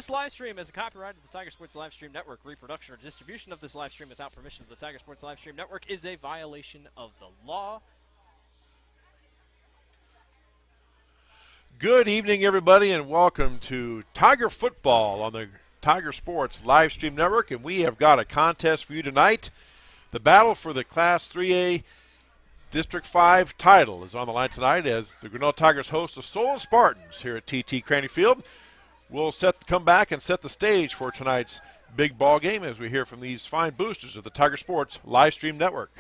This live stream is a copyright of the Tiger Sports Live Stream Network. Reproduction or distribution of this live stream without permission of the Tiger Sports Live Stream Network is a violation of the law. Good evening, everybody, and welcome to Tiger Football on the Tiger Sports Live Stream Network. And we have got a contest for you tonight. The battle for the Class 3A District 5 title is on the line tonight as the Grinnell Tigers host the Solon Spartans here at TT Cranny Field. We'll come back and set the stage for tonight's big ball game as we hear from these fine boosters of the Tiger Sports Live Stream Network.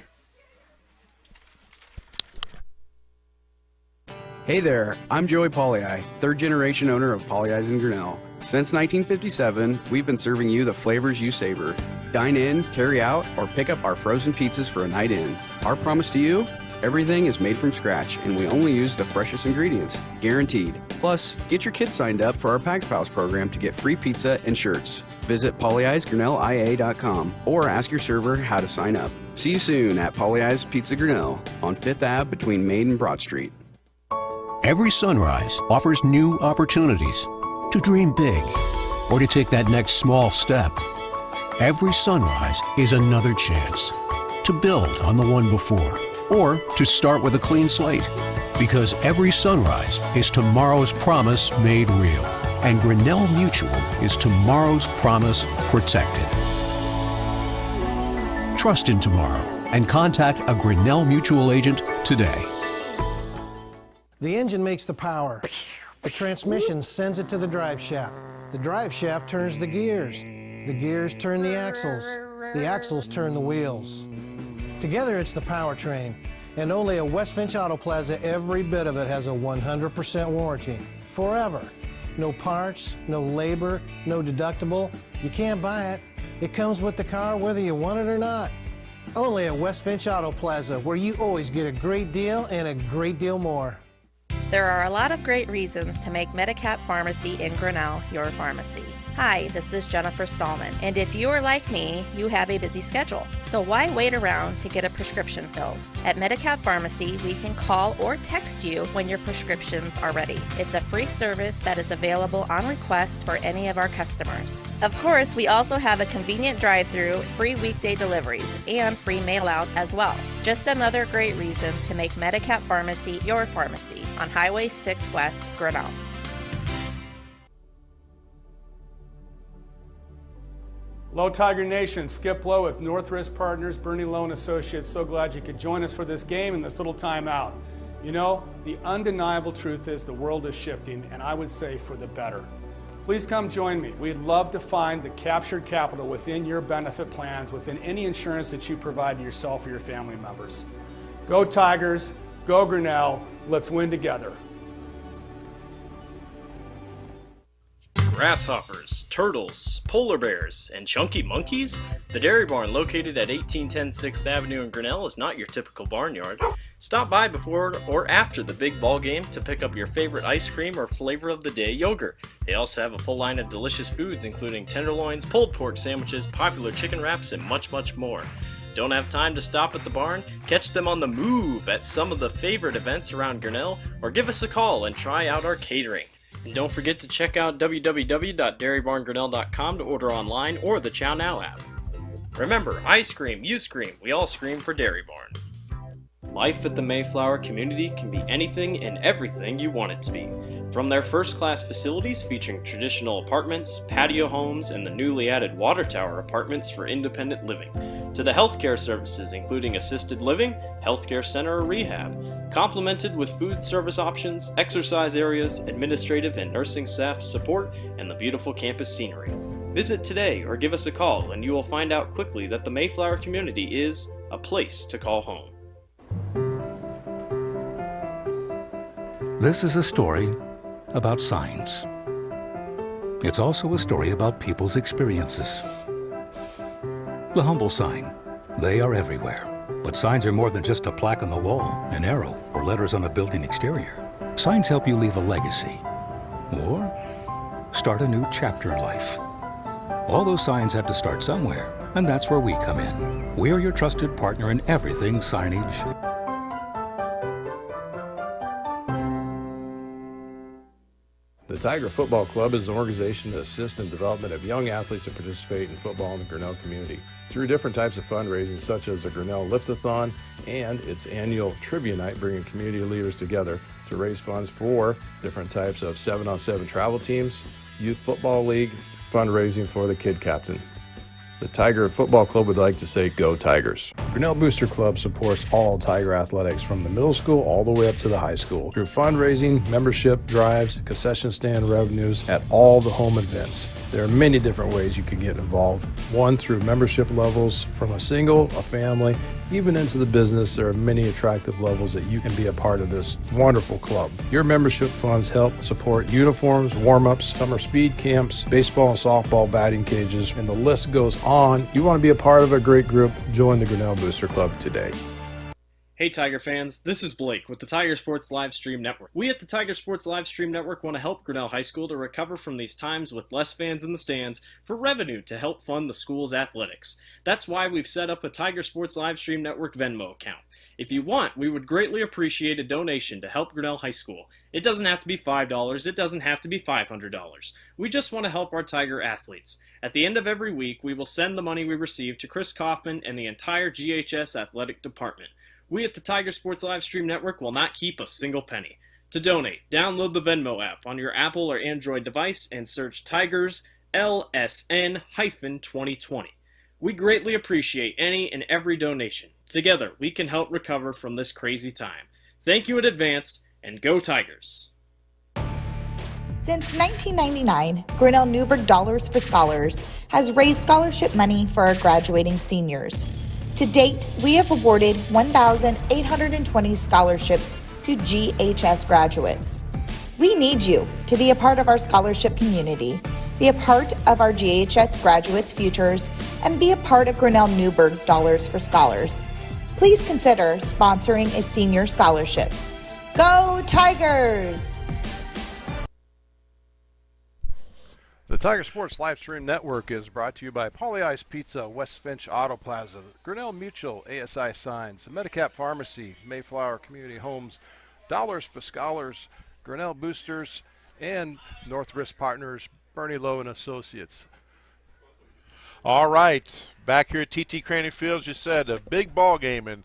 Hey there, I'm Joey Pollyi, third generation owner of Pollyi's in Grinnell. Since 1957, we've been serving you the flavors you savor. Dine in, carry out, or pick up our frozen pizzas for a night in. Our promise to you? Everything is made from scratch, and we only use the freshest ingredients, guaranteed. Plus, get your kids signed up for our Pags Pals program to get free pizza and shirts. Visit pollyi'sgrinnellia.com or ask your server how to sign up. See you soon at Pollyi's Pizza Grinnell on 5th Ave between Main and Broad Street. Every sunrise offers new opportunities to dream big or to take that next small step. Every sunrise is another chance to build on the one before or to start with a clean slate, because every sunrise is tomorrow's promise made real, and Grinnell Mutual is tomorrow's promise protected. Trust in tomorrow and contact a Grinnell Mutual agent today. The engine makes the power. The transmission sends it to the drive shaft. The drive shaft turns the gears. The gears turn the axles. The axles turn the wheels. Together it's the powertrain. And only at West Finch Auto Plaza, every bit of it has a 100% warranty. Forever. No parts, no labor, no deductible. You can't buy it. It comes with the car whether you want it or not. Only at West Finch Auto Plaza, where you always get a great deal and a great deal more. There are a lot of great reasons to make Medicap Pharmacy in Grinnell your pharmacy. Hi, this is Jennifer Stallman, and if you are like me, you have a busy schedule. So why wait around to get a prescription filled? At Medicap Pharmacy, we can call or text you when your prescriptions are ready. It's a free service that is available on request for any of our customers. Of course, we also have a convenient drive-through, free weekday deliveries, and free mail-outs as well. Just another great reason to make Medicap Pharmacy your pharmacy on Highway 6 West, Grinnell. Hello, Tiger Nation. Skip Lowe with North Risk Partners, Bernie Loan Associates. So glad you could join us for this game and this little timeout. You know, the undeniable truth is the world is shifting, and I would say for the better. Please come join me. We'd love to find the captured capital within your benefit plans, within any insurance that you provide to yourself or your family members. Go Tigers, go Grinnell, let's win together. Grasshoppers, turtles, polar bears, and chunky monkeys? The Dairy Barn, located at 1810 6th Avenue in Grinnell, is not your typical barnyard. Stop by before or after the big ball game to pick up your favorite ice cream or flavor of the day yogurt. They also have a full line of delicious foods including tenderloins, pulled pork sandwiches, popular chicken wraps, and much, much more. Don't have time to stop at the barn? Catch them on the move at some of the favorite events around Grinnell, or give us a call and try out our catering. And don't forget to check out www.dairybarngrinnell.com to order online or the Chow Now app. Remember, I scream, you scream, we all scream for Dairy Barn. Life at the Mayflower community can be anything and everything you want it to be. From their first-class facilities featuring traditional apartments, patio homes, and the newly added water tower apartments for independent living, to the healthcare services including assisted living, healthcare center or rehab, complemented with food service options, exercise areas, administrative and nursing staff support, and the beautiful campus scenery. Visit today or give us a call and you will find out quickly that the Mayflower community is a place to call home. This is a story about signs. It's also a story about people's experiences. The humble sign. They are everywhere. But signs are more than just a plaque on the wall, an arrow, or letters on a building exterior. Signs help you leave a legacy or start a new chapter in life. All those signs have to start somewhere, and that's where we come in. We're your trusted partner in everything signage. The Tiger Football Club is an organization that assists in the development of young athletes that participate in football in the Grinnell community through different types of fundraising, such as the Grinnell Lift-a-thon and its annual trivia night, bringing community leaders together to raise funds for different types of 7-on-7 travel teams, youth football league, fundraising for the kid captain. The Tiger Football Club would like to say, go Tigers. Grinnell Booster Club supports all Tiger athletics from the middle school all the way up to the high school through fundraising, membership drives, concession stand revenues at all the home events. There are many different ways you can get involved. One, through membership levels from a single, a family, even into the business. There are many attractive levels that you can be a part of this wonderful club. Your membership funds help support uniforms, warm-ups, summer speed camps, baseball and softball batting cages, and the list goes on. You want to be a part of a great group, join the Grinnell Booster Club today. Hey Tiger fans, this is Blake with the Tiger Sports Live Stream Network. We at the Tiger Sports Live Stream Network want to help Grinnell High School to recover from these times with less fans in the stands for revenue to help fund the school's athletics. That's why we've set up a Tiger Sports Live Stream Network Venmo account. If you want, we would greatly appreciate a donation to help Grinnell High School. It doesn't have to be $5, it doesn't have to be $500. We just want to help our Tiger athletes. At the end of every week, we will send the money we receive to Chris Kaufman and the entire GHS athletic department. We at the Tiger Sports Live Stream Network will not keep a single penny. To donate, download the Venmo app on your Apple or Android device and search Tigers LSN-2020. We greatly appreciate any and every donation. Together, we can help recover from this crazy time. Thank you in advance, and go Tigers! Since 1999, Grinnell Newburgh Dollars for Scholars has raised scholarship money for our graduating seniors. To date, we have awarded 1,820 scholarships to GHS graduates. We need you to be a part of our scholarship community, be a part of our GHS graduates' futures, and be a part of Grinnell Newburgh Dollars for Scholars. Please consider sponsoring a senior scholarship. Go Tigers! The Tiger Sports Live Stream Network is brought to you by Pauly Ice Pizza, West Finch Auto Plaza, Grinnell Mutual, ASI Signs, Medicap Pharmacy, Mayflower Community Homes, Dollars for Scholars, Grinnell Boosters, and North Risk Partners, Bernie Lowe and Associates. All right, back here at TT Craney Field, as you said, a big ball game in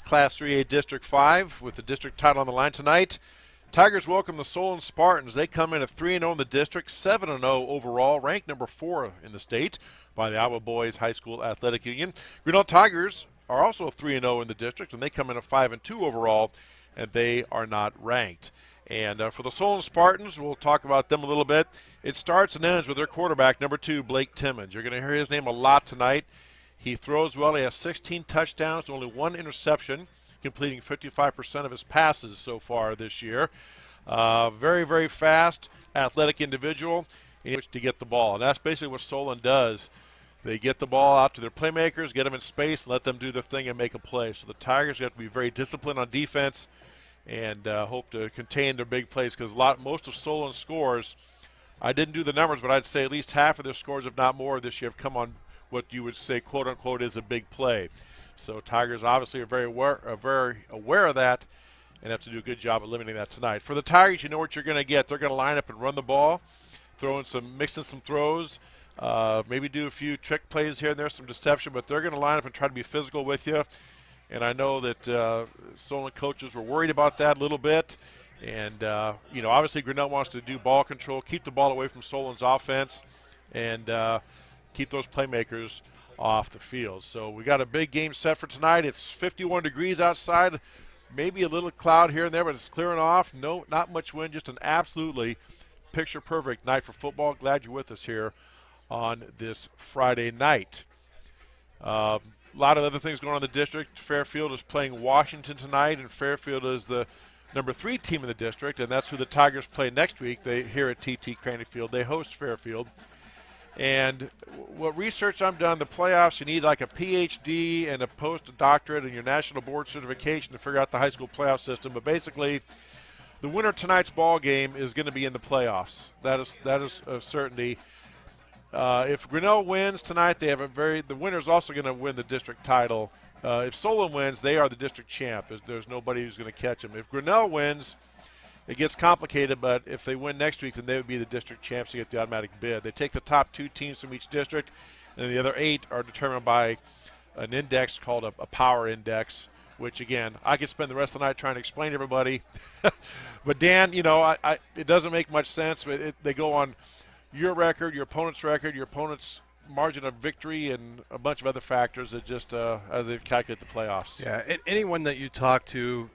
Class 3A District 5 with the district title on the line tonight. Tigers welcome the Solon Spartans. They come in at 3-0 in the district, 7-0 overall, ranked number 4 in the state by the Iowa Boys High School Athletic Union. Grinnell Tigers are also 3-0 in the district, and they come in at 5-2 overall, and they are not ranked. And for the Solon Spartans, we'll talk about them a little bit. It starts and ends with their quarterback, number 2, Blake Timmons. You're going to hear his name a lot tonight. He throws well. He has 16 touchdowns, only 1 interception, completing 55% of his passes so far this year. Very, very fast, athletic individual in which to get the ball. And that's basically what Solon does. They get the ball out to their playmakers, get them in space, and let them do their thing and make a play. So the Tigers have to be very disciplined on defense and hope to contain their big plays because most of Solon's scores, I didn't do the numbers, but I'd say at least half of their scores, if not more, this year have come on what you would say, quote-unquote, is a big play. So Tigers obviously are very aware of that and have to do a good job of limiting that tonight. For the Tigers, you know what you're going to get. They're going to line up and run the ball, mixing some throws, maybe do a few trick plays here and there, some deception, but they're going to line up and try to be physical with you. And I know that Solon coaches were worried about that a little bit. And, obviously Grinnell wants to do ball control, keep the ball away from Solon's offense, and keep those playmakers off the field. So we got a big game set for tonight. It's 51 degrees outside, maybe a little cloud here and there, but it's clearing off. No, not much wind, just an absolutely picture-perfect night for football. Glad you're with us here on this Friday night. A lot of other things going on in the district. Fairfield is playing Washington tonight, and Fairfield is the number 3 team in the district, and that's who the Tigers play next week. They here at TT Craney Field. They host Fairfield. And what research I've done, the playoffs, you need like a PhD and a postdoctorate and your national board certification to figure out the high school playoff system. But basically, the winner of tonight's ball game is going to be in the playoffs. That is a certainty. If Grinnell wins tonight, the winner is also going to win the district title. If Solon wins, they are the district champ. There's nobody who's going to catch them. If Grinnell wins, it gets complicated, but if they win next week, then they would be the district champs to get the automatic bid. They take the top 2 teams from each district, and the other 8 are determined by an index called a power index, which, again, I could spend the rest of the night trying to explain to everybody. But, Dan, you know, it doesn't make much sense. But they go on your record, your opponent's margin of victory, and a bunch of other factors that just as they calculate the playoffs. Yeah, anyone that you talk to,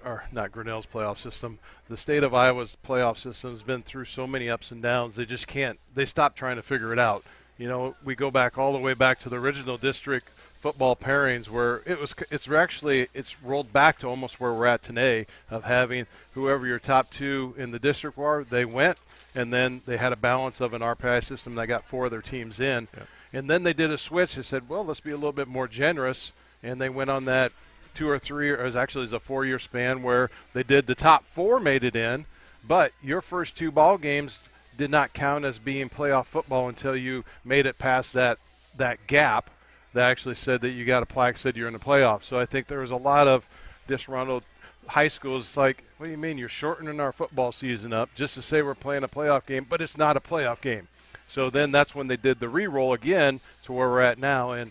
or not Grinnell's playoff system, the state of Iowa's playoff system has been through so many ups and downs. They just can't. They stop trying to figure it out. You know, we go back all the way back to the original district football pairings where it's rolled back to almost where we're at today of having whoever your top 2 in the district were, they went, and then they had a balance of an RPI system that got 4 of their teams in. Yep. And then they did a switch. They said, well, let's be a little bit more generous, and they went on that 2 or 3, or it was a 4-year span where they did the top 4 made it in, but your first 2 ball games did not count as being playoff football until you made it past that gap that actually said that you got a plaque said you're in the playoffs. So I think there was a lot of disgruntled high schools like, what do you mean you're shortening our football season up just to say we're playing a playoff game, but it's not a playoff game. So then that's when they did the re-roll again to where we're at now. And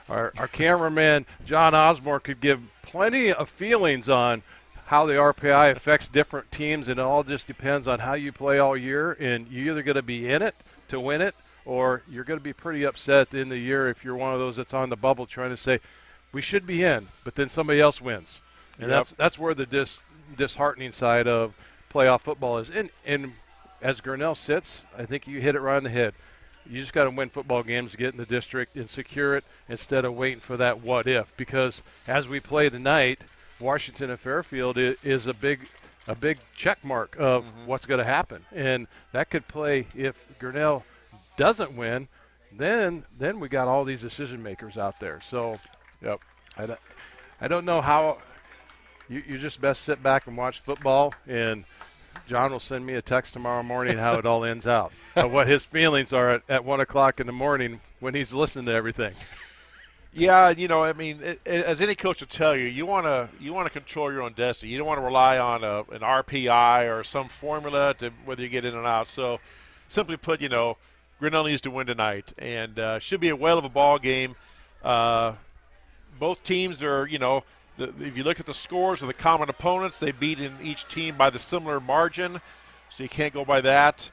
our cameraman, John Osborne, could give plenty of feelings on how the RPI affects different teams, and it all just depends on how you play all year. And you're either going to be in it to win it, or you're going to be pretty upset at the end of the year if you're one of those that's on the bubble trying to say, we should be in, but then somebody else wins. And that's where the disheartening side of playoff football is. And as Grinnell sits, I think you hit it right on the head. You just got to win football games to get in the district and secure it instead of waiting for that what if. Because as we play tonight, Washington and Fairfield is a big check mark of what's going to happen. And that could play if Grinnell doesn't win, then we got all these decision makers out there. So, yep, I don't know how you just best sit back and watch football, and John will send me a text tomorrow morning how it all ends out, of what his feelings are at 1 o'clock in the morning when he's listening to everything. Yeah, you know, I mean, as any coach will tell you, you want to control your own destiny. You don't want to rely on an RPI or some formula to whether you get in and out. So, simply put, you know, Grinnell needs to win tonight, and should be a whale of a ball game. Both teams are, you know, if you look at the scores of the common opponents, they beat in each team by the similar margin, so you can't go by that.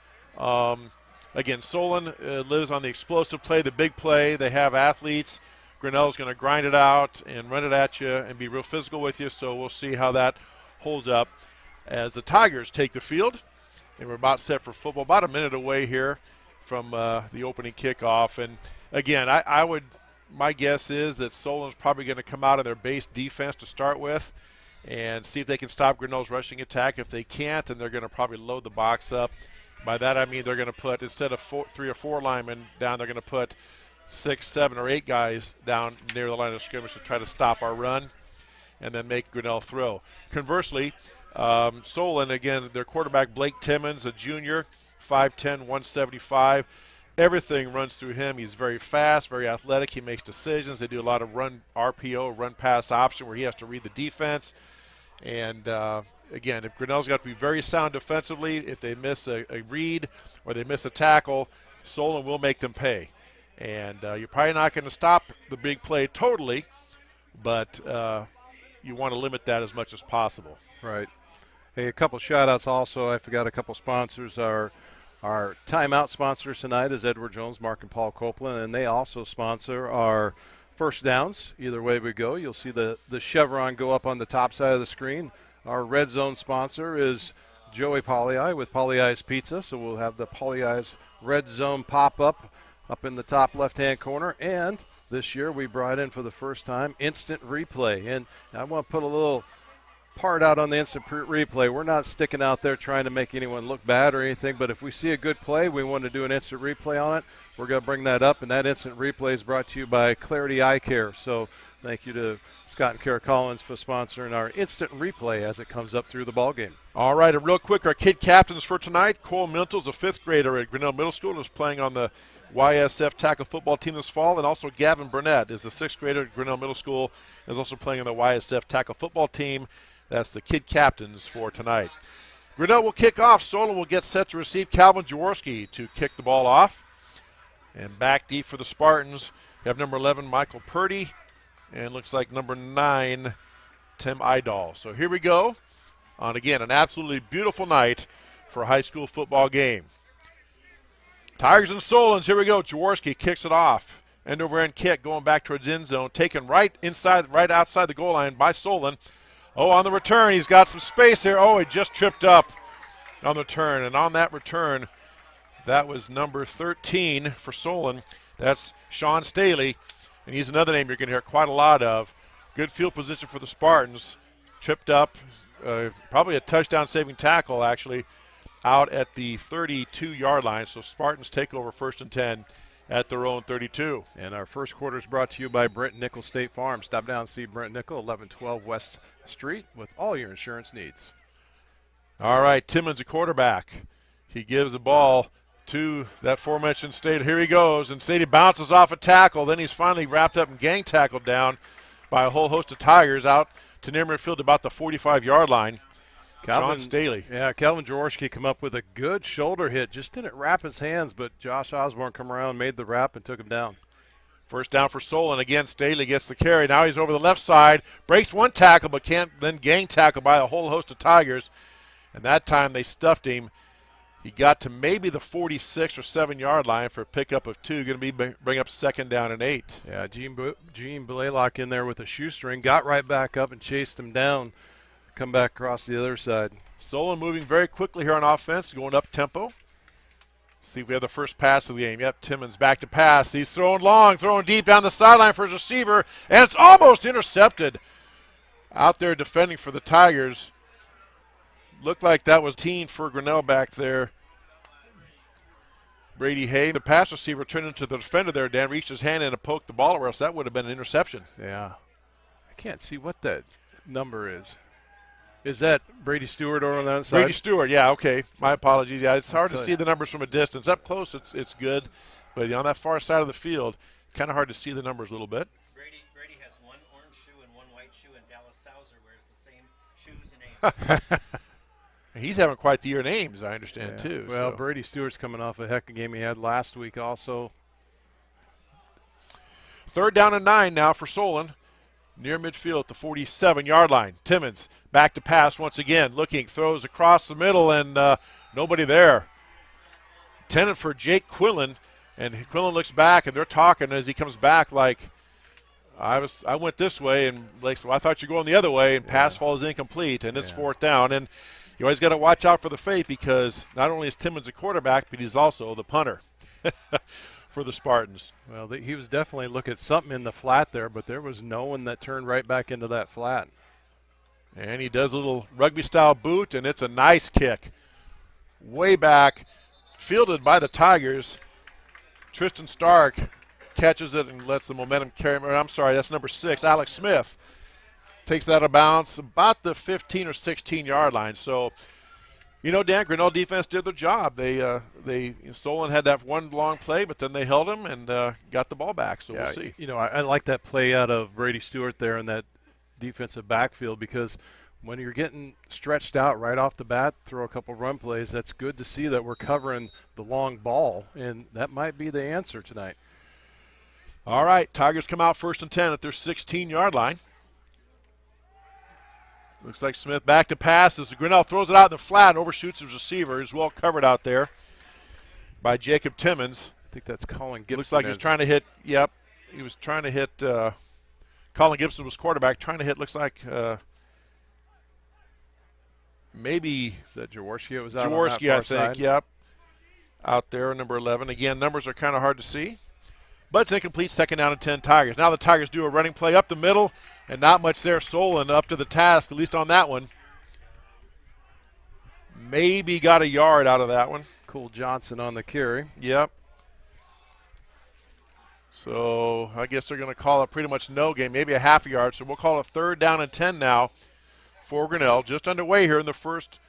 Again, Solon lives on the explosive play, the big play. They have athletes. Grinnell's going to grind it out and run it at you and be real physical with you, so we'll see how that holds up as the Tigers take the field. And we're about set for football, about a minute away here from the opening kickoff. And again, my guess is that Solon's probably going to come out of their base defense to start with and see if they can stop Grinnell's rushing attack. If they can't, then they're going to probably load the box up. By that I mean they're going to put, instead of 3 or 4 linemen down, they're going to put 6, 7, or 8 guys down near the line of scrimmage to try to stop our run and then make Grinnell throw. Conversely, Solon, again, their quarterback Blake Timmons, a junior, 5'10", 175. Everything runs through him. He's very fast, very athletic. He makes decisions. They do a lot of run RPO, run pass option, where he has to read the defense. And, again, if Grinnell's got to be very sound defensively, if they miss a read or they miss a tackle, Solon will make them pay. And you're probably not going to stop the big play totally, but you want to limit that as much as possible. Right. Hey, a couple shout-outs also. I forgot a couple sponsors. Our timeout sponsors tonight is Edward Jones, Mark and Paul Copeland, and they also sponsor our first downs. Either way we go, you'll see the chevron go up on the top side of the screen. Our red zone sponsor is Joey Polly with Polly Eyes Pizza, so we'll have the Polly Eyes red zone pop up in the top left-hand corner. And this year we brought in for the first time instant replay. And I want to put a little part out on the instant replay. We're not sticking out there trying to make anyone look bad or anything, but if we see a good play, we want to do an instant replay on it. We're going to bring that up, and that instant replay is brought to you by Clarity Eye Care. So thank you to Scott and Kara Collins for sponsoring our instant replay as it comes up through the ball game. All right, and real quick, our kid captains for tonight. Cole Mintel's a 5th grader at Grinnell Middle School and is playing on the YSF tackle football team this fall, and also Gavin Burnett is the 6th grader at Grinnell Middle School and is also playing on the YSF tackle football team. That's the kid captains for tonight. Grinnell will kick off. Solon will get set to receive. Calvin Jaworski to kick the ball off. And back deep for the Spartans, you have number 11, Michael Purdy, and looks like number 9, Tim Idol. So here we go on, again, an absolutely beautiful night for a high school football game. Tigers and Solons, here we go. Jaworski kicks it off. End-over-end kick going back towards end zone, taken right outside the goal line by Solon. Oh, on the return, he's got some space here. Oh, he just tripped up on the turn. And on that return, that was number 13 for Solon. That's Sean Staley. And he's another name you're going to hear quite a lot of. Good field position for the Spartans. Tripped up, probably a touchdown-saving tackle, actually, out at the 32-yard line. So Spartans take over 1st and 10 at their own 32. And our first quarter is brought to you by Brent Nickel State Farm. Stop down and see Brent Nickel, 1112 West Street, with all your insurance needs. All right, Timmons, a quarterback. He gives the ball to that aforementioned State. Here he goes, and State bounces off a tackle. Then he's finally wrapped up and gang tackled down by a whole host of Tigers out to near midfield about the 45-yard line. Sean Staley. Yeah, Calvin Jaworski come up with a good shoulder hit. Just didn't wrap his hands, but Josh Osborne come around, made the wrap, and took him down. First down for Solon. Again, Staley gets the carry. Now he's over the left side. Breaks one tackle, but can't then gang tackle by a whole host of Tigers. And that time they stuffed him. He got to maybe the 46 or 7-yard line for a pickup of 2. Going to be bring up 2nd down and 8. Yeah, Gene Blaylock in there with a shoestring. Got right back up and chased him down. Come back across the other side. Solon moving very quickly here on offense, going up tempo. See if we have the first pass of the game. Yep, Timmons back to pass. He's throwing long, throwing deep down the sideline for his receiver, and it's almost intercepted. Out there defending for the Tigers. Looked like that was teen for Grinnell back there. Brady Hay, the pass receiver, turned into the defender there. Dan reached his hand in and poked the ball, or else that would have been an interception. Yeah. I can't see what that number is. Is that Brady Stewart over on that side? Brady Stewart, yeah, okay. My apologies. Yeah, it's hard to see the numbers from a distance. Up close, it's good. But on that far side of the field, kind of hard to see the numbers a little bit. Brady has one orange shoe and one white shoe, and Dallas Sauser wears the same shoes and Ames. He's having quite the year in Ames, I understand, too. Well, so. Brady Stewart's coming off a heck of a game he had last week also. 3rd down and 9 now for Solon. Near midfield at the 47-yard line. Timmons back to pass once again. Looking, throws across the middle, and nobody there. Intended for Jake Quillen, and Quillen looks back, and they're talking as he comes back like, I went this way, and like, so I thought you were going the other way, and pass falls incomplete, and it's 4th down. And you always got to watch out for the fate, because not only is Timmons a quarterback, but he's also the punter for the Spartans. Well, he was definitely looking at something in the flat there, but there was no one that turned right back into that flat. And he does a little rugby-style boot, and it's a nice kick. Way back, fielded by the Tigers. Tristan Stark catches it and lets the momentum carry him. I'm sorry, that's number 6, Alex Smith. Takes that out of bounds about the 15 or 16-yard line. So, you know, Dan, Grinnell defense did their job. Solon had that one long play, but then they held him and got the ball back. So we'll see. You know, I like that play out of Brady Stewart there in that defensive backfield, because when you're getting stretched out right off the bat, throw a couple run plays, that's good to see that we're covering the long ball, and that might be the answer tonight. All right, Tigers come out 1st and 10 at their 16-yard line. Looks like Smith back to pass as Grinnell throws it out in the flat, overshoots his receiver. He's well covered out there by Jacob Timmons. I think that's Colin Gibson. Looks like he was trying to hit, he was trying to hit, Colin Gibson was quarterback, trying to hit, looks like maybe. Is that Jaworski? It was out Jaworski, on that far I think, side. out there, number 11. Again, numbers are kind of hard to see. But it's incomplete, 2nd down and 10 Tigers. Now the Tigers do a running play up the middle, and not much there. Solon up to the task, at least on that one. Maybe got a yard out of that one. Cole Johnson on the carry. Yep. So I guess they're going to call it pretty much no game, maybe a half a yard. So we'll call it 3rd down and 10 now for Grinnell. Just underway here in the first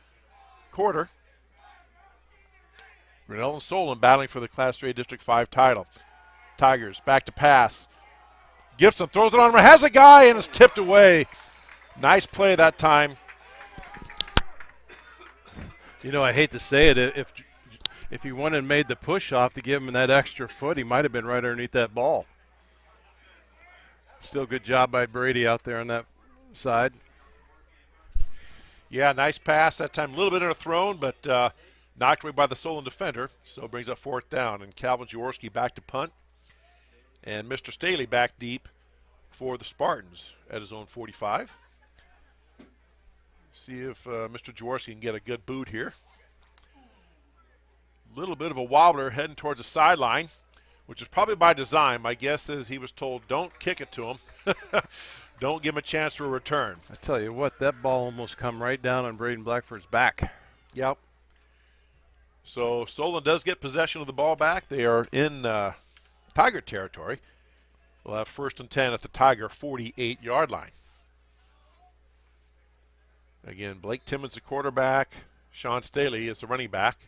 quarter. Grinnell and Solon battling for the Class 3 District 5 title. Tigers back to pass. Gibson throws it on him, has a guy, and it's tipped away. Nice play that time You know, I hate to say it, if he went and made the push off to give him that extra foot, he might have been right underneath that ball. Still good job by Brady out there on that side. Yeah, nice pass that time. A little bit underthrown, but knocked away by the Solon defender. So it brings up 4th down. And Calvin Jaworski back to punt. And Mr. Staley back deep for the Spartans at his own 45. See if Mr. Jaworski can get a good boot here. Little bit of a wobbler heading towards the sideline, which is probably by design. My guess is he was told, don't kick it to him. Don't give him a chance for a return. I tell you what, that ball almost come right down on Braden Blackford's back. Yep. So Solon does get possession of the ball back. They are in Tiger territory. They'll have 1st and 10 at the Tiger 48-yard line. Again, Blake Timmons the quarterback. Sean Staley is the running back.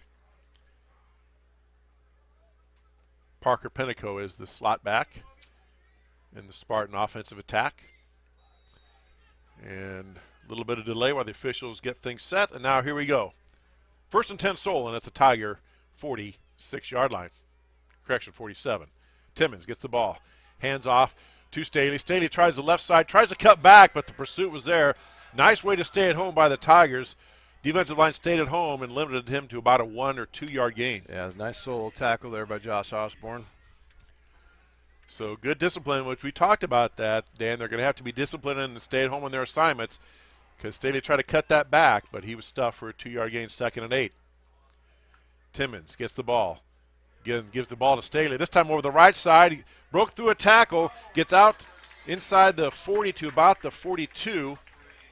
Parker Penico is the slot back in the Spartan offensive attack. And a little bit of delay while the officials get things set. And now here we go. 1st and 10 Solon at the Tiger 46-yard line. Correction, 47. Timmons gets the ball. Hands off to Staley. Staley tries the left side, tries to cut back, but the pursuit was there. Nice way to stay at home by the Tigers. Defensive line stayed at home and limited him to about a 1 or 2 yard gain. Yeah, nice solo tackle there by Josh Osborne. So good discipline, which we talked about that, Dan. They're going to have to be disciplined and stay at home on their assignments because Staley tried to cut that back, but he was stuffed for a 2 yard gain, 2nd and 8. Timmons gets the ball. Again, gives the ball to Staley. This time over the right side. He broke through a tackle, gets out inside the 40 to about the 42.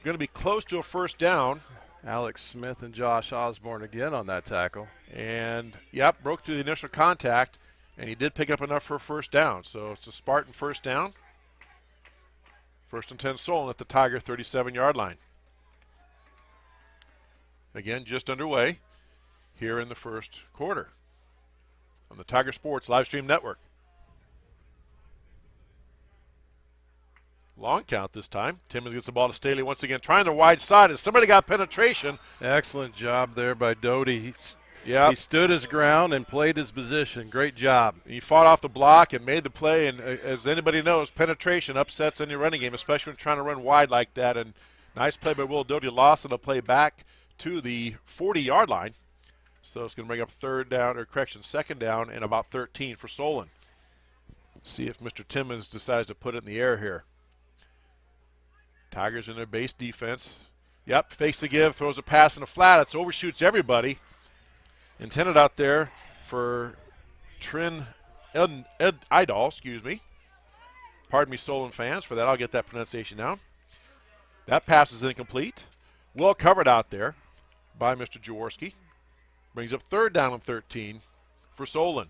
Going to be close to a 1st down. Alex Smith and Josh Osborne again on that tackle. And, yep, broke through the initial contact, and he did pick up enough for a 1st down. So it's a Spartan 1st down. 1st and 10 Solon at the Tiger 37-yard line. Again, just underway here in the 1st quarter on the Tiger Sports live stream network. Long count this time. Timmons gets the ball to Staley once again, trying the wide side, and somebody got penetration. Excellent job there by Doty. He stood his ground and played his position. Great job. He fought off the block and made the play, and as anybody knows, penetration upsets any running game, especially when trying to run wide like that. And nice play by Will Doty. Lost it, a play back to the 40-yard line. So it's going to bring up 2nd down, and about 13 for Solon. See if Mr. Timmons decides to put it in the air here. Tigers in their base defense. Yep, fakes the give, throws a pass in the flat. It overshoots everybody. Intended out there for Trin Idol, excuse me. Pardon me, Solon fans, for that. I'll get that pronunciation down. That pass is incomplete. Well covered out there by Mr. Jaworski. Brings up 3rd down and 13 for Solon.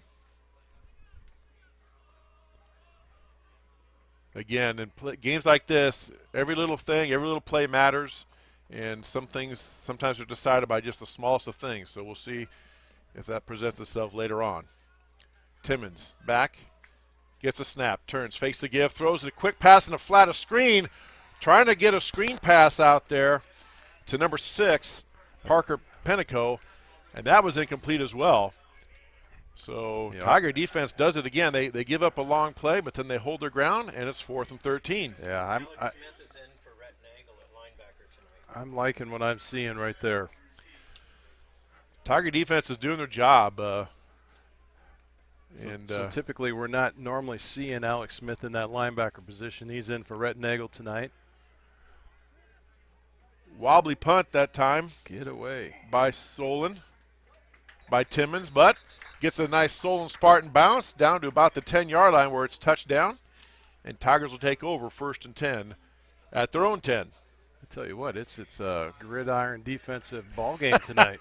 Again, in games like this, every little thing, every little play matters, and some things sometimes are decided by just the smallest of things. So we'll see if that presents itself later on. Timmons back, gets a snap, turns, fakes the give, throws it a quick pass in the flat, a screen, trying to get a screen pass out there to number 6, Parker Penico, and that was incomplete as well. So Tiger defense does it again. They give up a long play, but then they hold their ground, and it's 4th and 13. Yeah, Smith is in for Rhett Nagel at linebacker tonight. I'm liking what I'm seeing right there. Tiger defense is doing their job. So typically we're not normally seeing Alex Smith in that linebacker position. He's in for Rhett Nagel tonight. Wobbly punt that time. Get away. By Solon. By Timmons, but gets a nice Solon Spartan bounce down to about the 10-yard line where it's touchdown. And Tigers will take over 1st and 10 at their own 10. I tell you what, it's a gridiron defensive ball game tonight.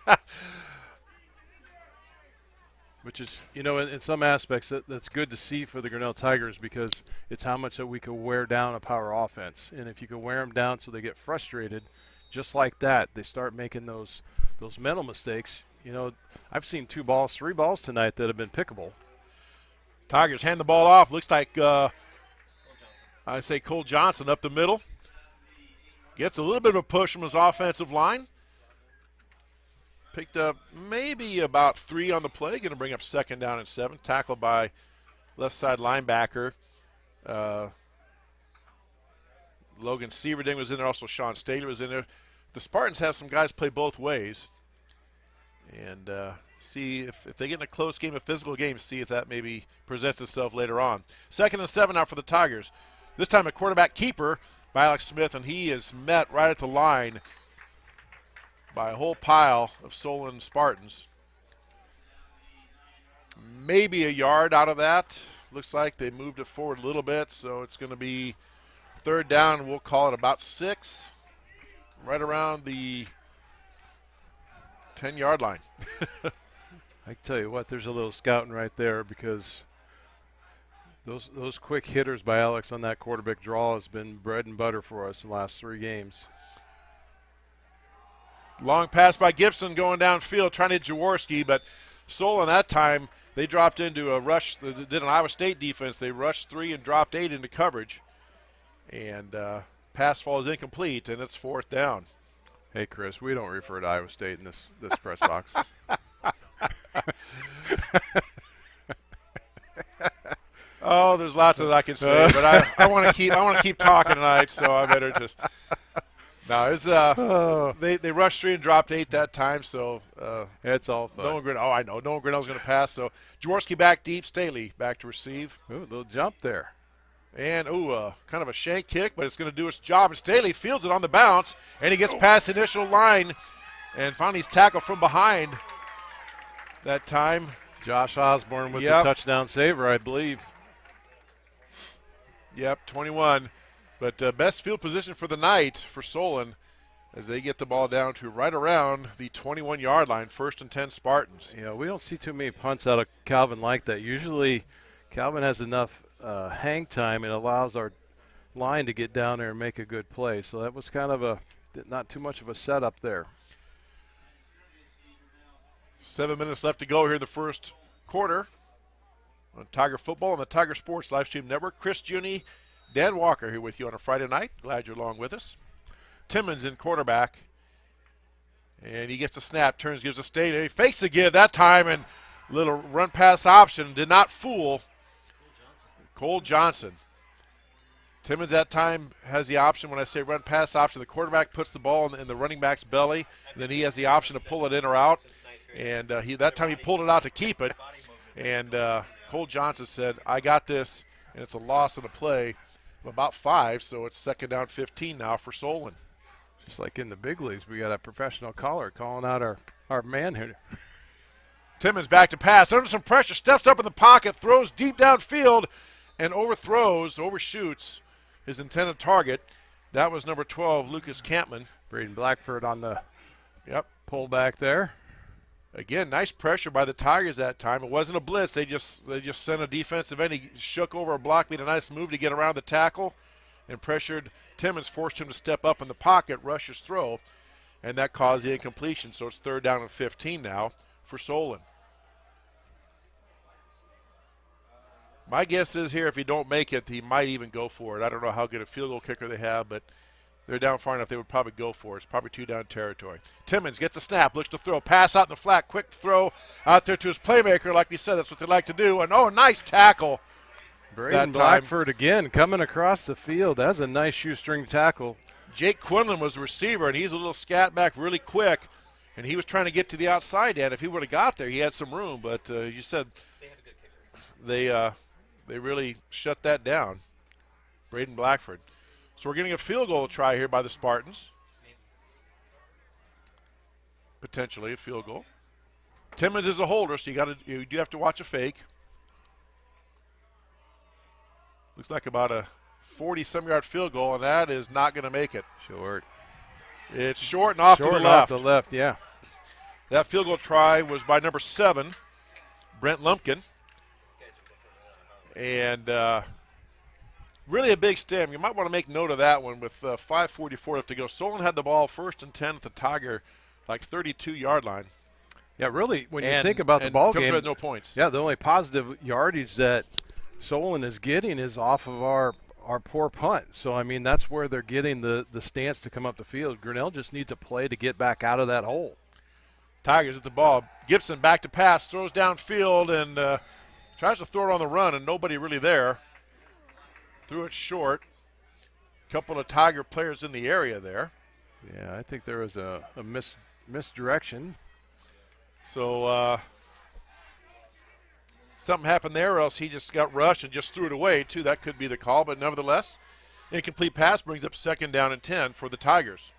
Which is, in some aspects, that's good to see for the Grinnell Tigers because it's how much that we could wear down a power offense. And if you can wear them down so they get frustrated, just like that, they start making those mental mistakes. I've seen 3 balls tonight that have been pickable. Tigers hand the ball off. Looks like, Cole Johnson up the middle. Gets a little bit of a push from his offensive line. picked up maybe about 3 on the play. Going to bring up 2nd down and 7. Tackled by left side linebacker. Logan Severding was in there. Also Sean Staley was in there. The Spartans have some guys play both ways. And see if they get in a close game, a physical game, see if that maybe presents itself later on. 2nd and 7 now for the Tigers. This time a quarterback keeper by Alex Smith, and he is met right at the line by a whole pile of Solon Spartans. Maybe a yard out of that. Looks like they moved it forward a little bit, so it's going to be 3rd down. We'll call it about 6, right around the 10-yard line. I tell you what, there's a little scouting right there, because those quick hitters by Alex on that quarterback draw has been bread and butter for us the last 3 games. Long pass by Gibson going downfield, trying to hit Jaworski, but Solon that time, they dropped into a rush. They did an Iowa State defense. They rushed 3 and dropped 8 into coverage. And pass falls incomplete, and it's 4th down. Hey, Chris, we don't refer to Iowa State in this press box. Oh, there's lots that I can say, but I want to keep talking tonight, so I better just. No, it's they rushed 3 and dropped 8 that time, so it's all fun. Nolan Grinnell. Oh, I know. Nolan Grinnell's going to pass, so Jaworski back deep, Staley back to receive. Ooh, a little jump there. And, kind of a shank kick, but it's going to do its job. And Staley fields it on the bounce, and he gets past the initial line, and finally he's tackled from behind that time. Josh Osborne with the touchdown saver, I believe. Yep, 21. But best field position for the night for Solon as they get the ball down to right around the 21-yard line, 1st and 10 Spartans. Yeah, we don't see too many punts out of Calvin like that. Usually Calvin has enough hang time and allows our line to get down there and make a good play. So that was kind of not too much of a setup there. 7 minutes left to go here in the first quarter on Tiger Football on the Tiger Sports Livestream Network. Chris Juni, Dan Walker here with you on a Friday night. Glad you're along with us. Timmons in quarterback. And he gets a snap, turns, gives a Staley. He fakes a give that time, and little run pass option did not fool Cole Johnson. Timmons that time has the option. When I say run pass option, the quarterback puts the ball in the running back's belly, and then he has the option to pull it in or out. And that time he pulled it out to keep it. And Cole Johnson said, I got this, and it's a loss of the play of about 5, so it's 2nd down 15 now for Solon. Just like in the big leagues, we got a professional caller calling out our man here. Timmons back to pass. Under some pressure, steps up in the pocket, throws deep downfield, and overshoots his intended target. That was number 12, Lucas Campman. Braden Blackford on the pull back there. Again, nice pressure by the Tigers that time. It wasn't a blitz. They just sent a defensive end. He shook over a block, made a nice move to get around the tackle, and pressured Timmons, forced him to step up in the pocket, rush his throw, and that caused the incompletion. So it's 3rd down and 15 now for Solon. My guess is here, if he don't make it, he might even go for it. I don't know how good a field goal kicker they have, but they're down far enough they would probably go for it. It's probably 2 down territory. Timmons gets a snap, looks to throw, pass out in the flat, quick throw out there to his playmaker. Like we said, that's what they like to do. And, nice tackle. Braden Blackford again coming across the field. That's a nice shoestring tackle. Jake Quinlan was the receiver, and he's a little scat back really quick, and he was trying to get to the outside end. If he would have got there, he had some room. But you said they really shut that down, Braden Blackford. So we're getting a field goal try here by the Spartans. Potentially a field goal. Timmons is a holder, so you do have to watch a fake. Looks like about a 40-some-yard field goal, and that is not going to make it. Short. It's short and off to the left. Off the left, yeah. That field goal try was by number 7, Brent Lumpkin. And really a big stem. You might want to make note of that one with 5:44 left to go. Solon had the ball 1st and 10 at the Tiger, 32-yard line. Yeah, really, when you think about the ball game, no points. Yeah, the only positive yardage that Solon is getting is off of our poor punt. So, I mean, that's where they're getting the stance to come up the field. Grinnell just needs a play to get back out of that hole. Tigers at the ball. Gibson back to pass, throws downfield, and tries to throw it on the run, and nobody really there. Threw it short. Couple of Tiger players in the area there. Yeah, I think there was a misdirection. So something happened there, or else he just got rushed and just threw it away, too. That could be the call, but nevertheless, incomplete pass brings up 2nd down and 10 for the Tigers.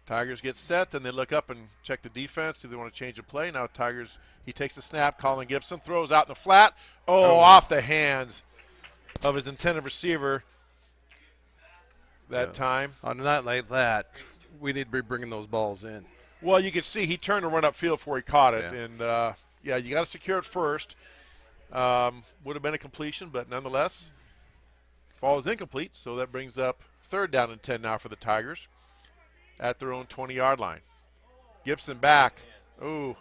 Tigers get set, then they look up and check the defense, see if they want to change the play. Now Tigers, he takes the snap, Colin Gibson throws out in the flat. Off the hands of his intended receiver that time. On a night like that, we need to be bringing those balls in. Well, you can see he turned to run upfield before he caught it. And, you got to secure it first. Would have been a completion, but nonetheless, ball is incomplete, so that brings up 3rd down and 10 now for the Tigers at their own 20-yard line. Gibson back. Ooh,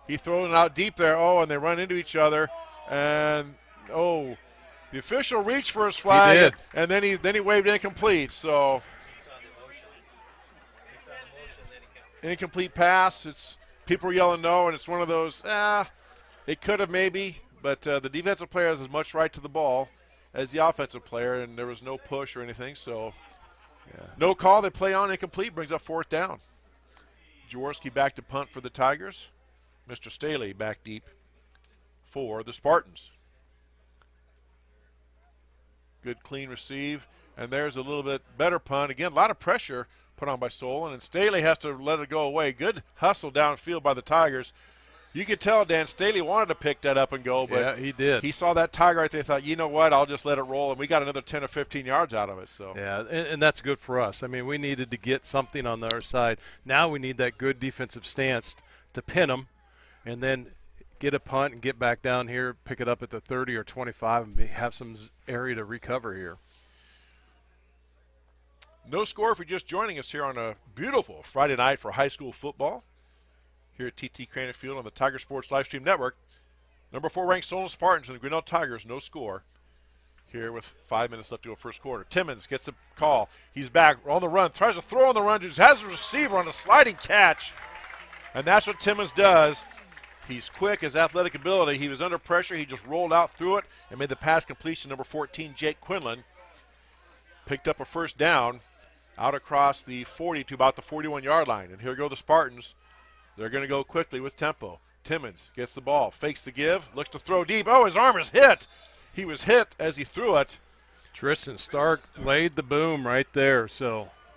he throws it out deep there. And they run into each other. And, the official reached for his flag. He did. And then he waved incomplete. So, incomplete pass. It's people are yelling no, and it's one of those, it could have maybe. But the defensive player has as much right to the ball as the offensive player, and there was no push or anything. So, no call. They play on incomplete. Brings up 4th down. Jaworski back to punt for the Tigers. Mr. Staley back deep for the Spartans. Good clean receive. And there's a little bit better punt. Again, a lot of pressure put on by Solon, and Staley has to let it go away. Good hustle downfield by the Tigers. You could tell Dan Staley wanted to pick that up and go, but yeah, he did. He saw that Tiger right there, thought, you know what, I'll just let it roll, and we got another 10 or 15 yards out of it. So yeah, and that's good for us. I mean, we needed to get something on our side. Now we need that good defensive stance to pin them, and then get a punt and get back down here, pick it up at the 30 or 25, and have some area to recover here. No score if you're just joining us here on a beautiful Friday night for high school football here at TT Cranach Field on the Tiger Sports Livestream Network. Number 4 ranked Solon Spartans and the Grinnell Tigers, no score here with 5 minutes left to go first quarter. Timmons gets a call. He's back on the run, tries to throw on the run, just has a receiver on a sliding catch. And that's what Timmons does. He's quick, his athletic ability. He was under pressure. He just rolled out through it and made the pass completion. Number 14, Jake Quinlan, picked up a 1st down out across the 40 to about the 41-yard line. And here go the Spartans. They're going to go quickly with tempo. Timmons gets the ball, fakes the give, looks to throw deep. His arm is hit. He was hit as he threw it. Tristan Stark laid the boom right there.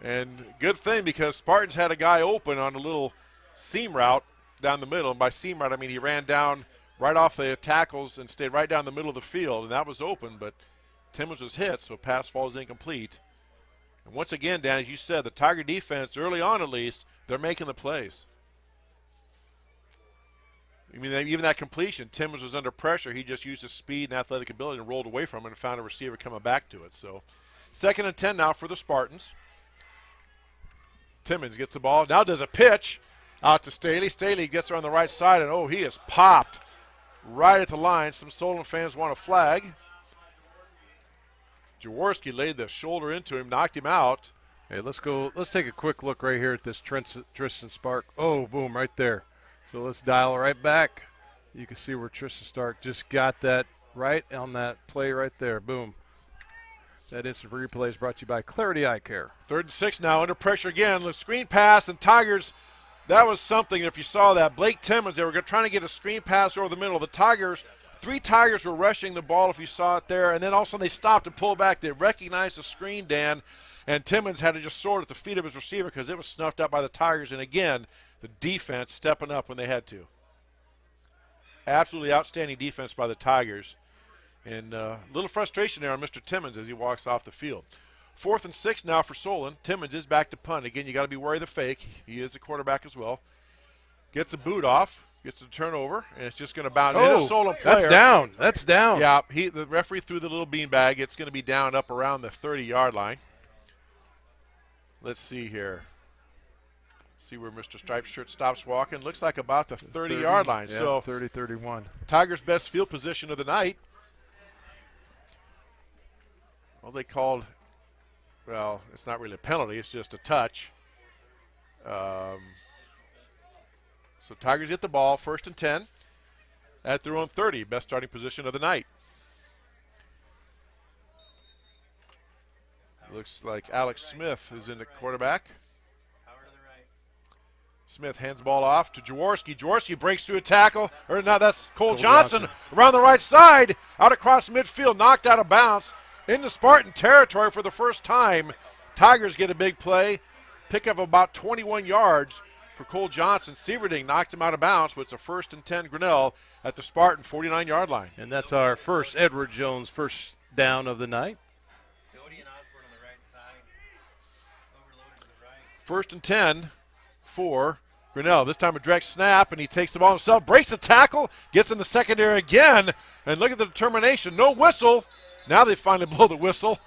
And good thing, because Spartans had a guy open on a little seam route down the middle. And by seam route, I mean he ran down right off the tackles and stayed right down the middle of the field, and that was open, but Timmons was hit, so pass falls incomplete. And once again, Dan, as you said, the Tiger defense, early on at least, they're making the plays. I mean, even that completion, Timmons was under pressure. He just used his speed and athletic ability and rolled away from it and found a receiver coming back to it. So 2nd and 10 now for the Spartans. Timmons gets the ball. Now does a pitch out to Staley. Staley gets her on the right side, and he is popped right at the line. Some Solon fans want a flag. Jaworski laid the shoulder into him, knocked him out. Hey, let's go. Let's take a quick look right here at this Tristan Stark. Boom, right there. So let's dial right back. You can see where Tristan Stark just got that right on that play right there. Boom. That instant replay is brought to you by Clarity Eye Care. 3rd and 6 now, under pressure again. The screen pass, and Tigers, that was something. If you saw that, Blake Timmons, they were trying to get a screen pass over the middle. The Tigers, 3 Tigers were rushing the ball, if you saw it there, and then all of a sudden they stopped and pulled back. They recognized the screen, Dan, and Timmons had to just sort at the feet of his receiver because it was snuffed out by the Tigers. And again, the defense stepping up when they had to. Absolutely outstanding defense by the Tigers. And a little frustration there on Mr. Timmons as he walks off the field. 4th and 6 now for Solon. Timmons is back to punt. Again, you got to be wary of the fake. He is the quarterback as well. Gets a boot off, gets a turnover, and it's just going to bounce. Hit a Solon player. That's down. That's down. Yeah, the referee threw the little beanbag. It's going to be down up around the 30-yard line. Let's see here. See where Mr. Striped Shirt stops walking. Looks like about the 30-yard line. Yeah, so 30-31. Tigers' best field position of the night. Well, they called well, it's not really a penalty. It's just a touch. So Tigers get the ball, 1st and 10 at their own 30, best starting position of the night. Looks like Alex Smith is in the quarterback. Smith hands the ball off to Jaworski. Jaworski breaks through a tackle. Or no, that's Cole Johnson around the right side, out across midfield, knocked out of bounds into Spartan territory for the first time. Tigers get a big play, pickup of about 21 yards for Cole Johnson. Sieverding knocked him out of bounds, but it's a 1st and 10 Grinnell at the Spartan 49-yard line. And that's our first Edward Jones first down of the night. 1st and 10 for Grinnell. This time a direct snap, and he takes the ball himself, breaks the tackle, gets in the secondary again, and look at the determination. No whistle. Now they finally blow the whistle.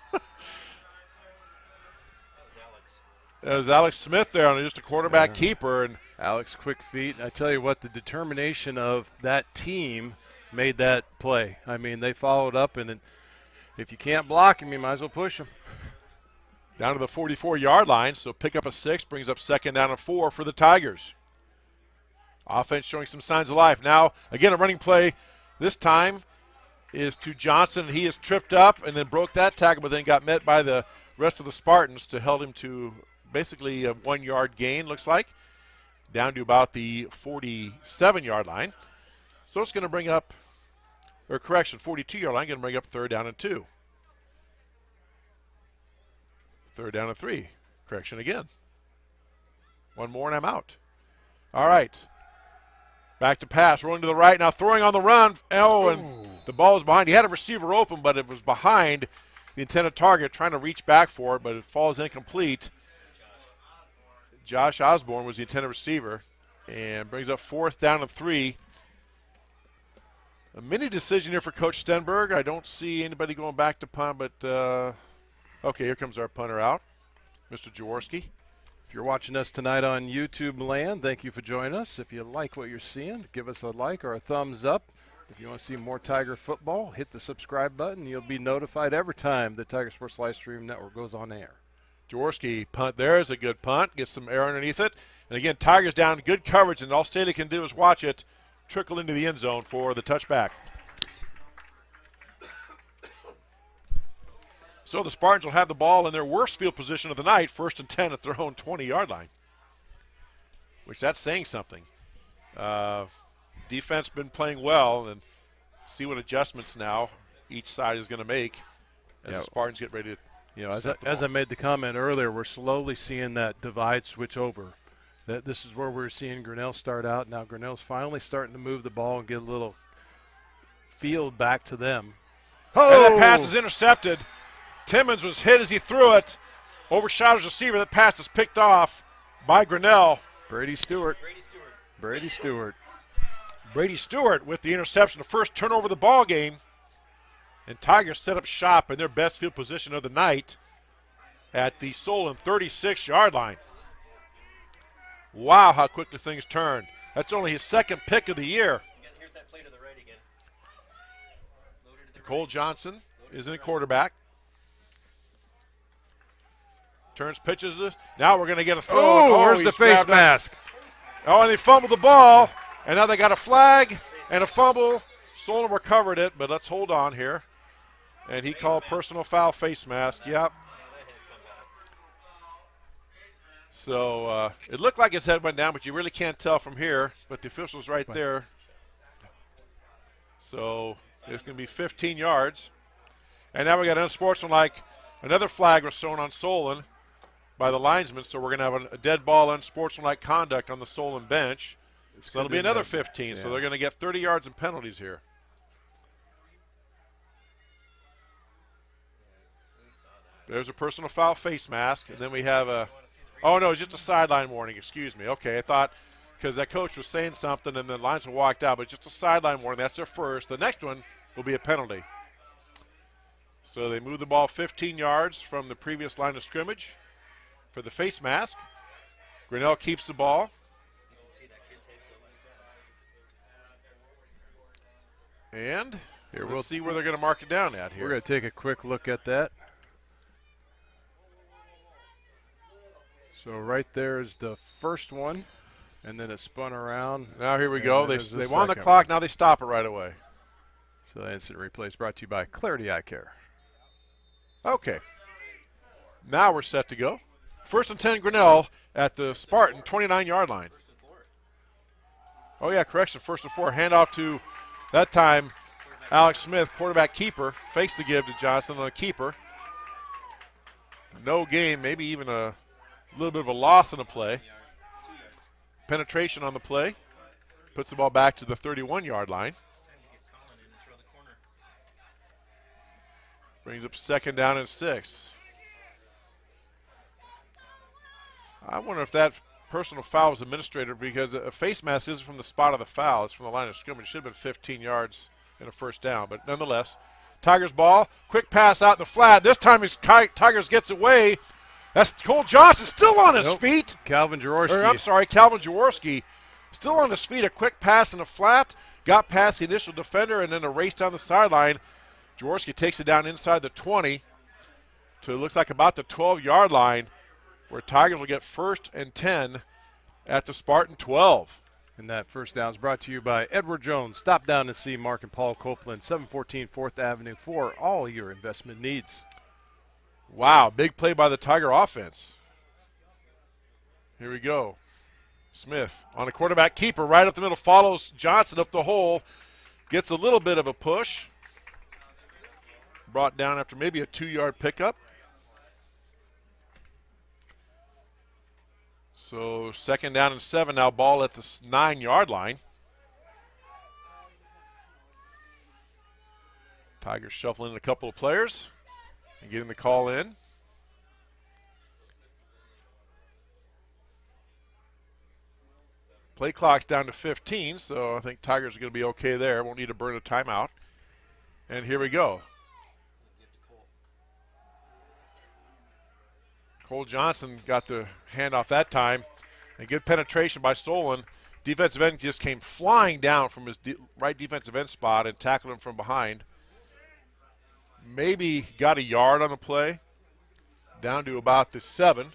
That was Alex Smith there on just a quarterback keeper. And Alex, quick feet. I tell you what, the determination of that team made that play. I mean, they followed up, and if you can't block him, you might as well push him. Down to the 44-yard line, so pick up a 6, brings up 2nd down and 4 for the Tigers. Offense showing some signs of life. Now, again, a running play this time is to Johnson. He is tripped up and then broke that tackle, but then got met by the rest of the Spartans to held him to basically a 1-yard gain, looks like, down to about the 47-yard line. So it's going to bring up, or correction, 42-yard line, going to bring up 3rd down and 2. 3rd down and 3. Correction again. One more and I'm out. All right. Back to pass. Rolling to the right. Now throwing on the run. Oh, and the ball was behind. He had a receiver open, but it was behind the intended target, trying to reach back for it, but it falls incomplete. Josh Osborne was the intended receiver and brings up 4th down and 3. A mini decision here for Coach Stenberg. I don't see anybody going back to punt, but okay, here comes our punter out, Mr. Jaworski. If you're watching us tonight on YouTube land, thank you for joining us. If you like what you're seeing, give us a like or a thumbs up. If you want to see more Tiger football, hit the subscribe button. You'll be notified every time the Tiger Sports Live Stream Network goes on air. Jaworski punt there is a good punt. Gets some air underneath it. And again, Tigers down, good coverage, and all Staley can do is watch it trickle into the end zone for the touchback. So the Spartans will have the ball in their worst field position of the night, 1st and 10 at their own 20-yard line, which that's saying something. Defense been playing well, and see what adjustments now each side is going to make as the Spartans get ready to as I made the comment earlier, we're slowly seeing that divide switch over. That this is where we're seeing Grinnell start out. Now Grinnell's finally starting to move the ball and get a little field back to them. Oh! And that pass is intercepted. Timmons was hit as he threw it. Overshot his receiver. That pass is picked off by Grinnell. Brady Stewart with the interception, the first turnover of the ball game. And Tigers set up shop in their best field position of the night at the Solon 36-yard line. Wow, how quickly things turned. That's only his 2nd pick of the year. Here's that play to the right again. Cole Johnson is in quarterback. Turns, pitches this. Now we're going to get a throw. Oh, where's the face mask? Oh, and they fumbled the ball. And now they got a flag and a fumble. Solon recovered it, but let's hold on here. And he called personal foul, face mask. Yep. So it looked like his head went down, but you really can't tell from here. But the official's right there. So it's going to be 15 yards. And now we got unsportsmanlike. Another flag was thrown on Solon by the linesman, so we're going to have a dead ball, unsportsmanlike conduct on the Solon bench. So that'll be another 15, so they're going to get 30 yards in penalties here. There's a personal foul, face mask, and then we have a – oh, no, it's just a sideline warning. Excuse me. Okay, I thought because that coach was saying something and the linesman walked out, but just a sideline warning. That's their first. The next one will be a penalty. So they move the ball 15 yards from the previous line of scrimmage for the face mask. Grinnell keeps the ball. And here we'll see where they're going to mark it down at here. We're going to take a quick look at that. So right there is the first one, and then it spun around. Now here we go. They There's won the second clock. one. Now they stop it right away. So the instant replay is brought to you by Clarity Eye Care. Okay. Now we're set to go. 1st and 10 Grinnell at the Spartan 29-yard line. Oh, yeah, correction. 1st and 4. Handoff to, that time, Alex Smith, quarterback keeper. Fakes the give to Johnson on a keeper. No gain, maybe even a little bit of a loss in the play. Penetration on the play. Puts the ball back to the 31-yard line. Brings up 2nd down and 6. I wonder if that personal foul was administrated because a face mask isn't from the spot of the foul. It's from the line of scrimmage. It should have been 15 yards and a 1st down. But nonetheless, Tigers ball. Quick pass out in the flat. This time Tigers gets away. That's Cole Johnson still on his feet. Calvin Jaworski. Calvin Jaworski still on his feet. A quick pass in the flat. Got past the initial defender and then a race down the sideline. Jaworski takes it down inside the 20 to it looks like about the 12-yard line, where Tigers will get 1st and 10 at the Spartan 12. And that first down is brought to you by Edward Jones. Stop down and see Mark and Paul Copeland, 714 4th Avenue for all your investment needs. Wow, big play by the Tiger offense. Here we go. Smith on a quarterback keeper right up the middle, follows Johnson up the hole, gets a little bit of a push. Brought down after maybe a 2-yard pickup. So 2nd down and 7 now, ball at the 9-yard line. Tigers shuffling in a couple of players and getting the call in. Play clock's down to 15, so I think Tigers are going to be okay there. Won't need to burn a timeout. And here we go. Cole Johnson got the handoff that time. And good penetration by Solon. Defensive end just came flying down from his right defensive end spot and tackled him from behind. Maybe got a yard on the play. Down to about the 7.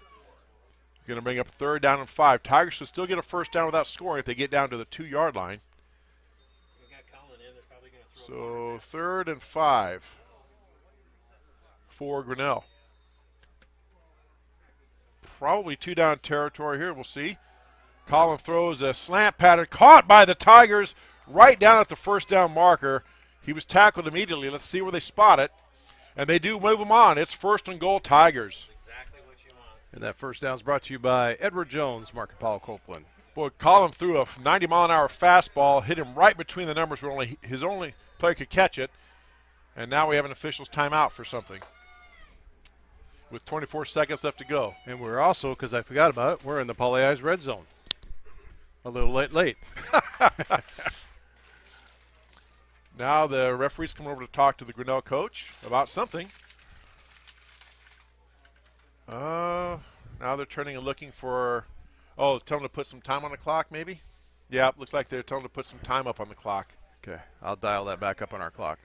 Going to bring up 3rd down and 5. Tigers should still get a 1st down without scoring if they get down to the 2-yard line. So 3rd and 5 for Grinnell. Probably 2-down territory here. We'll see. Colin throws a slant pattern. Caught by the Tigers right down at the 1st down marker. He was tackled immediately. Let's see where they spot it. And they do move him on. It's 1st and goal Tigers. Exactly what you want. And that first down is brought to you by Edward Jones, Mark and Paul Copeland. Boy, Colin threw a 90-mile-an-hour fastball, hit him right between the numbers where only his only player could catch it. And now we have an official's timeout for something, with 24 seconds left to go. And we're also, because I forgot about it, we're in the Poly Eyes red zone. A little late. Now the referees come over to talk to the Grinnell coach about something. Now they're turning and looking for, tell them to put some time on the clock maybe? Yeah, looks like they're telling them to put some time up on the clock. Okay, I'll dial that back up on our clock.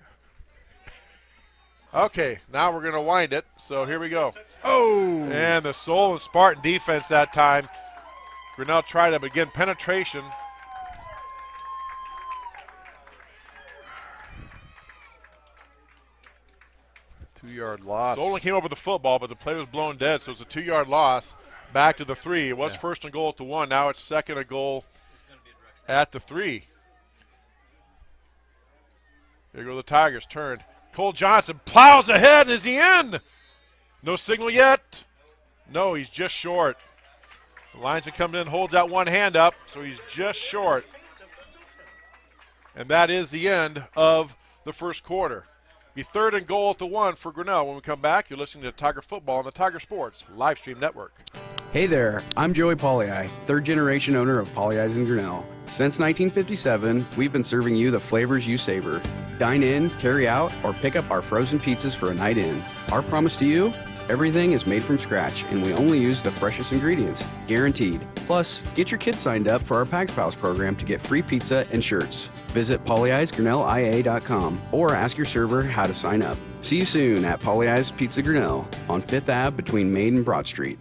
Okay, now we're going to wind it. So here we go. Oh! And the Solon Spartan defense that time. Grinnell tried to begin penetration. Two-yard loss. Solon came up with the football, but the play was blown dead, so it's a 2-yard loss back to the 3. It was 1st and goal at the 1. Now it's 2nd and goal at the 3. Here go the Tigers. Turn. Cole Johnson plows ahead. Is he in? No signal yet. No, he's just short. The linesman comes in, holds out one hand up, so he's just short. And that is the end of the first quarter. Be 3rd and goal at the 1 for Grinnell. When we come back, you're listening to Tiger Football on the Tiger Sports Live Stream Network. Hey there, I'm Joey Pollei, 3rd-generation owner of Polley's in Grinnell. Since 1957, we've been serving you the flavors you savor. Dine in, carry out, or pick up our frozen pizzas for a night in. Our promise to you? Everything is made from scratch, and we only use the freshest ingredients, guaranteed. Plus, get your kids signed up for our Pags Pals program to get free pizza and shirts. Visit polleisgrinnellia.com or ask your server how to sign up. See you soon at Polley's Pizza Grinnell on 5th Ave between Main and Broad Street.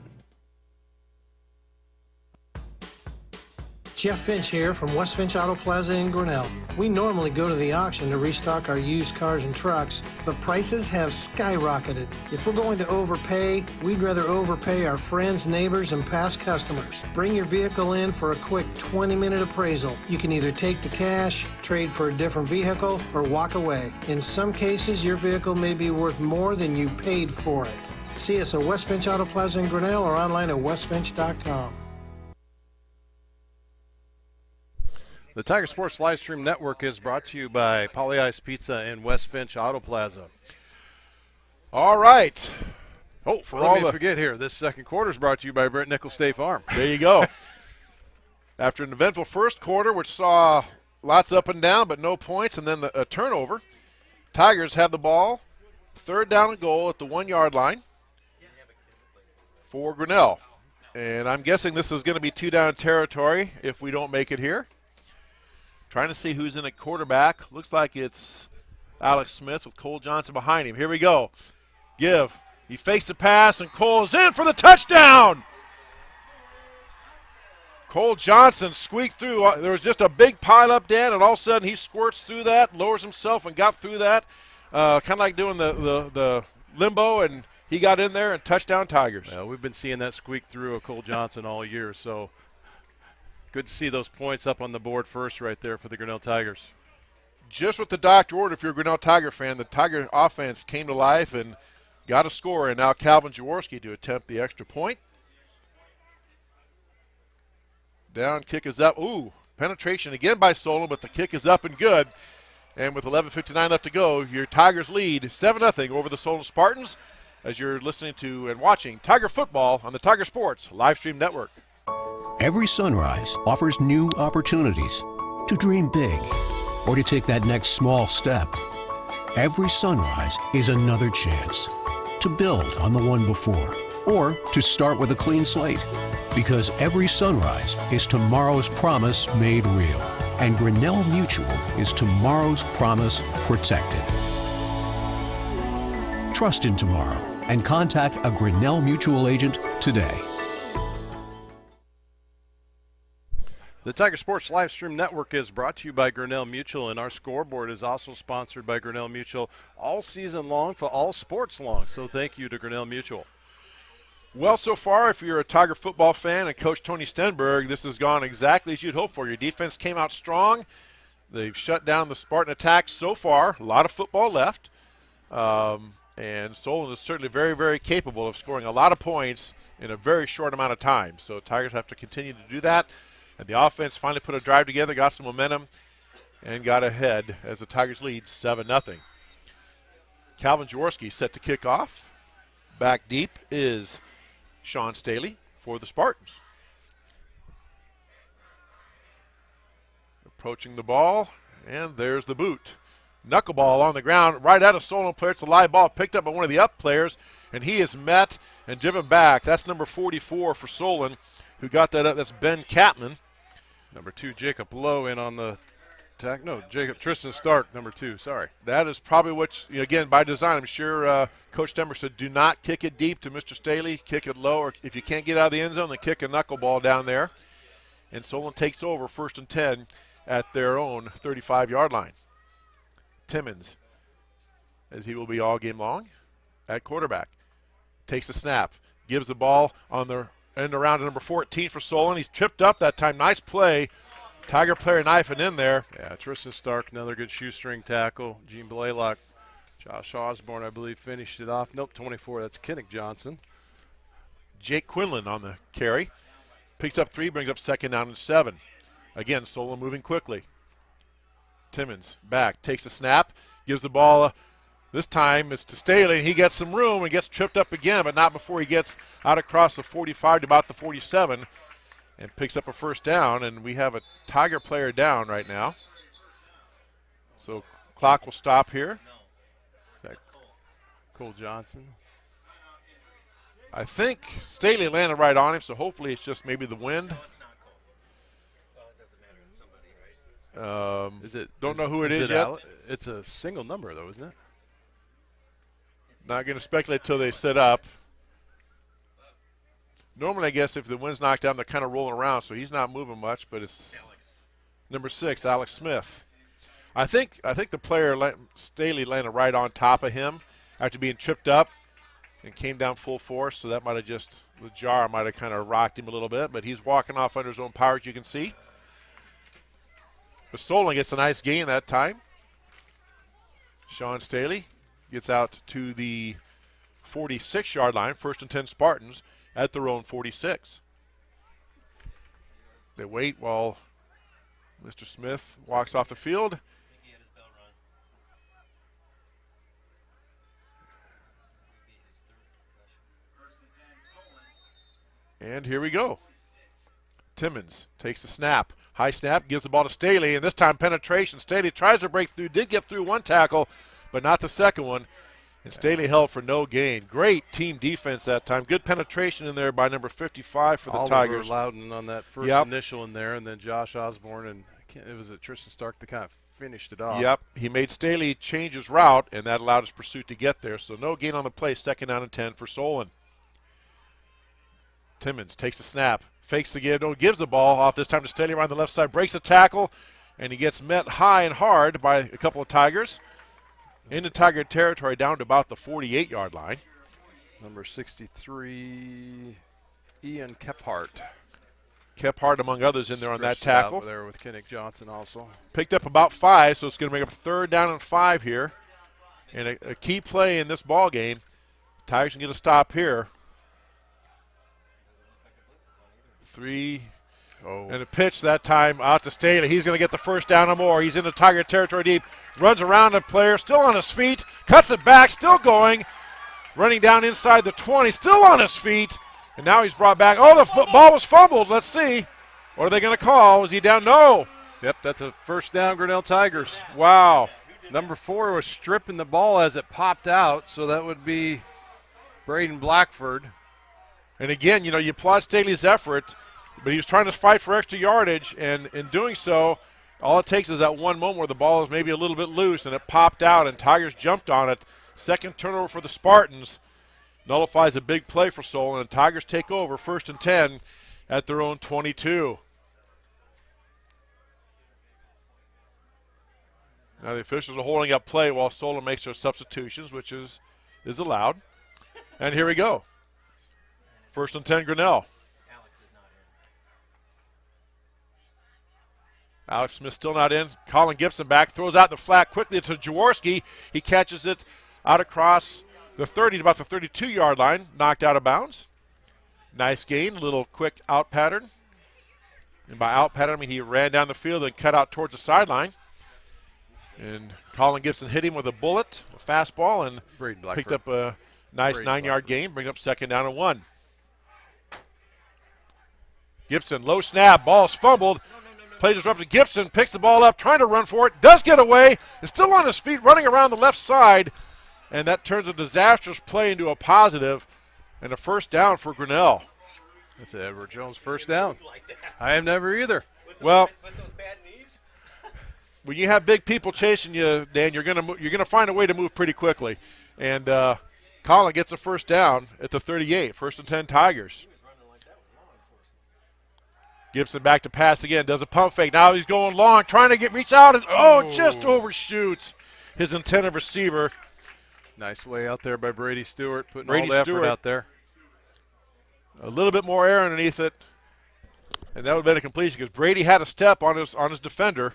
Jeff Finch here from West Finch Auto Plaza in Grinnell. We normally go to the auction to restock our used cars and trucks, but prices have skyrocketed. If we're going to overpay, we'd rather overpay our friends, neighbors, and past customers. Bring your vehicle in for a quick 20-minute appraisal. You can either take the cash, trade for a different vehicle, or walk away. In some cases, your vehicle may be worth more than you paid for it. See us at West Finch Auto Plaza in Grinnell or online at westfinch.com. The Tiger Sports Livestream Network is brought to you by Polly Ice Pizza and West Finch Auto Plaza. All right. Oh, let me forget here. This second quarter is brought to you by Brent Nickel State Farm. There you go. After an eventful first quarter, which saw lots up and down but no points, and then a turnover, Tigers have the ball, 3rd down and goal at the 1-yard line for Grinnell. And I'm guessing this is going to be 2-down territory if we don't make it here. Trying to see who's in at quarterback. Looks like it's Alex Smith with Cole Johnson behind him. Here we go. He fakes the pass, and Cole's in for the touchdown. Cole Johnson squeaked through. There was just a big pile-up, Dan, and all of a sudden he squirts through that, lowers himself, and got through that. Kind of like doing the limbo, and he got in there and touchdown Tigers. Well, we've been seeing that squeak through of Cole Johnson all year, so good to see those points up on the board first right there for the Grinnell Tigers. Just what the doctor ordered if you're a Grinnell Tiger fan. The Tiger offense came to life and got a score, and now Calvin Jaworski to attempt the extra point. Down, kick is up. Ooh, penetration again by Solon, but the kick is up and good. And with 11:59 left to go, your Tigers lead 7-0 over the Solon Spartans as you're listening to and watching Tiger Football on the Tiger Sports Livestream Network. Every sunrise offers new opportunities to dream big or to take that next small step. Every sunrise is another chance to build on the one before or to start with a clean slate. Because every sunrise is tomorrow's promise made real. And Grinnell Mutual is tomorrow's promise protected. Trust in tomorrow and contact a Grinnell Mutual agent today. The Tiger Sports Livestream Network is brought to you by Grinnell Mutual, and our scoreboard is also sponsored by Grinnell Mutual all season long for all sports long. So thank you to Grinnell Mutual. Well, so far, if you're a Tiger football fan and Coach Tony Stenberg, this has gone exactly as you'd hope for. Your defense came out strong. They've shut down the Spartan attack so far. A lot of football left. And Solon is certainly very, very capable of scoring a lot of points in a very short amount of time. So Tigers have to continue to do that. And the offense finally put a drive together, got some momentum, and got ahead as the Tigers lead 7-0. Calvin Jaworski set to kick off. Back deep is Sean Staley for the Spartans. Approaching the ball, and there's the boot. Knuckleball on the ground, right at a Solon player. It's a live ball picked up by one of the up players, and he is met and driven back. That's number 44 for Solon, who got that up. That's Ben Kapman. Number 2, Jacob Lowe in on the attack. No, Tristan Stark, number 2, sorry. That is probably what, again, by design, I'm sure Coach Stemmer said, do not kick it deep to Mr. Staley. Kick it low, or if you can't get out of the end zone, then kick a knuckleball down there. And Solon takes over 1st and 10 at their own 35-yard line. Timmons, as he will be all game long, at quarterback. Takes the snap, gives the ball on the end around to number 14 for Solon. He's tripped up that time. Nice play. Tiger player knifing in there. Yeah, Tristan Stark, another good shoestring tackle. Gene Blaylock, Josh Osborne, I believe, finished it off. Nope, 24. That's Kinnick Johnson. Jake Quinlan on the carry. Picks up 3, brings up 2nd down and 7. Again, Solon moving quickly. Timmons back, takes a snap, gives the ball. This time it's to Staley. He gets some room and gets tripped up again, but not before he gets out across the 45 to about the 47 and picks up a 1st down. And we have a Tiger player down right now. So clock will stop here. Cole Johnson. I think Staley landed right on him, so hopefully it's just maybe the wind. No, it's not Cole. Well, it doesn't matter. It's somebody, right? Don't know who it is yet. It's a single number, though, isn't it? Not going to speculate till they set up. Normally, I guess if the wind's knocked down, they're kind of rolling around, so he's not moving much. But it's number 6, Alex Smith. I think the player Staley landed right on top of him after being tripped up and came down full force. So that might have just the jar might have kind of rocked him a little bit. But he's walking off under his own power, as you can see. But Solon gets a nice gain that time. Sean Staley gets out to the 46-yard line, 1st and 10 Spartans at their own 46. They wait while Mr. Smith walks off the field. And here we go. Timmons takes the snap. High snap, gives the ball to Staley, and this time penetration. Staley tries to break through, did get through one tackle, but not the second one. And Staley held for no gain. Great team defense that time. Good penetration in there by number 55 for the Tigers. Loudon on that first initial in there, and then Josh Osborne, and it was Tristan Stark that kind of finished it off. Yep, he made Staley change his route, and that allowed his pursuit to get there. So no gain on the play, 2nd down and 10 for Solon. Timmons takes the snap, fakes the give, gives the ball off this time to Staley around the left side, breaks a tackle, and he gets met high and hard by a couple of Tigers. Into Tiger territory down to about the 48-yard line. Number 63, Ian Kephart. Kephart, among others, in there on that tackle. Out there with Kinnick Johnson also. Picked up about 5, so it's going to make up 3rd down and 5 here. And a key play in this ball game. Tigers can get a stop here. 3. And a pitch that time out to Staley. He's going to get the 1st down or more. He's in the Tiger territory deep. Runs around the player, still on his feet. Cuts it back, still going. Running down inside the 20, still on his feet. And now he's brought back. Oh, the ball was fumbled. Let's see. What are they going to call? Is he down? No. Yep, that's a 1st down, Grinnell Tigers. Wow. Number 4 was stripping the ball as it popped out, so that would be Braden Blackford. And again, you applaud Staley's effort. But he was trying to fight for extra yardage, and in doing so, all it takes is that one moment where the ball is maybe a little bit loose, and it popped out, and Tigers jumped on it. 2nd turnover for the Spartans. Nullifies a big play for Solon, and Tigers take over 1st and 10 at their own 22. Now the officials are holding up play while Solon makes their substitutions, which is allowed. And here we go. 1st and 10, Grinnell. Alex Smith still not in. Colin Gibson back, throws out the flat quickly to Jaworski. He catches it out across the 30 to about the 32-yard line, knocked out of bounds. Nice gain, a little quick out pattern. And by out pattern, I mean he ran down the field and cut out towards the sideline. And Colin Gibson hit him with a bullet, a fastball, and picked up a nice 9-yard gain, brings up 2nd down and 1. Gibson, low snap, ball's fumbled. Play disrupted. Gibson picks the ball up, trying to run for it, does get away, is still on his feet, running around the left side, and that turns a disastrous play into a positive, and a 1st down for Grinnell. That's Edward Jones' 1st down. I have never either. Well, when you have big people chasing you, Dan, you're gonna find a way to move pretty quickly, and Colin gets a 1st down at the 38, 1st and 10 Tigers. Gibson back to pass again, does a pump fake. Now he's going long, trying to reach out, and just overshoots his intended receiver. Nice lay out there by Brady Stewart, putting all the effort out there. A little bit more air underneath it, and that would have been a completion because Brady had a step on his defender.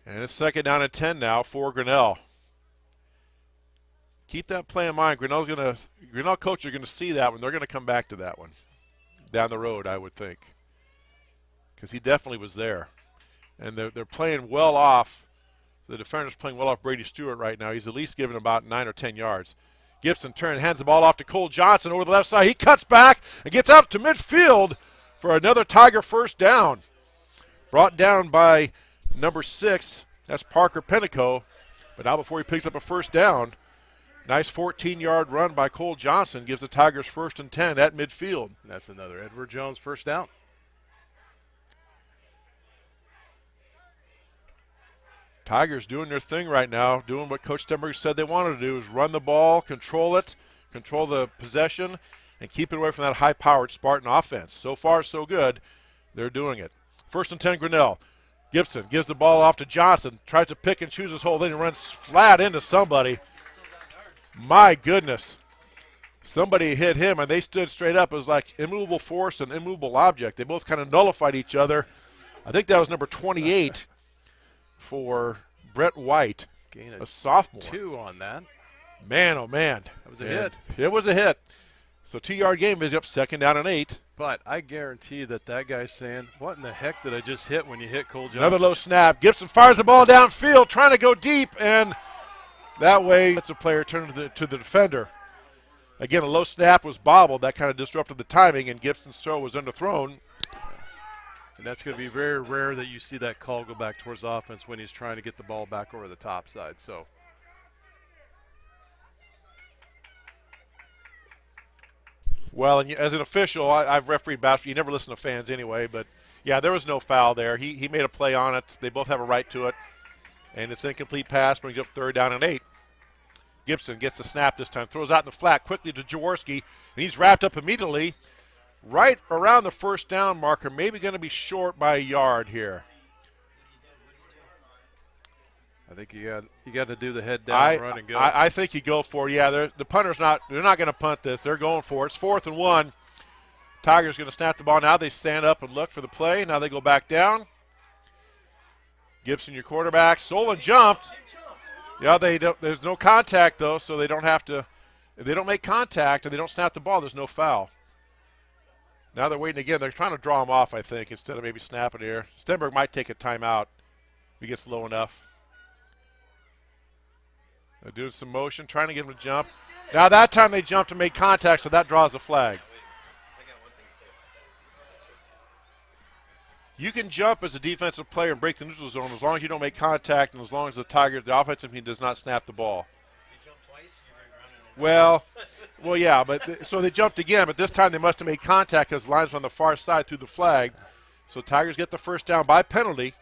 And it's 2nd down and 10 now for Grinnell. Keep that play in mind. Grinnell coach are going to see that one. They're going to come back to that one down the road, I would think, because he definitely was there. And they're playing well off. The defender's playing well off Brady Stewart right now. He's at least given about 9 or 10 yards. Gibson hands the ball off to Cole Johnson over the left side. He cuts back and gets out to midfield for another Tiger 1st down. Brought down by number 6, that's Parker Penteco. But now before he picks up a 1st down, nice 14-yard run by Cole Johnson gives the Tigers 1st and 10 at midfield. That's another Edward Jones 1st down. Tigers doing their thing right now, doing what Coach Stenberg said they wanted to do, is run the ball, control it, control the possession, and keep it away from that high-powered Spartan offense. So far, so good. They're doing it. 1st and 10, Grinnell. Gibson gives the ball off to Johnson, tries to pick and choose his hole, then he runs flat into somebody. My goodness. Somebody hit him, and they stood straight up. It was like immovable force and immovable object. They both kind of nullified each other. I think that was number 28 for Brett White, a sophomore. 2 on that. Man, oh man. That was a hit. It was a hit. So 2-yard gain is up 2nd down and 8. But I guarantee that guy's saying, what in the heck did I just hit when you hit Cole Johnson? Another low snap. Gibson fires the ball downfield, trying to go deep, and that way it's a player turning to the defender. Again, a low snap was bobbled. That kind of disrupted the timing, and Gibson's throw was underthrown. And that's going to be very rare that you see that call go back towards offense when he's trying to get the ball back over the top side. So, well, and as an official, I've refereed basketball. You never listen to fans anyway, but, yeah, there was no foul there. He made a play on it. They both have a right to it. And it's an incomplete pass, brings up 3rd down and 8. Gibson gets the snap this time, throws out in the flat quickly to Jaworski, and he's wrapped up immediately right around the 1st down marker, maybe going to be short by a yard here. I think you got to do the head down, run and go. I think you go for it. Yeah, the punter's they're not going to punt this. They're going for it. It's 4th and 1. Tigers going to snap the ball. Now they stand up and look for the play. Now they go back down. Gibson, your quarterback. Solon jumped. Yeah, there's no contact, though, so they don't have to. If they don't make contact and they don't snap the ball, there's no foul. Now they're waiting again. They're trying to draw him off, I think, instead of maybe snapping here. Stenberg might take a timeout if he gets low enough. They're doing some motion, trying to get him to jump. Now that time they jumped and made contact, so that draws the flag. You can jump as a defensive player and break the neutral zone as long as you don't make contact and as long as the offensive team does not snap the ball. You jump twice, you're running Well, yeah, but so they jumped again, but this time they must have made contact because the line's on the far side through the flag. So Tigers get the 1st down by penalty.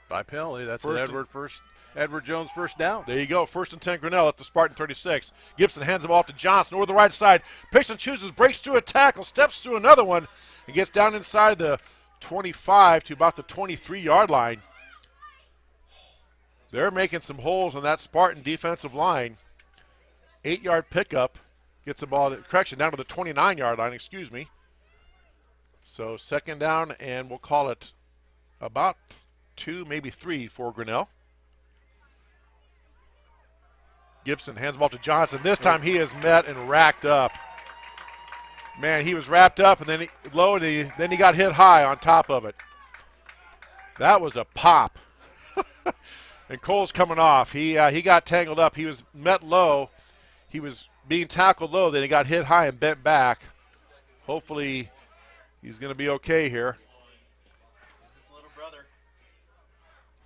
By penalty, that's Edward Jones 1st down. There you go, 1st and 10 Grinnell at the Spartan 36. Gibson hands the ball off to Johnson over the right side. Picks and chooses, breaks through a tackle, steps through another one, and gets down inside the 25 to about the 23-yard line. They're making some holes in that Spartan defensive line. 8-yard pickup gets the ball, down to the 29-yard line, excuse me. So 2nd down, and we'll call it about 2, maybe 3 for Grinnell. Gibson hands the ball to Johnson. This time he is met and racked up. Man, he was wrapped up and then he got hit high on top of it. That was a pop. And Cole's coming off. He got tangled up. He was met low. He was being tackled low. Then he got hit high and bent back. Hopefully he's going to be okay here.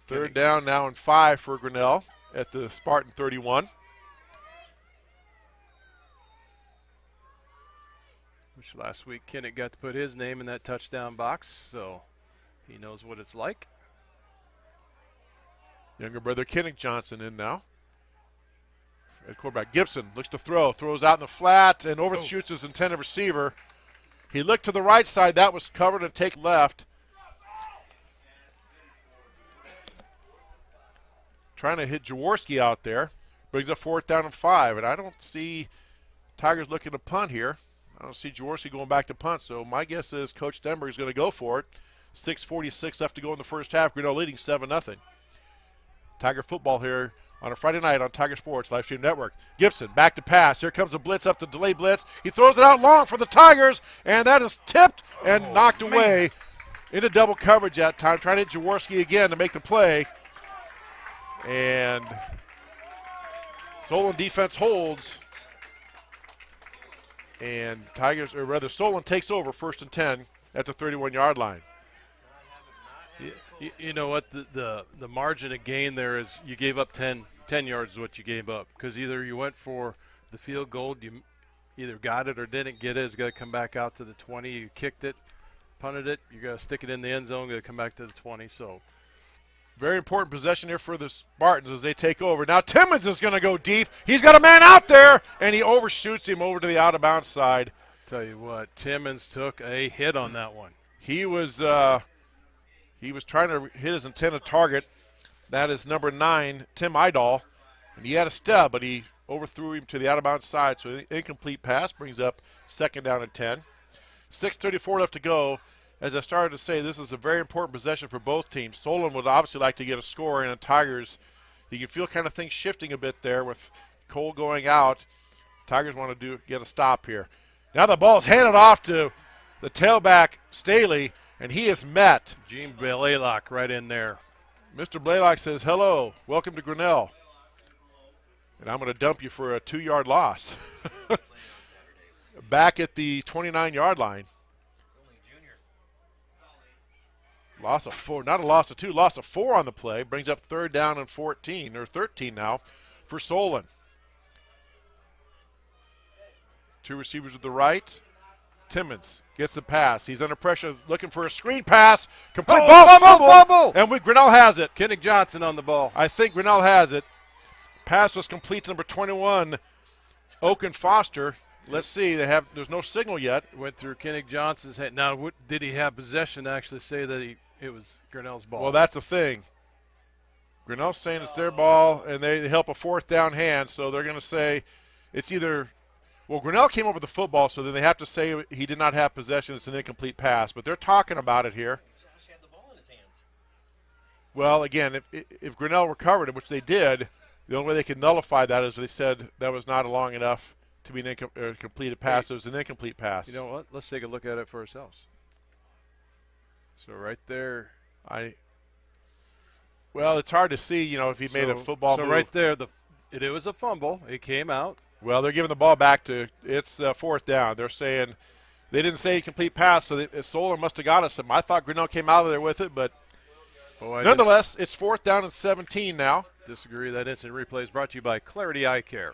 3rd down now and 5 for Grinnell at the Spartan 31. Which last week Kinnick got to put his name in that touchdown box, so he knows what it's like. Younger brother Kinnick Johnson in now. At quarterback, Gibson looks to throws out in the flat and overshoots his intended receiver. He looked to the right side, that was covered, and take left. Trying to hit Jaworski out there. Brings up 4th down and 5, and I don't see Tigers looking to punt here. I don't see Jaworski going back to punt, so my guess is Coach Stenberg is going to go for it. 6:46 left to go in the first half. Grinnell leading 7-0. Tiger football here on a Friday night on Tiger Sports Live Stream Network. Gibson back to pass. Here comes a blitz up the delayed blitz. He throws it out long for the Tigers, and that is tipped and knocked away into double coverage that time. Trying to hit Jaworski again to make the play. And Solon defense holds. And Solon takes over 1st and 10 at the 31-yard line. You know what? The margin of gain there is you gave up 10 yards is what you gave up. Because either you went for the field goal, you either got it or didn't get it. It's got to come back out to the 20. You kicked it, punted it. You got to stick it in the end zone. Got to come back to the 20. So very important possession here for the Spartans as they take over. Now Timmons is going to go deep. He's got a man out there, and he overshoots him over to the out-of-bounds side. Tell you what, Timmons took a hit on that one. He was trying to hit his intended target. That is number 9, Tim Idol. And he had a step, but he overthrew him to the out-of-bounds side. So an incomplete pass brings up 2nd down and 10. 6:34 left to go. As I started to say, this is a very important possession for both teams. Solon would obviously like to get a score, and the Tigers, you can feel kind of things shifting a bit there with Cole going out. Tigers want to get a stop here. Now the ball is handed off to the tailback, Staley, and he is met. Gene Blaylock right in there. Mr. Blaylock says, hello, welcome to Grinnell. And I'm going to dump you for a 2-yard loss. Back at the 29-yard line. Loss of 4, not a loss of 2, loss of 4 on the play. Brings up 3rd down and 14, or 13 now, for Solon. 2 receivers to the right. Timmons gets the pass. He's under pressure, looking for a screen pass. Complete ball, fumble! And Grinnell has it. Kennick Johnson on the ball. I think Grinnell has it. Pass was complete to number 21, Oaken Foster. Let's see. There's no signal yet. Went through Kennick Johnson's head. Now, did he have possession to actually say that it was Grinnell's ball? Well, that's the thing. Grinnell's saying it's their ball, and they help a 4th down hand, so they're going to say it's either – well, Grinnell came up with the football, so then they have to say he did not have possession. It's an incomplete pass, but they're talking about it here. Josh had the ball in his hands. Well, again, if Grinnell recovered it, which they did, the only way they could nullify that is they said that was not long enough to be a completed pass. It was an incomplete pass. You know what? Let's take a look at it for ourselves. So right there, well, it's hard to see, if he made a football move. So right there, it was a fumble. It came out. Well, they're giving the ball back to it's 4th down. They're saying they didn't say complete pass, so Solon must have got us some. I thought Grinnell came out of there with it, but nonetheless, it's 4th down and 17 now. Disagree. That instant replay is brought to you by Clarity Eye Care.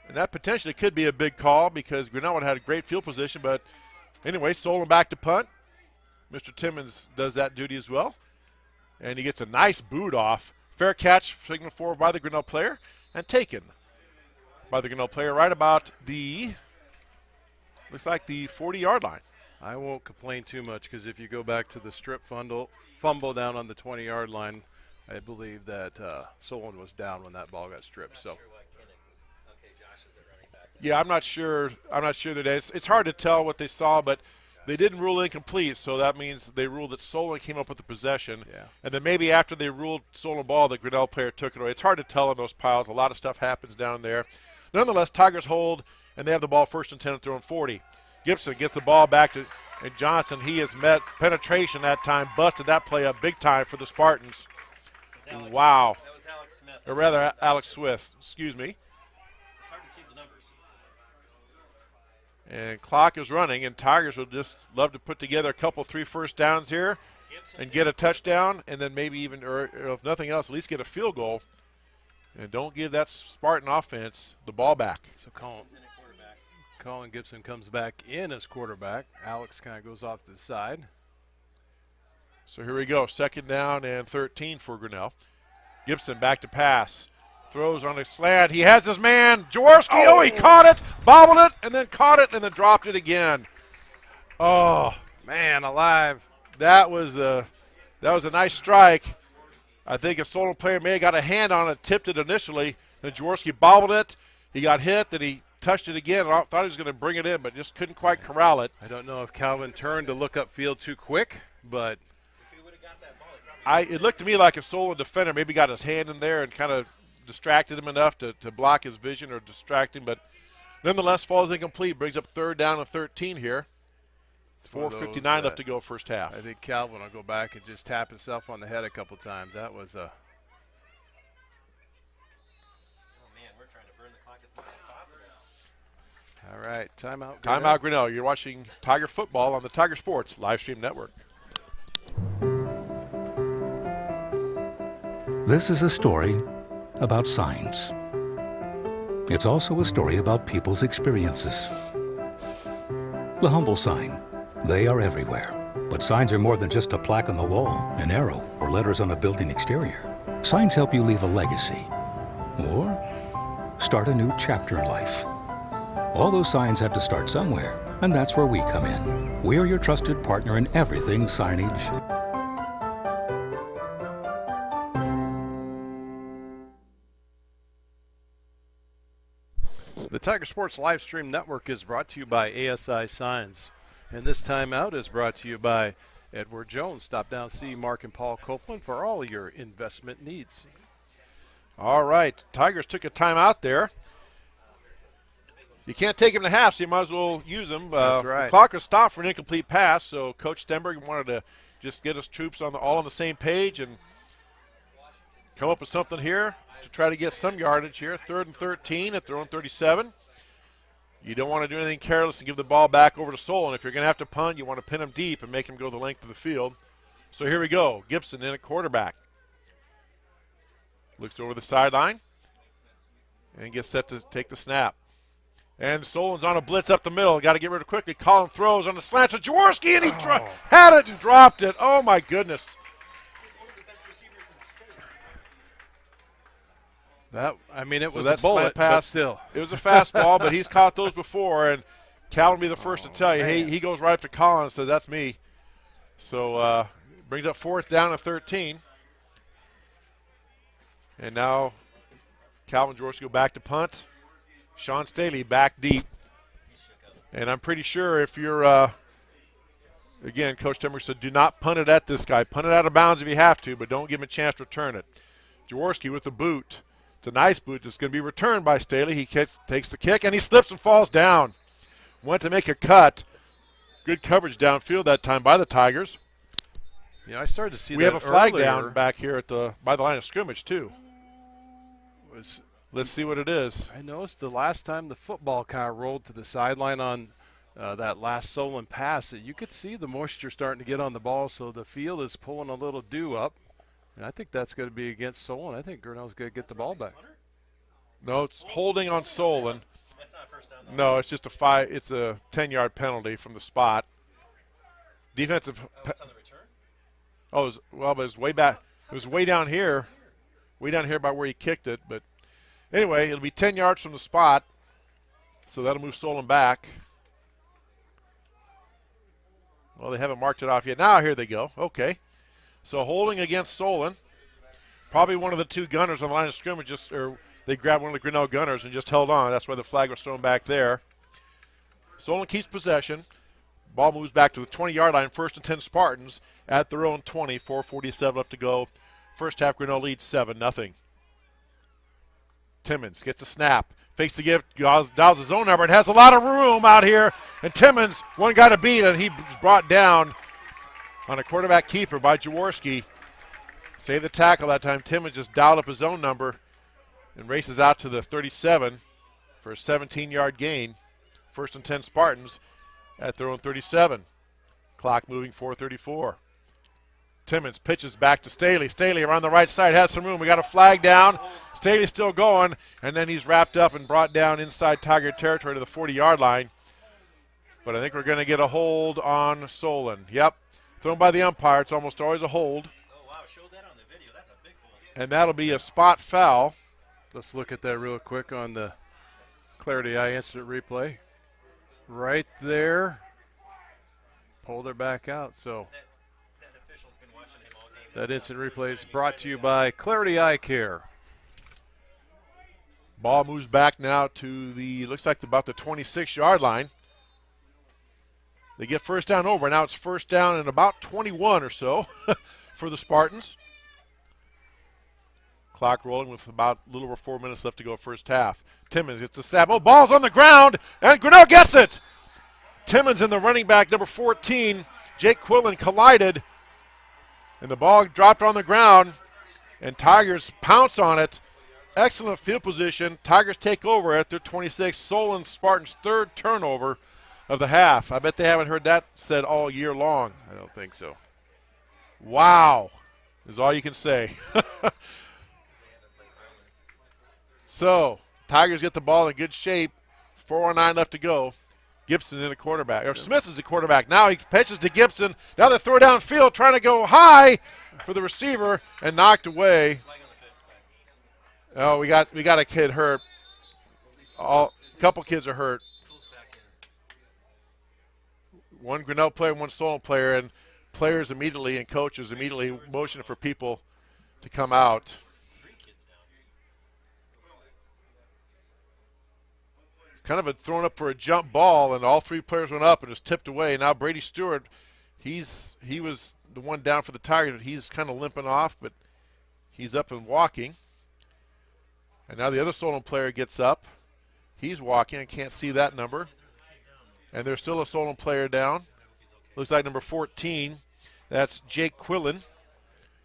And that potentially could be a big call because Grinnell would have had a great field position. But anyway, Solon back to punt. Mr. Timmons does that duty as well. And he gets a nice boot off. Fair catch, signal forward by the Grinnell player, and taken by the Grinnell player right about looks like the 40-yard line. I won't complain too much because if you go back to the strip fumble down on the 20-yard line, I believe that Solon was down when that ball got stripped. So. Yeah, I'm not sure that it's hard to tell what they saw, but they didn't rule incomplete, so that means they ruled that Solon came up with the possession. Yeah. And then maybe after they ruled Solon ball, the Grinnell player took it away. It's hard to tell in those piles. A lot of stuff happens down there. Nonetheless, Tigers hold, and they have the ball 1st and 10 and throwing 40. Gibson gets the ball back to Johnson. He has met penetration that time, busted that play up big time for the Spartans. Wow. That was Alex Smith. Or rather, Alex Swift. Excuse me. It's hard to see the numbers. And clock is running, and Tigers would just love to put together a couple 3 first downs here and get a touchdown, and then maybe even, or if nothing else, at least get a field goal. And don't give that Spartan offense the ball back. So Colin Gibson comes back in as quarterback. Alex kind of goes off to the side. So here we go, 2nd down and 13 for Grinnell. Gibson back to pass. Throws on a slant. He has his man, Jaworski. Oh, he caught it, bobbled it, and then caught it, and then dropped it again. Oh, man alive. That was a nice strike. I think a Solon player may have got a hand on it, tipped it initially, then Jaworski bobbled it. He got hit, then he touched it again. I thought he was going to bring it in, but just couldn't quite corral it. I don't know if Calvin turned to look upfield too quick, but it looked to me like a Solon defender maybe got his hand in there and kind of distracted him enough to block his vision or distract him, but nonetheless falls incomplete, brings up 3rd down and 13 here. 4:59 left to go first half. I think Calvin will go back and just tap himself on the head a couple times. That was a... Oh, man, we're trying to burn the clock as much as possible. All right, timeout. Timeout, Grinnell. You're watching Tiger Football on the Tiger Sports Live Stream Network. This is a story about signs. It's also a story about people's experiences. The humble sign. They are everywhere. But signs are more than just a plaque on the wall, an arrow, or letters on a building exterior. Signs help you leave a legacy or start a new chapter in life. All those signs have to start somewhere, and that's where we come in. We're your trusted partner in everything signage. The Tiger Sports Live Stream Network is brought to you by ASI Signs. And this timeout is brought to you by Edward Jones. Stop down, see Mark and Paul Copeland for all your investment needs. All right, Tigers took a timeout there. You can't take him to half, so you might as well use him. That's right. The clock was stopped for an incomplete pass, so Coach Stenberg wanted to just get his troops all on the same page and come up with something here to try to get some yardage here. 3rd and 13 at their own 37. You don't want to do anything careless and give the ball back over to Solon. If you're going to have to punt, you want to pin him deep and make him go the length of the field. So here we go. Gibson in at quarterback. Looks over the sideline and gets set to take the snap. And Solon's on a blitz up the middle. Got to get rid of it quickly. Colin throws on the slant to Jaworski, and he had it and dropped it. Oh, my goodness. It was a bullet pass. Still. It was a fastball, but he's caught those before, and Cal will be the first to tell you. He goes right up to Colin and says, that's me. So brings up 4th down to 13. And now Calvin Jaworski go back to punt. Sean Staley back deep. And I'm pretty sure if you're, again, Coach Stenberg said, do not punt it at this guy. Punt it out of bounds if you have to, but don't give him a chance to return it. Jaworski with the boot. It's a nice boot. It's going to be returned by Staley. He takes the kick, and he slips and falls down. Went to make a cut. Good coverage downfield that time by the Tigers. Yeah, I started to see we that have a flag earlier. down back here by the line of scrimmage, too. Let's see what it is. I noticed the last time the football kind of rolled to the sideline on that last Solon pass, that you could see the moisture starting to get on the ball, so the field is pulling a little dew up. And I think that's going to be against Solon. I think Grinnell's going to get the ball back. No, it's holding on Solon. That's not first down, though. No, it's just it's a 10-yard penalty from the spot. Defensive. It's on the return? Oh, but it was way back. It was way down here by where he kicked it, but. Anyway, it'll be 10 yards from the spot, so that'll move Solon back. Well, they haven't marked it off yet. Now here they go. Okay. So holding against Solon. Probably one of the two gunners on the line of scrimmage, or they grabbed one of the Grinnell gunners and just held on. That's why the flag was thrown back there. Solon keeps possession. Ball moves back to the 20-yard line. 1st and 10 Spartans at their own 20. 4:47 left to go. First half, Grinnell leads 7-0. Timmons gets a snap, fakes the gift, dials his own number, and has a lot of room out here. And Timmons, one guy to beat, and he was brought down on a quarterback keeper by Jaworski. Saved the tackle that time. Timmons just dialed up his own number and races out to the 37 for a 17-yard gain. 1st and 10 Spartans at their own 37. Clock moving, 4:34. Timmons pitches back to Staley. Staley around the right side has some room. We got a flag down. Staley's still going, and then he's wrapped up and brought down inside Tiger territory to the 40-yard line. But I think we're going to get a hold on Solon. Yep, thrown by the umpire. It's almost always a hold. Oh, wow, show that on the video. That's a big hold. And that'll be a spot foul. Let's look at that real quick on the Clarity Eye instant replay. Right there. Pulled her back out, so. That instant replay is brought to you by Clarity Eye Care. Ball moves back now to looks like about the 26-yard line. They get first down over. Now it's first down and about 21 or so for the Spartans. Clock rolling with about a little over 4 minutes left to go first half. Timmons gets the snap. Oh, ball's on the ground, and Grinnell gets it. Timmons and the running back, number 14, Jake Quillen, collided. And the ball dropped on the ground, and Tigers pounce on it. Excellent field position. Tigers take over at their 26. Solon Spartans' 3rd turnover of the half. I bet they haven't heard that said all year long. I don't think so. Wow is all you can say. So, Tigers get the ball in good shape. 4:09 left to go. Gibson in the quarterback. Or Smith is the quarterback. Now he pitches to Gibson. Now they throw downfield, trying to go high for the receiver, and knocked away. Oh, we got a kid hurt. A couple kids are hurt. one Grinnell player and one Solon player, and players immediately and coaches immediately motioning for people to come out. It's kind of thrown up for a jump ball, and all three players went up and just tipped away. Now Brady Stewart, he was the one down for the Tigers. He's kind of limping off, but he's up and walking. And now the other Solon player gets up. He's walking. I can't see that number. And there's still a Solon player down. Looks like number 14. That's Jake Quillen.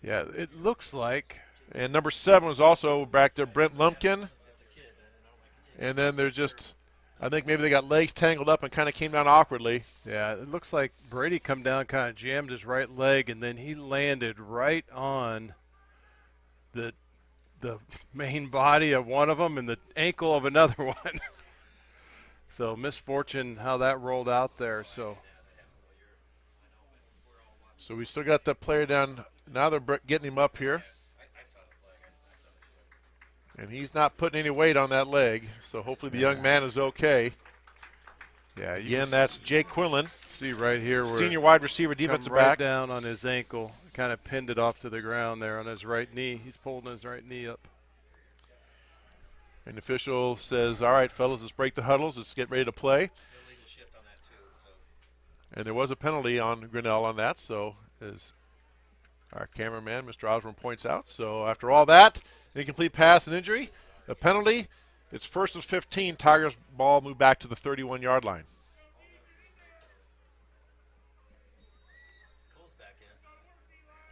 Yeah, it looks like. And number 7 was also back there, Brent Lumpkin. And then there's just, I think maybe they got legs tangled up and kind of came down awkwardly. Yeah, it looks like Brady come down, kind of jammed his right leg, and then he landed right on the main body of one of them and the ankle of another one. So misfortune how that rolled out there. So we still got that player down. Now they're getting him up here. And he's not putting any weight on that leg, so hopefully the young man is okay. Yeah, again, that's Jake Quinlan. See right here where senior wide receiver, defensive right back. Down on his ankle, kind of pinned it off to the ground there on his right knee. He's pulling his right knee up. And the official says, all right, fellas, let's break the huddles. Let's get ready to play. And there was a penalty on Grinnell on that, so as our cameraman, Mr. Osborne, points out. So after all that, incomplete pass and injury, a penalty. It's 1st and 15. Tigers ball moved back to the 31-yard line.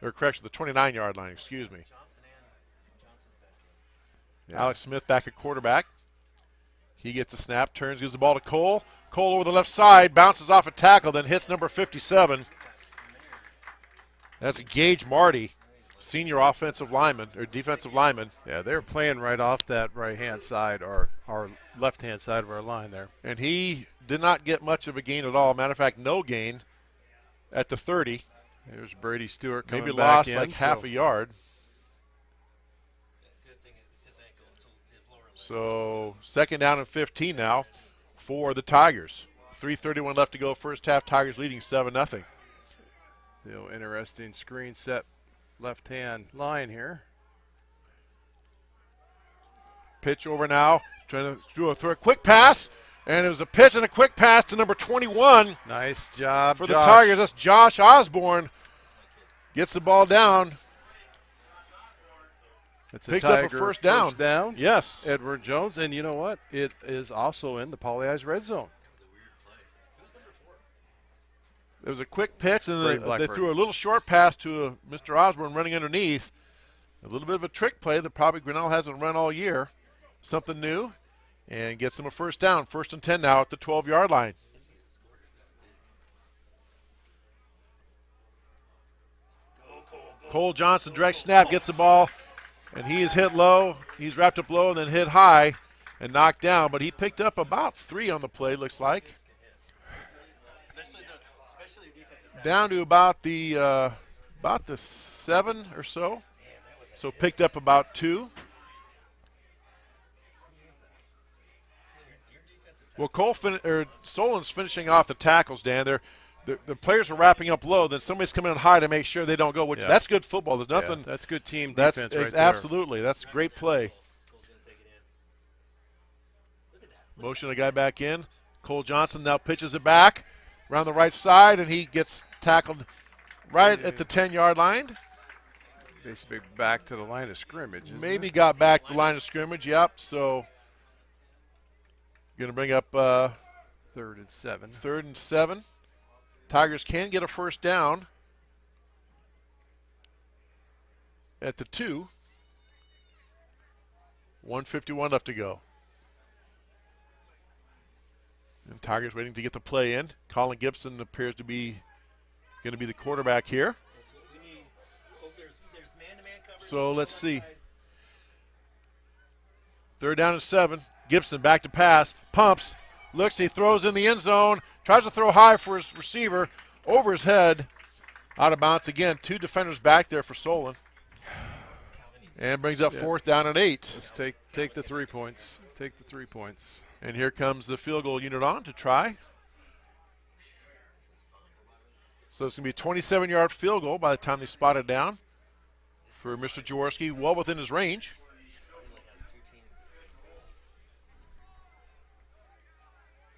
Or correction, the 29-yard line, excuse me. Yeah. Alex Smith back at quarterback. He gets a snap, turns, gives the ball to Cole. Cole over the left side, bounces off a tackle, then hits number 57. That's Gage Marty, senior offensive lineman, or defensive lineman. Yeah, they're playing right off that right-hand side, or our left-hand side of our line there. And he did not get much of a gain at all. Matter of fact, no gain at the 30. There's Brady Stewart coming maybe back lost in, like half a yard. So 2nd down and 15 now for the Tigers. 3:31 left to go. First half, Tigers leading 7-0. Interesting screen set left-hand line here. Pitch over now. Trying to throw a quick pass. And it was a pitch and a quick pass to number 21. Nice job, for Josh. The Tigers. That's Josh Osborne. Gets the ball down. Picks up a first down. First down. Yes. Edward Jones. And you know what? It is also in the Poly-I's red zone. There was a quick pitch, and they threw a little short pass to Mr. Osborne running underneath. A little bit of a trick play that probably Grinnell hasn't run all year. Something new, and gets them a first down. 1st and 10 now at the 12-yard line. Cole Johnson, direct snap, gets the ball, and he is hit low. He's wrapped up low and then hit high and knocked down, but he picked up about 3 on the play, looks like. Down to about the 7 or so. So picked up about 2. Well, Solon's finishing off the tackles, Dan. The players are wrapping up low. Then somebody's coming in high to make sure they don't go. Which that's good football. There's nothing. Yeah, that's good team defense right there. Absolutely. That's a great play. Motion a guy back in. Cole Johnson now pitches it back around the right side, and he gets tackled right at the 10-yard line. Basically back to the line of scrimmage. Maybe got back to the line of scrimmage, yep. So going to bring up 3rd and 7. 3rd and 7. Tigers can get a first down at the 2. 1:51 left to go. And Tigers waiting to get the play in. Colin Gibson appears to be going to be the quarterback here. So let's see. 3rd down and 7. Gibson back to pass. Pumps. Looks. He throws in the end zone. Tries to throw high for his receiver. Over his head. Out of bounds again. 2 defenders back there for Solon. And brings up 4th down and 8. Let's take the 3 points. Take the 3 points. And here comes the field goal unit on to try. So it's going to be a 27-yard field goal by the time they spot it down for Mr. Jaworski, well within his range.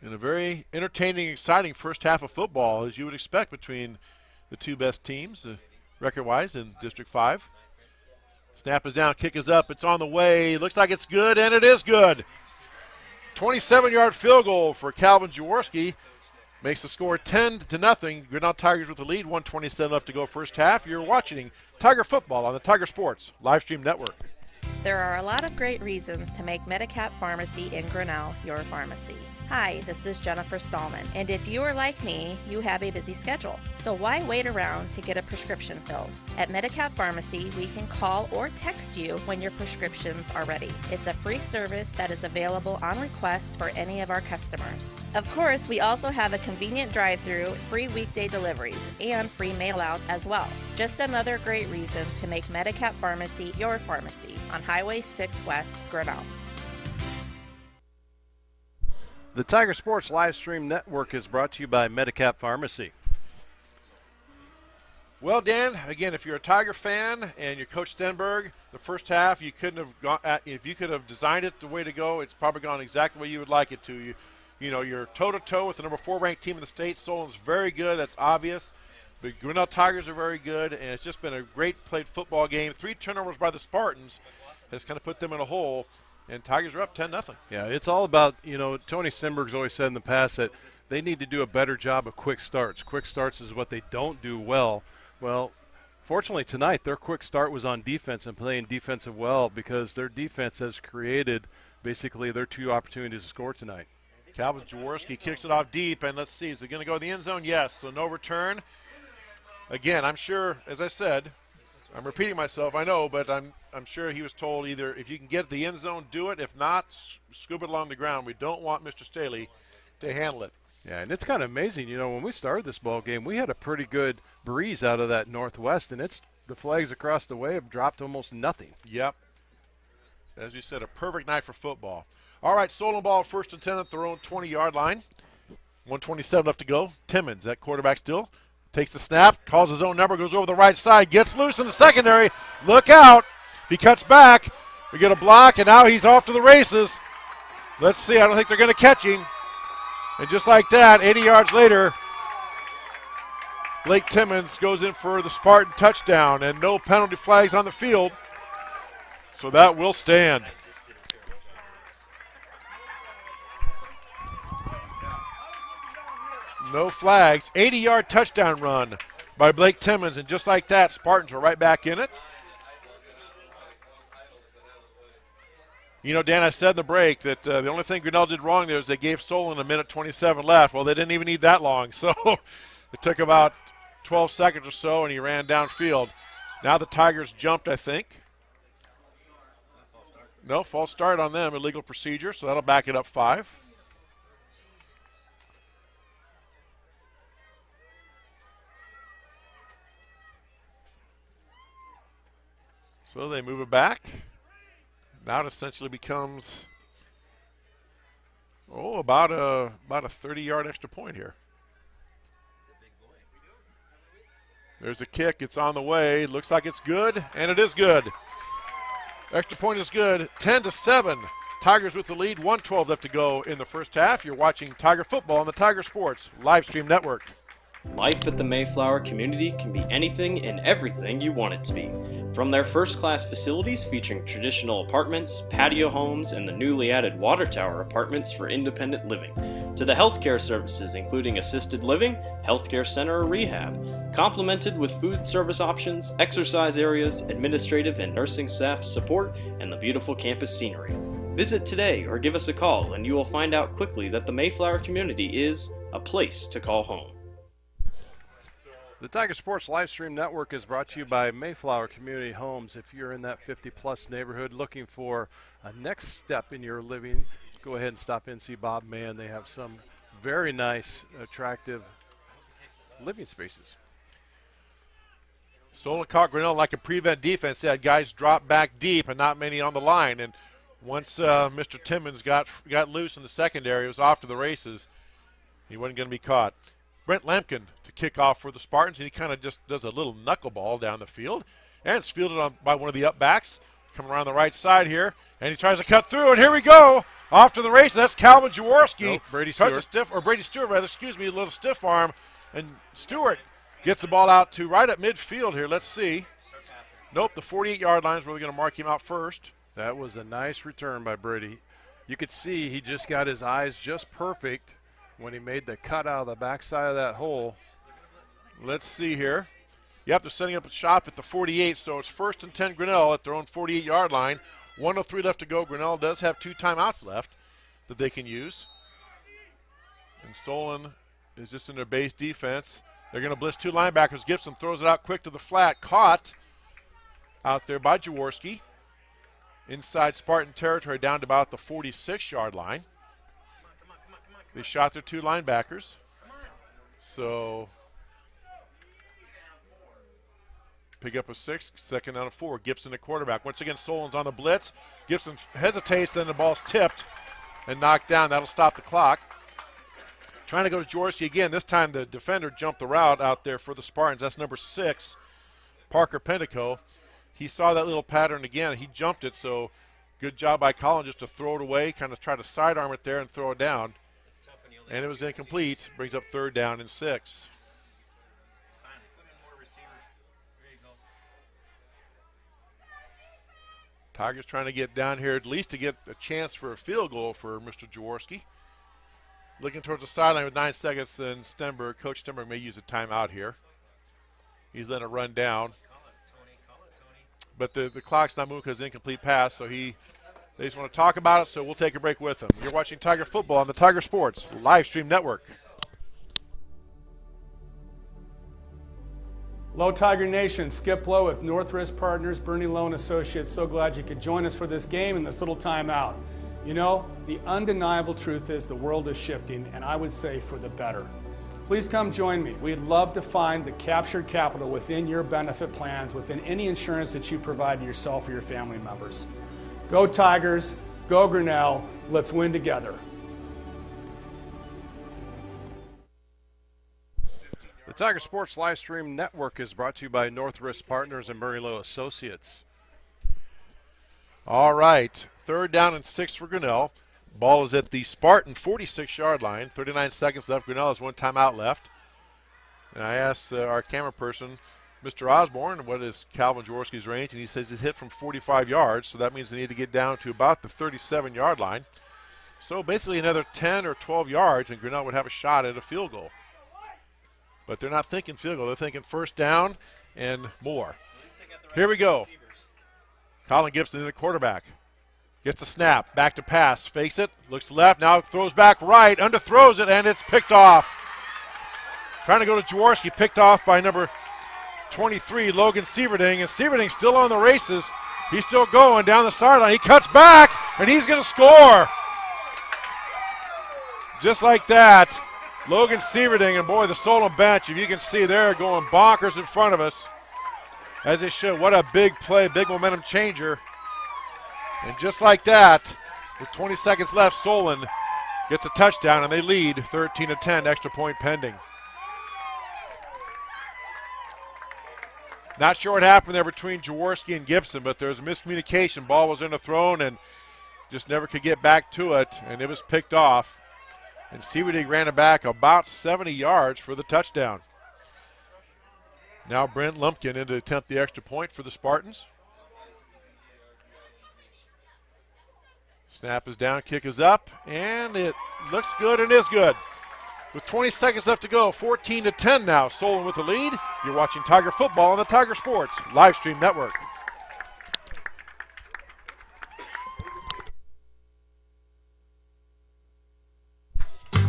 In a very entertaining, exciting first half of football, as you would expect between the two best teams, record-wise, in District 5. Snap is down, kick is up, it's on the way. Looks like it's good, and it is good. 27-yard field goal for Calvin Jaworski. Makes the score 10-0. Grinnell Tigers with the lead, 1:27 left to go first half. You're watching Tiger Football on the Tiger Sports Live Stream Network. There are a lot of great reasons to make Medicap Pharmacy in Grinnell your pharmacy. Hi, this is Jennifer Stallman, and if you are like me, you have a busy schedule. So why wait around to get a prescription filled? At Medicap Pharmacy, we can call or text you when your prescriptions are ready. It's a free service that is available on request for any of our customers. Of course, we also have a convenient drive-through, free weekday deliveries, and free mail-outs as well. Just another great reason to make Medicap Pharmacy your pharmacy on Highway 6 West, Grinnell. The Tiger Sports Live Stream Network is brought to you by Medicap Pharmacy. Well, Dan, again, if you're a Tiger fan and you're Coach Stenberg, the first half you couldn't have gone. If you could have designed it the way to go, it's probably gone exactly the way you would like it to. You know, you're toe-to-toe with the number 4 ranked team in the state. Solon's very good. That's obvious. The Grinnell Tigers are very good, and it's just been a great played football game. 3 turnovers by the Spartans has kind of put them in a hole. And Tigers are up 10-0. Yeah, it's all about, Tony Stenberg's always said in the past that they need to do a better job of quick starts. Quick starts is what they don't do well. Well, fortunately tonight their quick start was on defense and playing defensive well because their defense has created basically their 2 opportunities to score tonight. Calvin Jaworski kicks it off deep, and let's see, is it going to go in the end zone? Yes, so no return. Again, I'm sure, as I said, I'm repeating myself, I know, but I'm sure he was told either if you can get the end zone, do it. If not, scoop it along the ground. We don't want Mr. Staley to handle it. Yeah, and it's kind of amazing. When we started this ball game, we had a pretty good breeze out of that northwest, and the flags across the way have dropped to almost nothing. Yep. As you said, a perfect night for football. All right, Solon ball, 1st and 10 at their own 20-yard line. 1:27 left to go. Timmons at quarterback still. Takes the snap, calls his own number, goes over the right side, gets loose in the secondary. Look out. He cuts back. We get a block, and now he's off to the races. Let's see. I don't think they're going to catch him. And just like that, 80 yards later, Blake Timmons goes in for the Spartan touchdown, and no penalty flags on the field. So that will stand. No flags. 80-yard touchdown run by Blake Timmons. And just like that, Spartans are right back in it. Dan, I said in the break that the only thing Grinnell did wrong there is they gave Solon 1:27 left. Well, they didn't even need that long. So it took about 12 seconds or so, and he ran downfield. Now the Tigers jumped, I think. No, false start on them. Illegal procedure, so that'll back it up 5. So they move it back. Now it essentially becomes, about a 30-yard extra point here. There's a kick. It's on the way. Looks like it's good, and it is good. Extra point is good. 10-7. Tigers with the lead. 1:12 left to go in the first half. You're watching Tiger Football on the Tiger Sports Live Stream Network. Life at the Mayflower community can be anything and everything you want it to be. From their first-class facilities featuring traditional apartments, patio homes, and the newly added water tower apartments for independent living, to the healthcare services including assisted living, healthcare center or rehab, complemented with food service options, exercise areas, administrative and nursing staff support, and the beautiful campus scenery. Visit today or give us a call and you will find out quickly that the Mayflower community is a place to call home. The Tiger Sports Live Stream Network is brought to you by Mayflower Community Homes. If you're in that 50-plus neighborhood looking for a next step in your living, go ahead and stop in and see Bob Mann. They have some very nice, attractive living spaces. Solon caught Grinnell like a prevent defense. They had guys drop back deep and not many on the line. And once Mr. Timmons got loose in the secondary, it was off to the races. He wasn't going to be caught. Brent Lampkin to kick off for the Spartans, and he kind of just does a little knuckleball down the field. And it's fielded on by one of the up-backs. Coming around the right side here, and he tries to cut through, and here we go. Off to the race. That's Calvin Jaworski. Nope, Brady Stewart. Brady Stewart, rather, excuse me, a little stiff arm. And Stewart gets the ball out to right at midfield here. Let's see. Nope, the 48-yard line is where they're going to mark him out first. That was a nice return by Brady. You could see he just got his eyes just perfect when he made the cut out of the backside of that hole. Let's see here. Yep, they're setting up a shop at the 48, so it's 1st and 10 Grinnell at their own 48-yard line. 1:03 left to go. Grinnell does have 2 timeouts left that they can use. And Solon is just in their base defense. They're going to blitz 2 linebackers. Gibson throws it out quick to the flat. Caught out there by Jaworski. Inside Spartan territory down to about the 46-yard line. They shot their 2 linebackers. So pick up a 6, 2nd down and 4. Gibson at quarterback. Once again, Solon's on the blitz. Gibson hesitates, then the ball's tipped and knocked down. That'll stop the clock. Trying to go to Jaworski again. This time the defender jumped the route out there for the Spartans. That's number 6, Parker Penteco. He saw that little pattern again. He jumped it, so good job by Colin just to throw it away, kind of try to sidearm it there and throw it down. And it was incomplete. Brings up 3rd down and 6. Tigers trying to get down here at least to get a chance for a field goal for Mr. Jaworski. Looking towards the sideline with 9 seconds, and Coach Stenberg may use a timeout here. He's letting it run down. But the clock's not moving because incomplete pass, so they just want to talk about it, so we'll take a break with them. You're watching Tiger Football on the Tiger Sports live stream network. Hello, Tiger Nation. Skip Lowe with North Risk Partners, Bernie Loan Associates. So glad you could join us for this game and this little timeout. You know, the undeniable truth is the world is shifting, and I would say for the better. Please come join me. We'd love to find the captured capital within your benefit plans, within any insurance that you provide to yourself or your family members. Go Tigers, go Grinnell, let's win together. The Tiger Sports Live Stream Network is brought to you by North Risk Partners and Murray Lowe Associates. All right, 3rd down and 6 for Grinnell. Ball is at the Spartan 46-yard line. 39 seconds left. Grinnell has 1 timeout left. And I asked our camera person, Mr. Osborne, what is Calvin Jaworski's range, and he says he's hit from 45 yards, so that means they need to get down to about the 37-yard line. So basically another 10 or 12 yards, and Grinnell would have a shot at a field goal. But they're not thinking field goal. They're thinking 1st down and more. Here we go. Colin Gibson in the quarterback. Gets a snap. Back to pass. Fakes it. Looks left. Now throws back right. Underthrows it, and it's picked off. Trying to go to Jaworski. Picked off by number 23, Logan Sieverding. And Sieverding still on the races. He's still going down the sideline. He cuts back, and he's going to score. Just like that. Logan Sieverding, and boy, the Solon bench, if you can see, they're going bonkers in front of us, as they should. What a big play, big momentum changer. And just like that, with 20 seconds left, Solon gets a touchdown, and they lead 13-10, extra point pending. Not sure what happened there between Jaworski and Gibson, but there was a miscommunication. Ball was underthrown and just never could get back to it, and it was picked off. And Sieverding ran it back about 70 yards for the touchdown. Now Brent Lumpkin in to attempt the extra point for the Spartans. Snap is down, kick is up, and it looks good and is good. With 20 seconds left to go, 14-10 now. Solon with the lead. You're watching Tiger Football on the Tiger Sports live stream network.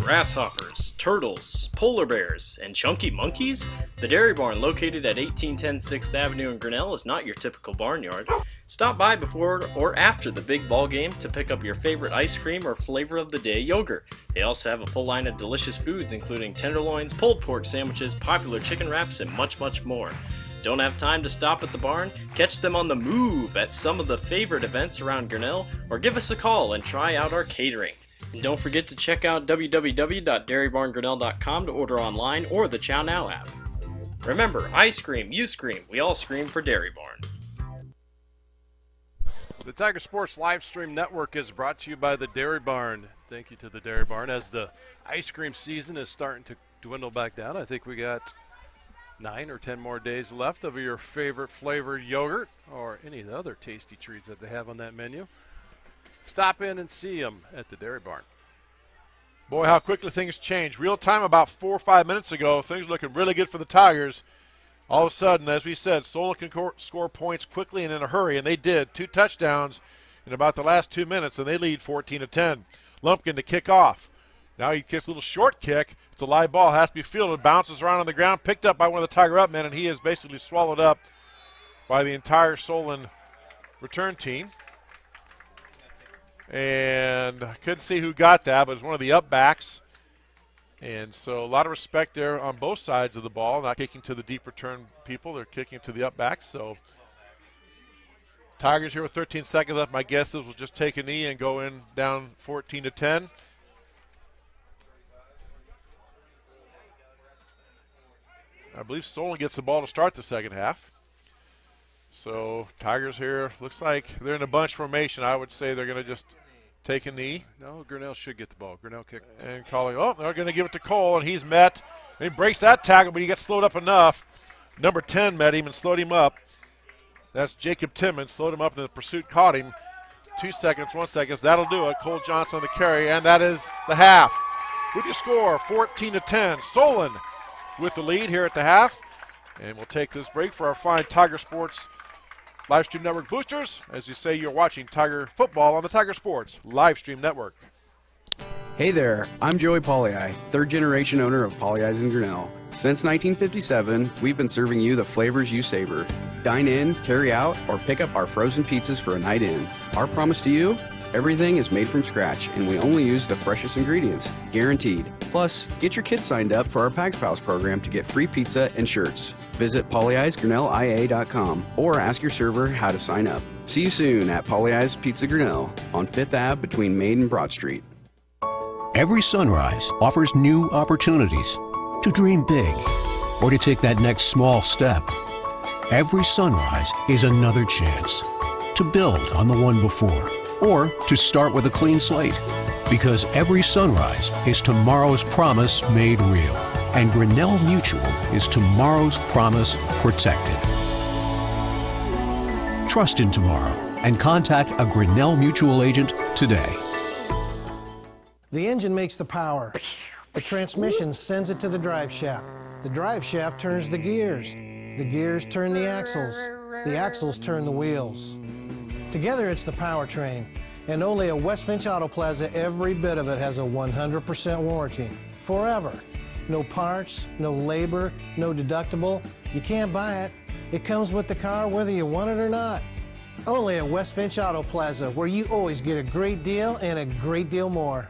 Grasshoppers, turtles, polar bears, and chunky monkeys? The Dairy Barn, located at 1810 6th Avenue in Grinnell, is not your typical barnyard. Stop by before or after the big ball game to pick up your favorite ice cream or flavor of the day yogurt. They also have a full line of delicious foods including tenderloins, pulled pork sandwiches, popular chicken wraps, and much, much more. Don't have time to stop at the barn? Catch them on the move at some of the favorite events around Grinnell, or give us a call and try out our catering. And don't forget to check out www.dairybarngrinnell.com to order online or the Chow Now app. Remember, I scream, you scream, we all scream for Dairy Barn. The Tiger Sports live stream network is brought to you by the Dairy Barn. Thank you to the Dairy Barn. As the ice cream season is starting to dwindle back down, I think we got 9 or 10 more days left of your favorite flavored yogurt or any of the other tasty treats that they have on that menu. Stop in and see them at the Dairy Barn. Boy, how quickly things change. Real time about 4 or 5 minutes ago, things looking really good for the Tigers. All of a sudden, as we said, Solon can score points quickly and in a hurry, and they did. 2 touchdowns in about the last 2 minutes, and they lead 14-10. Lumpkin to kick off. Now he kicks a little short kick. It's a live ball, has to be fielded, bounces around on the ground, picked up by one of the Tiger Up men, and he is basically swallowed up by the entire Solon return team. And I couldn't see who got that, but it was one of the up backs. And so a lot of respect there on both sides of the ball, not kicking to the deep return people. They're kicking to the up backs. So Tigers here with 13 seconds left. My guess is we'll just take a knee and go in down 14-10. I believe Solon gets the ball to start the second half. So Tigers here, looks like they're in a bunch formation. I would say they're going to just take a knee. No, Grinnell should get the ball. Grinnell kicked. And calling, oh, they're going to give it to Cole, and he's met. And he breaks that tackle, but he gets slowed up enough. Number 10 met him and slowed him up. That's Jacob Timmons, slowed him up, and the pursuit caught him. 2 seconds, 1 second. That'll do it. Cole Johnson on the carry, and that is the half. With your score, 14-10. Solon with the lead here at the half. And we'll take this break for our fine Tiger Sports Live Stream Network boosters. As you say, you're watching Tiger football on the Tiger Sports Live Stream Network. Hey there, I'm Joey Pollei, third generation owner of Polley's in Grinnell. Since 1957, we've been serving you the flavors you savor. Dine in, carry out, or pick up our frozen pizzas for a night in. Our promise to you? Everything is made from scratch, and we only use the freshest ingredients, guaranteed. Plus, get your kids signed up for our Pags Pals program to get free pizza and shirts. Visit polleisgrinnellia.com or ask your server how to sign up. See you soon at Polley's Pizza Grinnell on 5th Ave between Main and Broad Street. Every sunrise offers new opportunities to dream big or to take that next small step. Every sunrise is another chance to build on the one before or to start with a clean slate. Because every sunrise is tomorrow's promise made real. And Grinnell Mutual is tomorrow's promise protected. Trust in tomorrow and contact a Grinnell Mutual agent today. The engine makes the power. The transmission sends it to the drive shaft. The drive shaft turns the gears. The gears turn the axles. The axles turn the wheels. Together it's the powertrain. And only at West Finch Auto Plaza, every bit of it has a 100% warranty. Forever. No parts, no labor, no deductible. You can't buy it. It comes with the car whether you want it or not. Only at West Finch Auto Plaza, where you always get a great deal and a great deal more.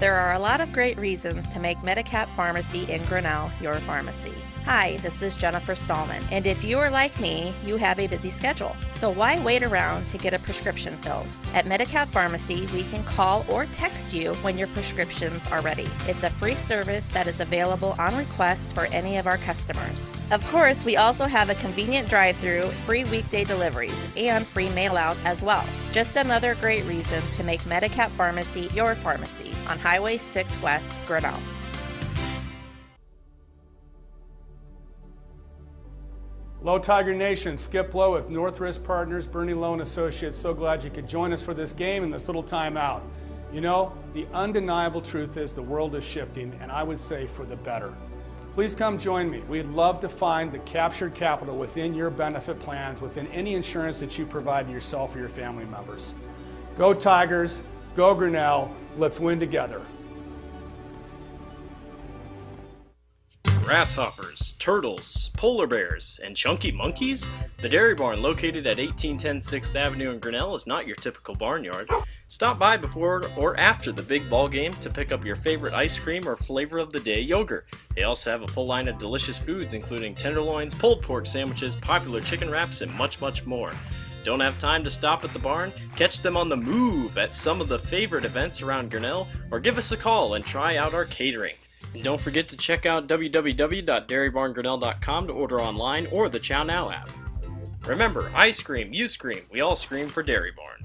There are a lot of great reasons to make Medicap Pharmacy in Grinnell your pharmacy. Hi, this is Jennifer Stallman, and if you are like me, you have a busy schedule. So why wait around to get a prescription filled? At Medicap Pharmacy, we can call or text you when your prescriptions are ready. It's a free service that is available on request for any of our customers. Of course, we also have a convenient drive-through, free weekday deliveries, and free mail-outs as well. Just another great reason to make Medicap Pharmacy your pharmacy on Highway 6 West, Grinnell. Hello, Tiger Nation. Skip Lowe with Northwest Partners, Bernie Loan Associates. So glad you could join us for this game and this little timeout. You know, the undeniable truth is the world is shifting, and I would say for the better. Please come join me. We'd love to find the captured capital within your benefit plans, within any insurance that you provide to yourself or your family members. Go Tigers, go Grinnell, let's win together. Grasshoppers, turtles, polar bears, and chunky monkeys? The Dairy Barn, located at 1810 6th Avenue in Grinnell, is not your typical barnyard. Stop by before or after the big ball game to pick up your favorite ice cream or flavor of the day yogurt. They also have a full line of delicious foods including tenderloins, pulled pork sandwiches, popular chicken wraps, and much, much more. Don't have time to stop at the barn? Catch them on the move at some of the favorite events around Grinnell, or give us a call and try out our catering. And don't forget to check out www.dairybarngrinnell.com to order online or the Chow Now app. Remember, I scream, you scream, we all scream for Dairy Barn.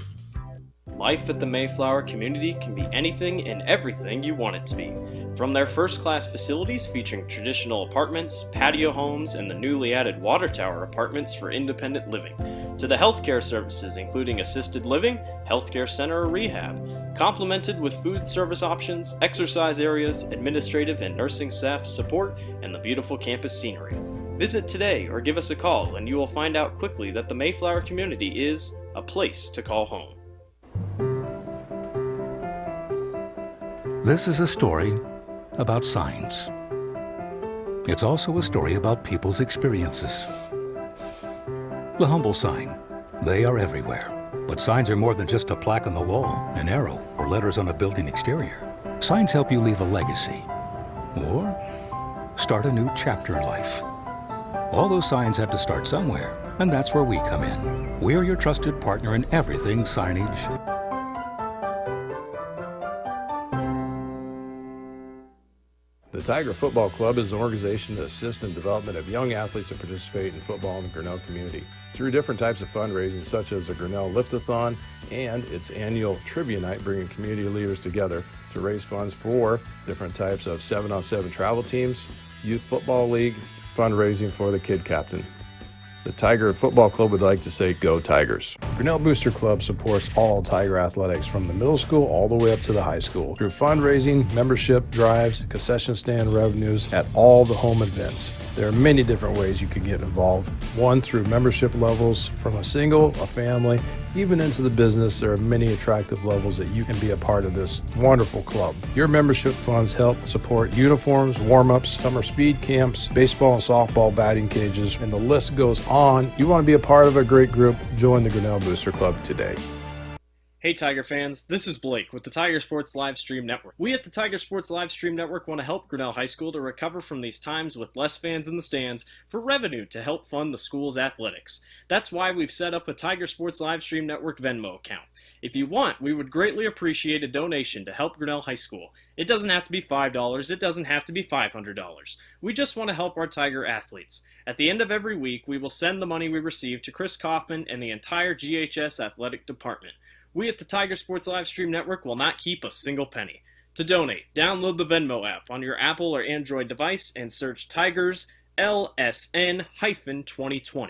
Life at the Mayflower community can be anything and everything you want it to be. From their first-class facilities featuring traditional apartments, patio homes, and the newly added water tower apartments for independent living, to the healthcare services including assisted living, healthcare center or rehab, complemented with food service options, exercise areas, administrative and nursing staff support, and the beautiful campus scenery. Visit today or give us a call and you will find out quickly that the Mayflower community is a place to call home. This is a story about signs. It's also a story about people's experiences. The humble sign. They are everywhere. But signs are more than just a plaque on the wall, an arrow, or letters on a building exterior. Signs help you leave a legacy or start a new chapter in life. All those signs have to start somewhere, and that's where we come in. We're your trusted partner in everything signage. The Tiger Football Club is an organization that assists in the development of young athletes that participate in football in the Grinnell community through different types of fundraising such as the Grinnell Lift-a-thon and its annual trivia night, bringing community leaders together to raise funds for different types of 7-on-7 travel teams, youth football league, fundraising for the kid captain. The Tiger Football Club would like to say, go Tigers. Grinnell Booster Club supports all Tiger athletics from the middle school all the way up to the high school through fundraising, membership drives, concession stand revenues at all the home events. There are many different ways you can get involved. One, through membership levels from a single, a family, even into the business. There are many attractive levels that you can be a part of this wonderful club. Your membership funds help support uniforms, warm-ups, summer speed camps, baseball and softball batting cages, and the list goes on. You want to be a part of a great group? Join the Grinnell Booster Club today. Hey Tiger fans, this is Blake with the Tiger Sports Livestream Network. We at the Tiger Sports Livestream Network want to help Grinnell High School to recover from these times with less fans in the stands for revenue to help fund the school's athletics. That's why we've set up a Tiger Sports Livestream Network Venmo account. If you want, we would greatly appreciate a donation to help Grinnell High School. It doesn't have to be $5, it doesn't have to be $500. We just want to help our Tiger athletes. At the end of every week, we will send the money we receive to Chris Kaufman and the entire GHS athletic department. We at the Tiger Sports Livestream Network will not keep a single penny. To donate, download the Venmo app on your Apple or Android device and search Tigers LSN-2020.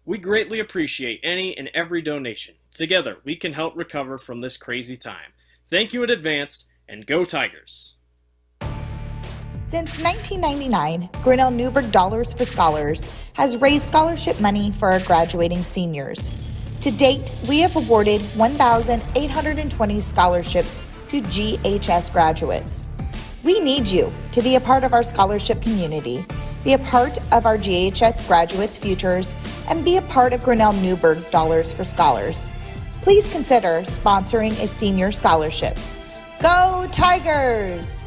We greatly appreciate any and every donation. Together, we can help recover from this crazy time. Thank you in advance, and go Tigers! Since 1999, Grinnell Newburgh Dollars for Scholars has raised scholarship money for our graduating seniors. To date, we have awarded 1,820 scholarships to GHS graduates. We need you to be a part of our scholarship community, be a part of our GHS graduates' futures, and be a part of Grinnell Newburgh Dollars for Scholars. Please consider sponsoring a senior scholarship. Go Tigers!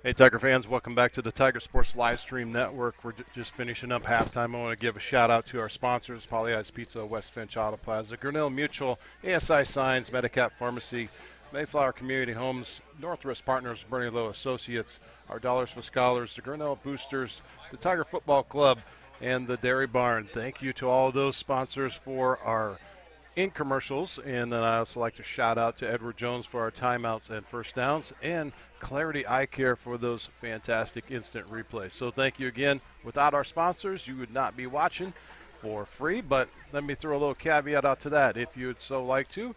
Hey, Tiger fans, welcome back to the Tiger Sports Live Stream Network. We're just finishing up halftime. I want to give a shout out to our sponsors, Pollyeyes Pizza, West Finch Auto Plaza, Grinnell Mutual, ASI Signs, Medicap Pharmacy, Mayflower Community Homes, Northwest Partners, Bernie Lowe Associates, our Dollars for Scholars, the Grinnell Boosters, the Tiger Football Club, and the Dairy Barn. Thank you to all of those sponsors for our commercials, and then I also like to shout out to Edward Jones for our timeouts and first downs, and Clarity Eye Care for those fantastic instant replays. So thank you again. Without our sponsors, you would not be watching for free, but let me throw a little caveat out to that. If you would so like to,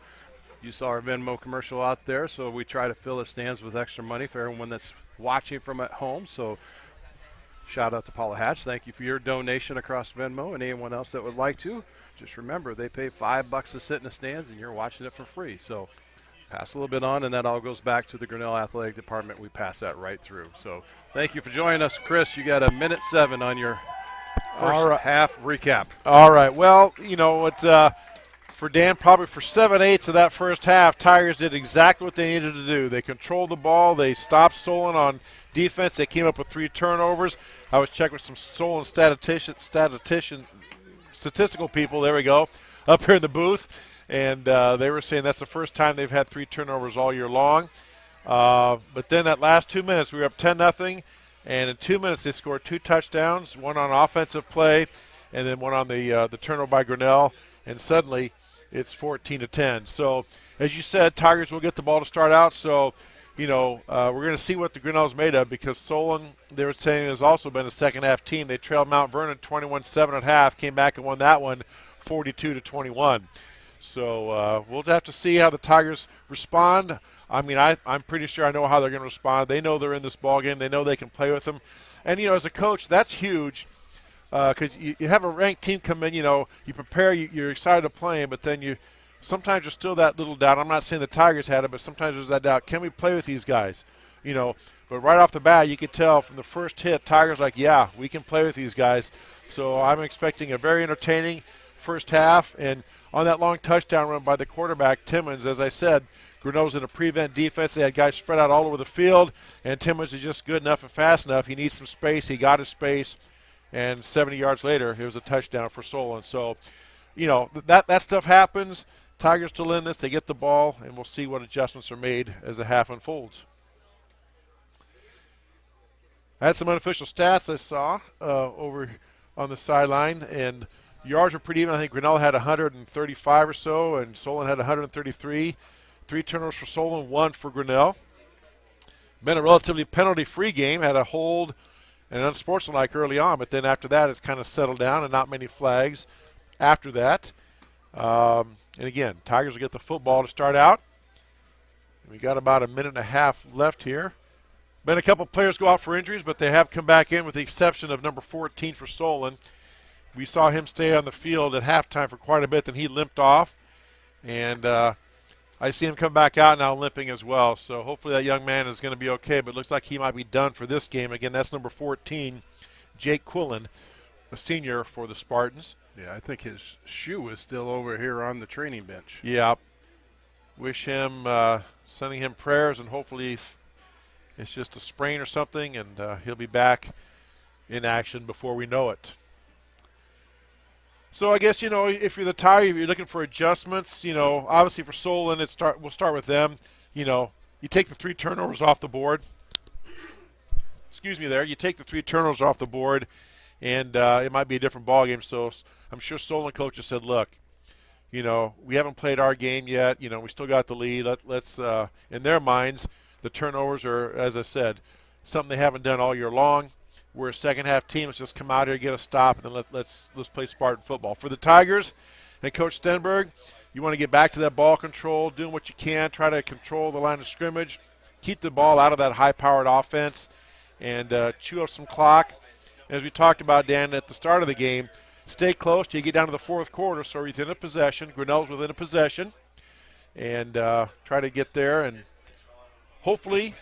you saw our Venmo commercial out there, so we try to fill the stands with extra money for everyone that's watching from at home. So shout out to Paula Hatch. Thank you for your donation across Venmo, and anyone else that would like to. Just remember, they pay $5 to sit in the stands, and you're watching it for free. So pass a little bit on, and that all goes back to the Grinnell Athletic Department. We pass that right through. So thank you for joining us. Chris, you got 1:07 on your first half recap. All right. Well, you know what, for Dan, probably for 7/8 of that first half, Tigers did exactly what they needed to do. They controlled the ball. They stopped Solon on defense. They came up with 3 turnovers. I was checking with some Solon statistical people, there we go, up here in the booth, and they were saying that's the first time they've had 3 turnovers all year long. But then that last 2 minutes, we were up 10-0, and in 2 minutes they scored 2 touchdowns, one on offensive play, and then one on the turnover by Grinnell, and suddenly it's 14-10. So, as you said, Tigers will get the ball to start out, so you know, we're going to see what the Grinnell's made of, because Solon, they were saying, has also been a second-half team. They trailed Mount Vernon 21-7 at half, came back and won that one 42-21. So we'll have to see how the Tigers respond. I mean, I'm pretty sure I know how they're going to respond. They know they're in this ballgame. They know they can play with them. And, you know, as a coach, that's huge, because you have a ranked team come in, you know, you prepare, you're excited to play them, but then sometimes there's still that little doubt. I'm not saying the Tigers had it, but sometimes there's that doubt. Can we play with these guys? You know, but right off the bat, you could tell from the first hit, Tigers like, yeah, we can play with these guys. So I'm expecting a very entertaining first half. And on that long touchdown run by the quarterback, Timmons, as I said, Grinnell's in a prevent defense. They had guys spread out all over the field, and Timmons is just good enough and fast enough. He needs some space. He got his space, and 70 yards later, it was a touchdown for Solon. So, you know, that stuff happens. Tigers still in this. They get the ball, and we'll see what adjustments are made as the half unfolds. I had some unofficial stats I saw over on the sideline, and yards were pretty even. I think Grinnell had 135 or so, and Solon had 133. 3 turnovers for Solon, 1 for Grinnell. Been a relatively penalty-free game. Had a hold and unsportsmanlike early on, but then after that it's kind of settled down and not many flags after that. And again, Tigers will get the football to start out. We got about a minute and a half left here. Been a couple players go out for injuries, but they have come back in with the exception of number 14 for Solon. We saw him stay on the field at halftime for quite a bit, then he limped off. And I see him come back out now limping as well. So hopefully that young man is going to be okay, but it looks like he might be done for this game. Again, that's number 14, Jake Quillen, a senior for the Spartans. Yeah, I think his shoe is still over here on the training bench. Yeah. Wish him, sending him prayers, and hopefully it's just a sprain or something, and he'll be back in action before we know it. So I guess, you know, if you're the Tigers, you're looking for adjustments, you know, obviously for Solon, we'll start with them. You know, you take the 3 turnovers off the board. Excuse me there. You take the 3 turnovers off the board, and it might be a different ballgame. So I'm sure Solon coaches said, look, you know, we haven't played our game yet. You know, we still got the lead. Let's in their minds, the turnovers are, as I said, something they haven't done all year long. We're a second-half team. Let's just come out here, get a stop, and then let's play Spartan football. For the Tigers and Coach Stenberg, you want to get back to that ball control, doing what you can, try to control the line of scrimmage, keep the ball out of that high-powered offense, and chew up some clock. As we talked about, Dan, at the start of the game, stay close till you get down to the 4th quarter, so you're within a possession. Grinnell's within a possession, and try to get there and hopefully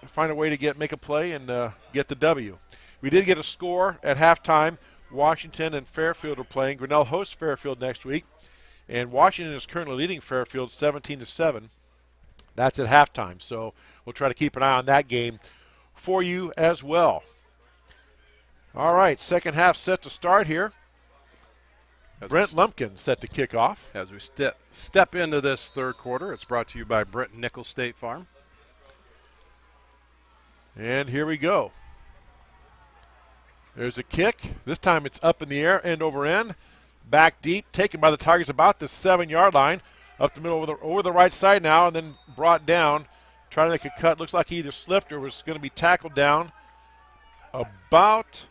find a way to make a play and get the W. We did get a score at halftime. Washington and Fairfield are playing. Grinnell hosts Fairfield next week, and Washington is currently leading Fairfield 17-7. That's at halftime, so we'll try to keep an eye on that game for you as well. All right, second half set to start here. Brent Lumpkin set to kick off. As we step into this third quarter, it's brought to you by Brent Nickel State Farm. And here we go. There's a kick. This time it's up in the air, end over end. Back deep, taken by the Tigers about the 7-yard line. Up the middle over the right side now, and then brought down. Trying to make a cut. Looks like he either slipped or was going to be tackled down about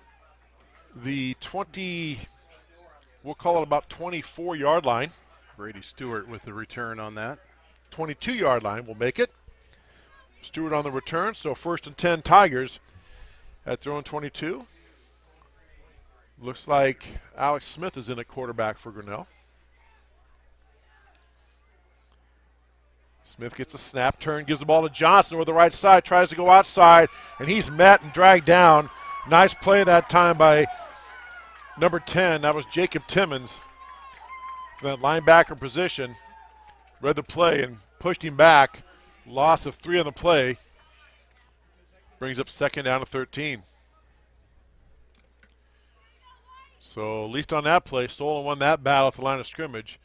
the 20, we'll call it about 24-yard line. Brady Stewart with the return on that. 22-yard line will make it. Stewart on the return, so 1st and 10 Tigers at their own 22. Looks like Alex Smith is in at quarterback for Grinnell. Smith gets a snap, turn, gives the ball to Johnson over the right side, tries to go outside, and he's met and dragged down. Nice play that time by number 10. That was Jacob Timmons from that linebacker position. Read the play and pushed him back. Loss of 3 on the play. Brings up 2nd down to 13. So at least on that play, Solon won that battle at the line of scrimmage.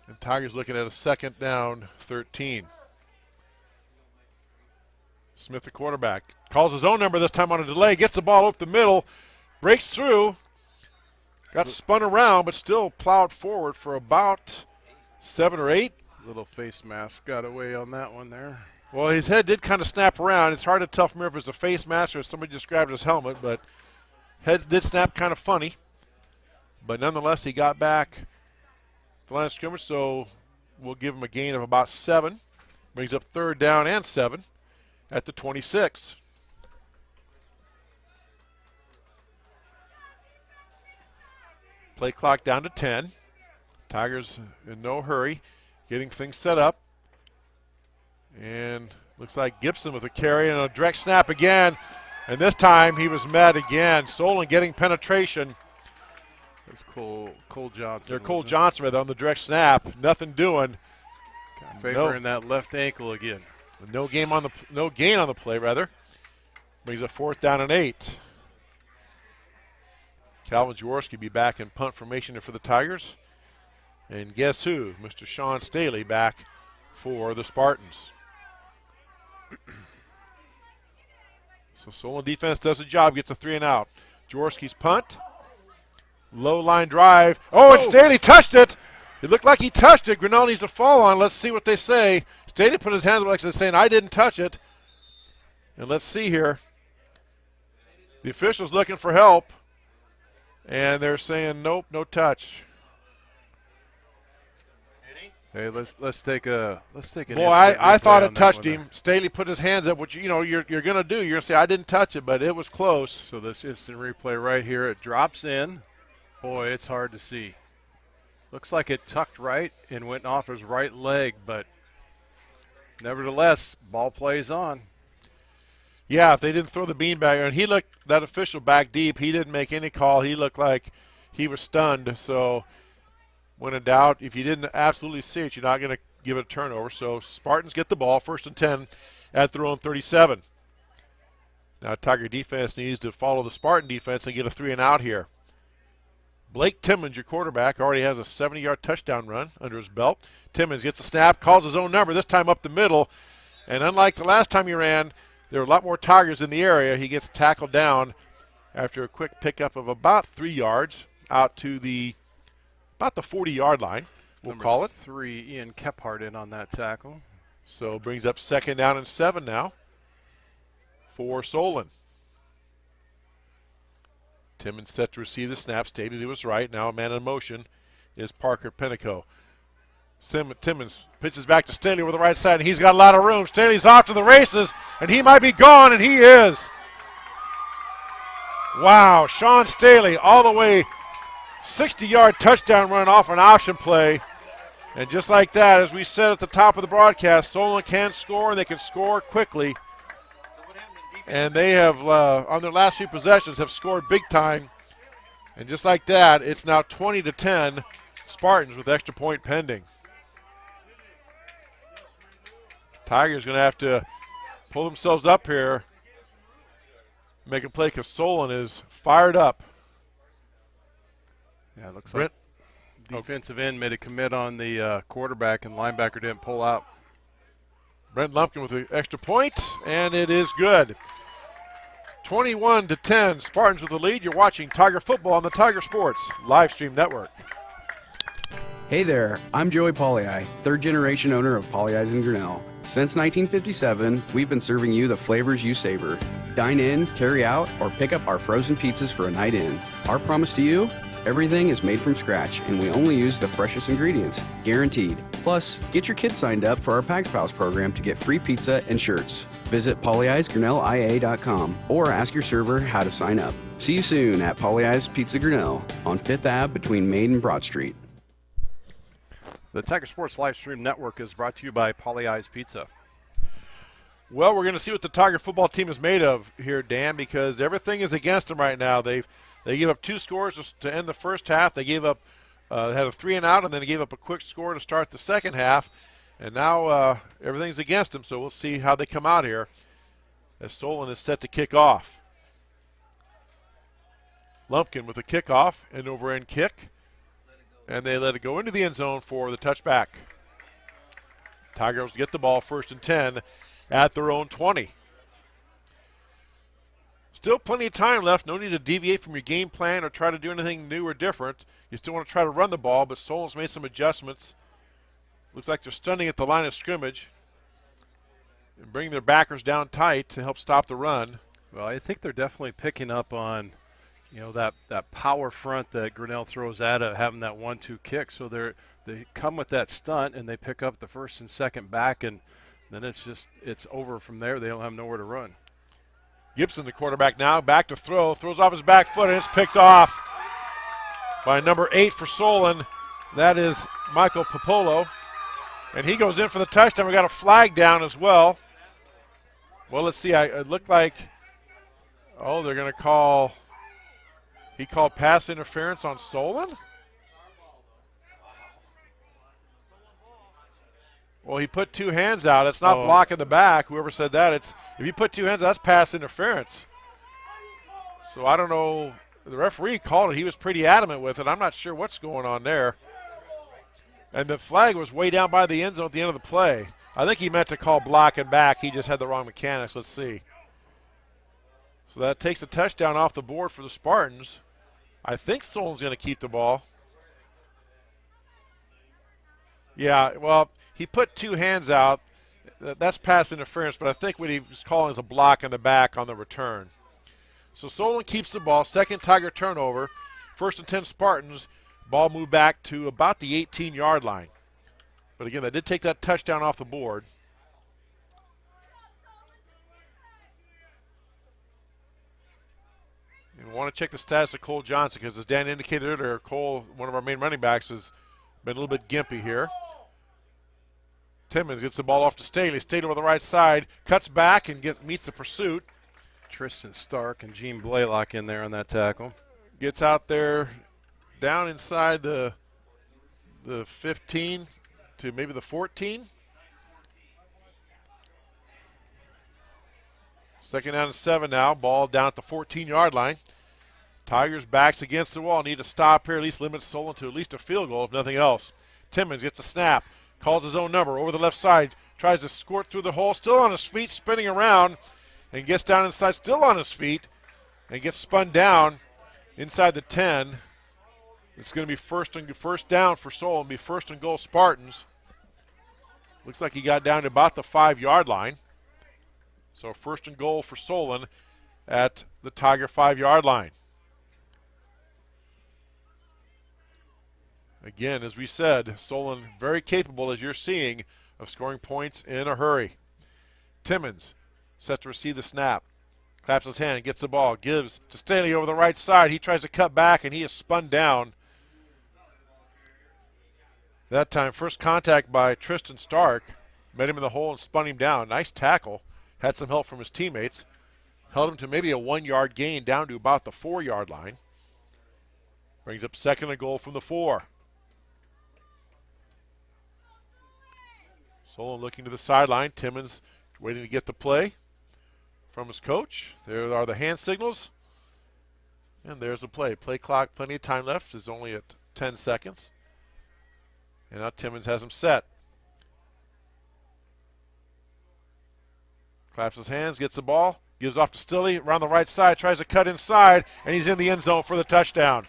And Tigers looking at a 2nd down, 13. Smith, the quarterback, calls his own number this time on a delay, gets the ball up the middle, breaks through, got spun around, but still plowed forward for about 7 or 8. Little face mask got away on that one there. Well, his head did kind of snap around. It's hard to tell from here if it's a face mask or somebody just grabbed his helmet, but head did snap kind of funny. But nonetheless, he got back the line of scrimmage, so we'll give him a gain of about 7. Brings up 3rd down and 7 at the 26. Play clock down to 10. Tigers in no hurry, getting things set up. And looks like Gibson with a carry and a direct snap again. And this time he was met again. Solon getting penetration. It's Cole Johnson. They're Cole Johnson right on the direct snap. Nothing doing. Favoring that left ankle again. No gain on the play rather. Brings a 4th down and 8. Calvin Jaworski be back in punt formation for the Tigers. And guess who? Mr. Sean Staley back for the Spartans. So Solon defense does the job, gets a 3 and out. Jaworski's punt. Low line drive. Oh, and Staley touched it. It looked like he touched it. Grinnell needs to fall on. Let's see what they say. Staley put his hands up like they're saying, I didn't touch it. And let's see here. The official's looking for help. And they're saying, nope, no touch. Hey, let's take an boy, I thought it touched him. Staley put his hands up, which you're going to do. You're going to say I didn't touch it, but it was close. So this instant replay right here, it drops in. Boy, it's hard to see. Looks like it tucked right and went off his right leg, but nevertheless, ball plays on. Yeah, if they didn't throw the beanbag, and he looked, that official back deep, he didn't make any call. He looked like he was stunned. So when in doubt, if you didn't absolutely see it, you're not going to give it a turnover. So Spartans get the ball, 1st and 10 at their own 37. Now Tiger defense needs to follow the Spartan defense and get a 3 and out here. Blake Timmons, your quarterback, already has a 70-yard touchdown run under his belt. Timmons gets a snap, calls his own number, this time up the middle. And unlike the last time he ran, there were a lot more Tigers in the area. He gets tackled down after a quick pickup of about 3 yards out to about the 40-yard line, we'll call it. 3, Ian Kephart in on that tackle. So brings up 2nd down and 7 now for Solon. Timmons set to receive the snap, stated he was right. Now a man in motion is Parker Penico. Timmons pitches back to Staley over the right side, and he's got a lot of room. Staley's off to the races, and he might be gone, and he is. Wow, Sean Staley all the way 60-yard touchdown run off an option play. And just like that, as we said at the top of the broadcast, Solon can score, and they can score quickly. And they have, on their last few possessions, have scored big time. And just like that, it's now 20-10 Spartans with extra point pending. Tigers going to have to pull themselves up here, make a play because Solon is fired up. Yeah, it looks like defensive end made a commit on the quarterback, and linebacker didn't pull out. Brent Lumpkin with the extra point, and it is good. 21-10, Spartans with the lead. You're watching Tiger Football on the Tiger Sports live stream network. Hey there, I'm Joey Pollei, third generation owner of Polley's in Grinnell. Since 1957, we've been serving you the flavors you savor. Dine in, carry out, or pick up our frozen pizzas for a night in. Our promise to you? Everything is made from scratch, and we only use the freshest ingredients, guaranteed. Plus, get your kids signed up for our Pags Pals program to get free pizza and shirts. Visit polleisgrinnellia.com or ask your server how to sign up. See you soon at Polley's Pizza Grinnell on 5th Ave between Main and Broad Street. The Tiger Sports live stream network is brought to you by Polley's Pizza. Well, we're going to see what the Tiger football team is made of here, Dan, because everything is against them right now. They gave up 2 scores to end the first half. They gave up, had a 3-and-out, and then they gave up a quick score to start the second half. And now everything's against them, so we'll see how they come out here as Solon is set to kick off. Lumpkin with a kickoff, an over-end kick, and they let it go into the end zone for the touchback. Tigers get the ball 1st and 10 at their own 20. Still plenty of time left. No need to deviate from your game plan or try to do anything new or different. You still want to try to run the ball, but Solon's made some adjustments. Looks like they're stunning at the line of scrimmage and bringing their backers down tight to help stop the run. Well, I think they're definitely picking up on, that power front that Grinnell throws at it, having that 1-2 kick. So they come with that stunt and they pick up the first and second back, and then it's over from there. They don't have nowhere to run. Gibson, the quarterback now, back to throw, throws off his back foot, and it's picked off by number 8 for Solon. That is Michael Popolo. And he goes in for the touchdown. We got a flag down as well. Well, let's see. It looked like, they're going to call, he called pass interference on Solon? Well, he put 2 hands out. That's not blocking the back. Whoever said that, if you put 2 hands out, that's pass interference. So I don't know. The referee called it. He was pretty adamant with it. I'm not sure what's going on there. And the flag was way down by the end zone at the end of the play. I think he meant to call block and back. He just had the wrong mechanics. Let's see. So that takes a touchdown off the board for the Spartans. I think Solon's going to keep the ball. Yeah, well, he put 2 hands out. That's pass interference, but I think what he was calling is a block in the back on the return. So Solon keeps the ball. Second Tiger turnover. 1st and 10 Spartans. Ball moved back to about the 18-yard line. But again, they did take that touchdown off the board. And we want to check the status of Cole Johnson because, as Dan indicated earlier, Cole, one of our main running backs, has been a little bit gimpy here. Timmons gets the ball off to Staley. Staley over the right side, cuts back and meets the pursuit. Tristan Stark and Gene Blaylock in there on that tackle. Gets out there down inside the 15 to maybe the 14. 2nd down and 7 now. Ball down at the 14-yard line. Tigers backs against the wall. Need to stop here, at least limit Solon to at least a field goal, if nothing else. Timmons gets a snap. Calls his own number over the left side. Tries to squirt through the hole. Still on his feet, spinning around. And gets down inside, still on his feet. And gets spun down inside the 10. It's going to be first down for Solon. Be 1st and goal Spartans. Looks like he got down to about the 5-yard line. So 1st and goal for Solon at the Tiger 5-yard line. Again, as we said, Solon very capable, as you're seeing, of scoring points in a hurry. Timmons set to receive the snap. Claps his hand, gets the ball, gives to Staley over the right side. He tries to cut back, and he is spun down. That time, first contact by Tristan Stark. Met him in the hole and spun him down. Nice tackle. Had some help from his teammates. Held him to maybe a 1-yard gain down to about the 4-yard line. Brings up 2nd and goal from the 4. Solon looking to the sideline. Timmons waiting to get the play. from his coach. There are the hand signals. And there's the play. Play clock, plenty of time left. Is only at 10 seconds. And now Timmons has him set. Claps his hands, gets the ball, gives off to Stilley around the right side, tries to cut inside, and he's in the end zone for the touchdown.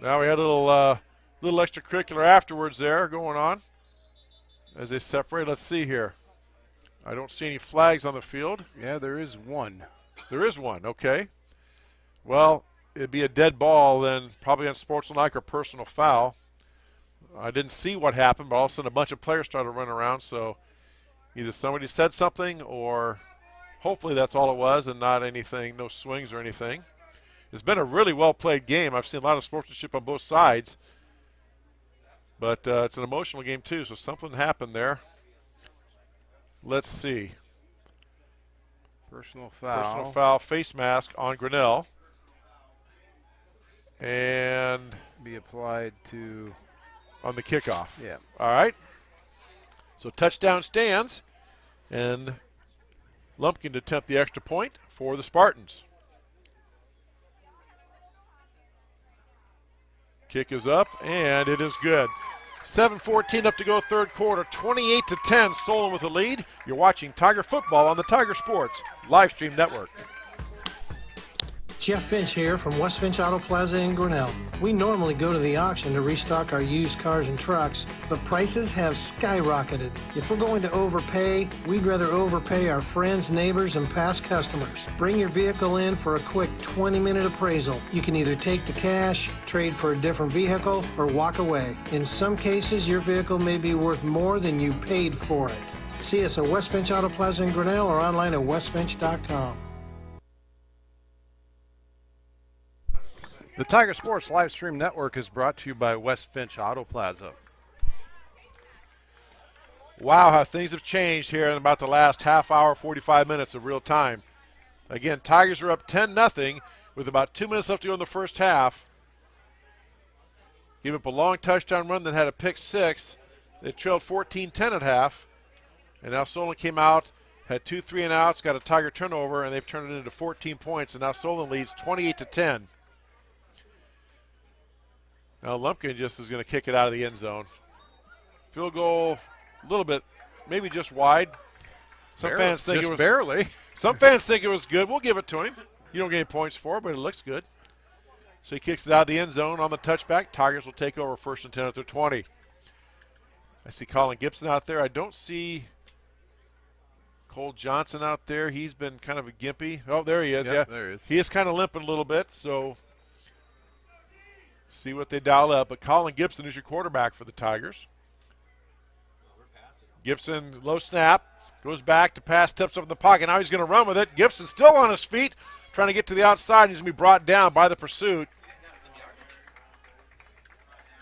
Now we had a little extracurricular afterwards there going on as they separate. Let's see here. I don't see any flags on the field. Yeah, there is one. There is one, okay. Well, it'd be a dead ball then, probably unsportsmanlike or personal foul. I didn't see what happened, but all of a sudden a bunch of players started running around, so either somebody said something or hopefully that's all it was and not anything, no swings or anything. It's been a really well-played game. I've seen a lot of sportsmanship on both sides, but it's an emotional game too, so something happened there. Let's see. Personal foul. Personal foul, face mask on Grinnell. And be applied to on the kickoff. Yeah. All right. So touchdown stands, and Lumpkin to attempt the extra point for the Spartans. Kick is up, and it is good. 7:14 up to go, third quarter. 28-10, Solon with the lead. You're watching Tiger Football on the Tiger Sports Livestream Network. Jeff Finch here from West Finch Auto Plaza in Grinnell. We normally go to the auction to restock our used cars and trucks, but prices have skyrocketed. If we're going to overpay, we'd rather overpay our friends, neighbors, and past customers. Bring your vehicle in for a quick 20-minute appraisal. You can either take the cash, trade for a different vehicle, or walk away. In some cases, your vehicle may be worth more than you paid for it. See us at West Finch Auto Plaza in Grinnell or online at westfinch.com. The Tiger Sports Livestream Network is brought to you by West Finch Auto Plaza. Wow, how things have changed here in about the last half hour, 45 minutes of real time. Again, Tigers are up 10-0 with about 2 minutes left to go in the first half. Gave up a long touchdown run, then had a pick six. They trailed 14-10 at half. And now Solon came out, had 2 3-and-outs, got a Tiger turnover, and they've turned it into 14 points. And now Solon leads 28-10. Now Lumpkin just is going to kick it out of the end zone. Field goal, a little bit, maybe just wide. Some fans think it was barely. Some fans think it was good. We'll give it to him. You don't get any points for it, but it looks good. So he kicks it out of the end zone on the touchback. Tigers will take over first and 10 at their 20. I see Colin Gibson out there. I don't see Cole Johnson out there. He's been kind of a gimpy. Oh, there he is. Yep, yeah, there he is. He is kind of limping a little bit, so see what they dial up. But Colin Gibson is your quarterback for the Tigers. Gibson, low snap, goes back to pass, steps up in the pocket. Now he's going to run with it. Gibson still on his feet, trying to get to the outside. He's going to be brought down by the pursuit.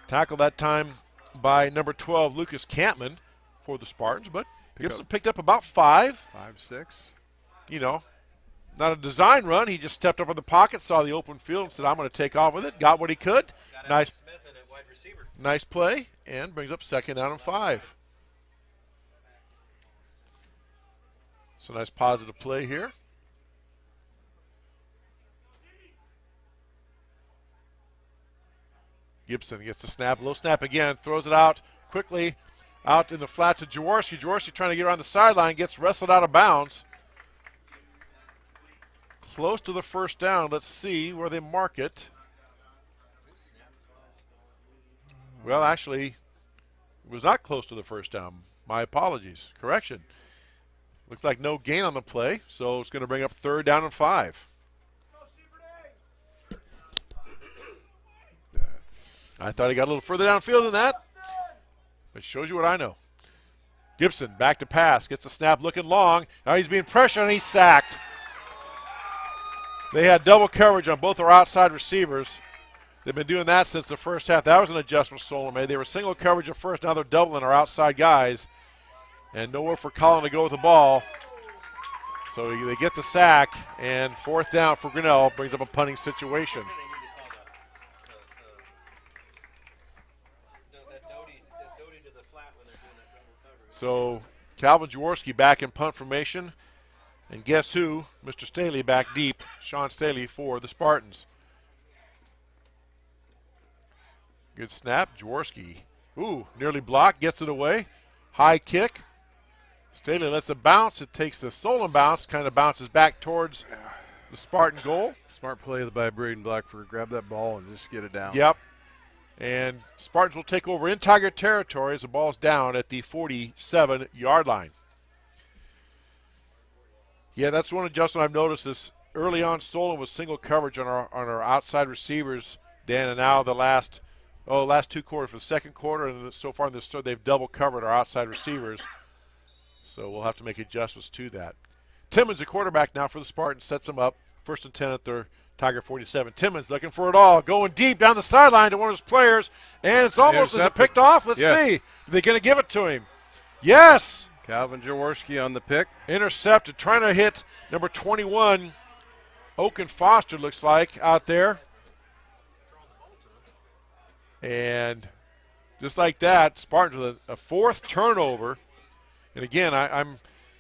Tackle that time by number 12, Lucas Campman, for the Spartans. But Gibson picked up about 5. 5-6. You know, not a design run. He just stepped up in the pocket, saw the open field, and said, I'm going to take off with it. Got what he could. Nice play, and brings up second down and 5. So nice positive play here. Gibson gets the snap, low snap again, throws it out quickly out in the flat to Jaworski. Jaworski trying to get around the sideline, gets wrestled out of bounds. Close to the first down. Let's see where they mark it. Well, actually, it was not close to the first down. My apologies. Correction. Looks like no gain on the play, so it's going to bring up third down and 5. I thought he got a little further downfield than that. It shows you what I know. Gibson back to pass, gets the snap looking long. Now he's being pressured and he's sacked. They had double coverage on both our outside receivers. They've been doing that since the first half. That was an adjustment Solon made. They were single coverage at first. Now they're doubling our outside guys. And nowhere for Colin to go with the ball. So they get the sack, and fourth down for Grinnell brings up a punting situation. So Calvin Jaworski back in punt formation. And guess who? Mr. Staley back deep. Sean Staley for the Spartans. Good snap. Jaworski. Ooh, nearly blocked. Gets it away. High kick. Staley lets it bounce. It takes the Solon bounce. Kind of bounces back towards the Spartan goal. Smart play by Braden Blackford. Grab that ball and just get it down. Yep. And Spartans will take over in Tiger territory as the ball's down at the 47-yard line. Yeah, that's one adjustment I've noticed is early on Solon was single coverage on our outside receivers, Dan, and now the last two quarters, for the second quarter and so far in this third, they've double covered our outside receivers. So we'll have to make adjustments to that. Timmons, the quarterback now for the Spartans, sets them up. 1st and 10 at their Tiger 47. Timmons looking for it all, going deep down the sideline to one of his players, and it's almost, is it picked off? Let's see. Are they going to give it to him? Yes! Calvin Jaworski on the pick. Intercepted, trying to hit number 21, Oaken Foster, looks like, out there. And just like that, Spartans with a 4th turnover. And again, I'm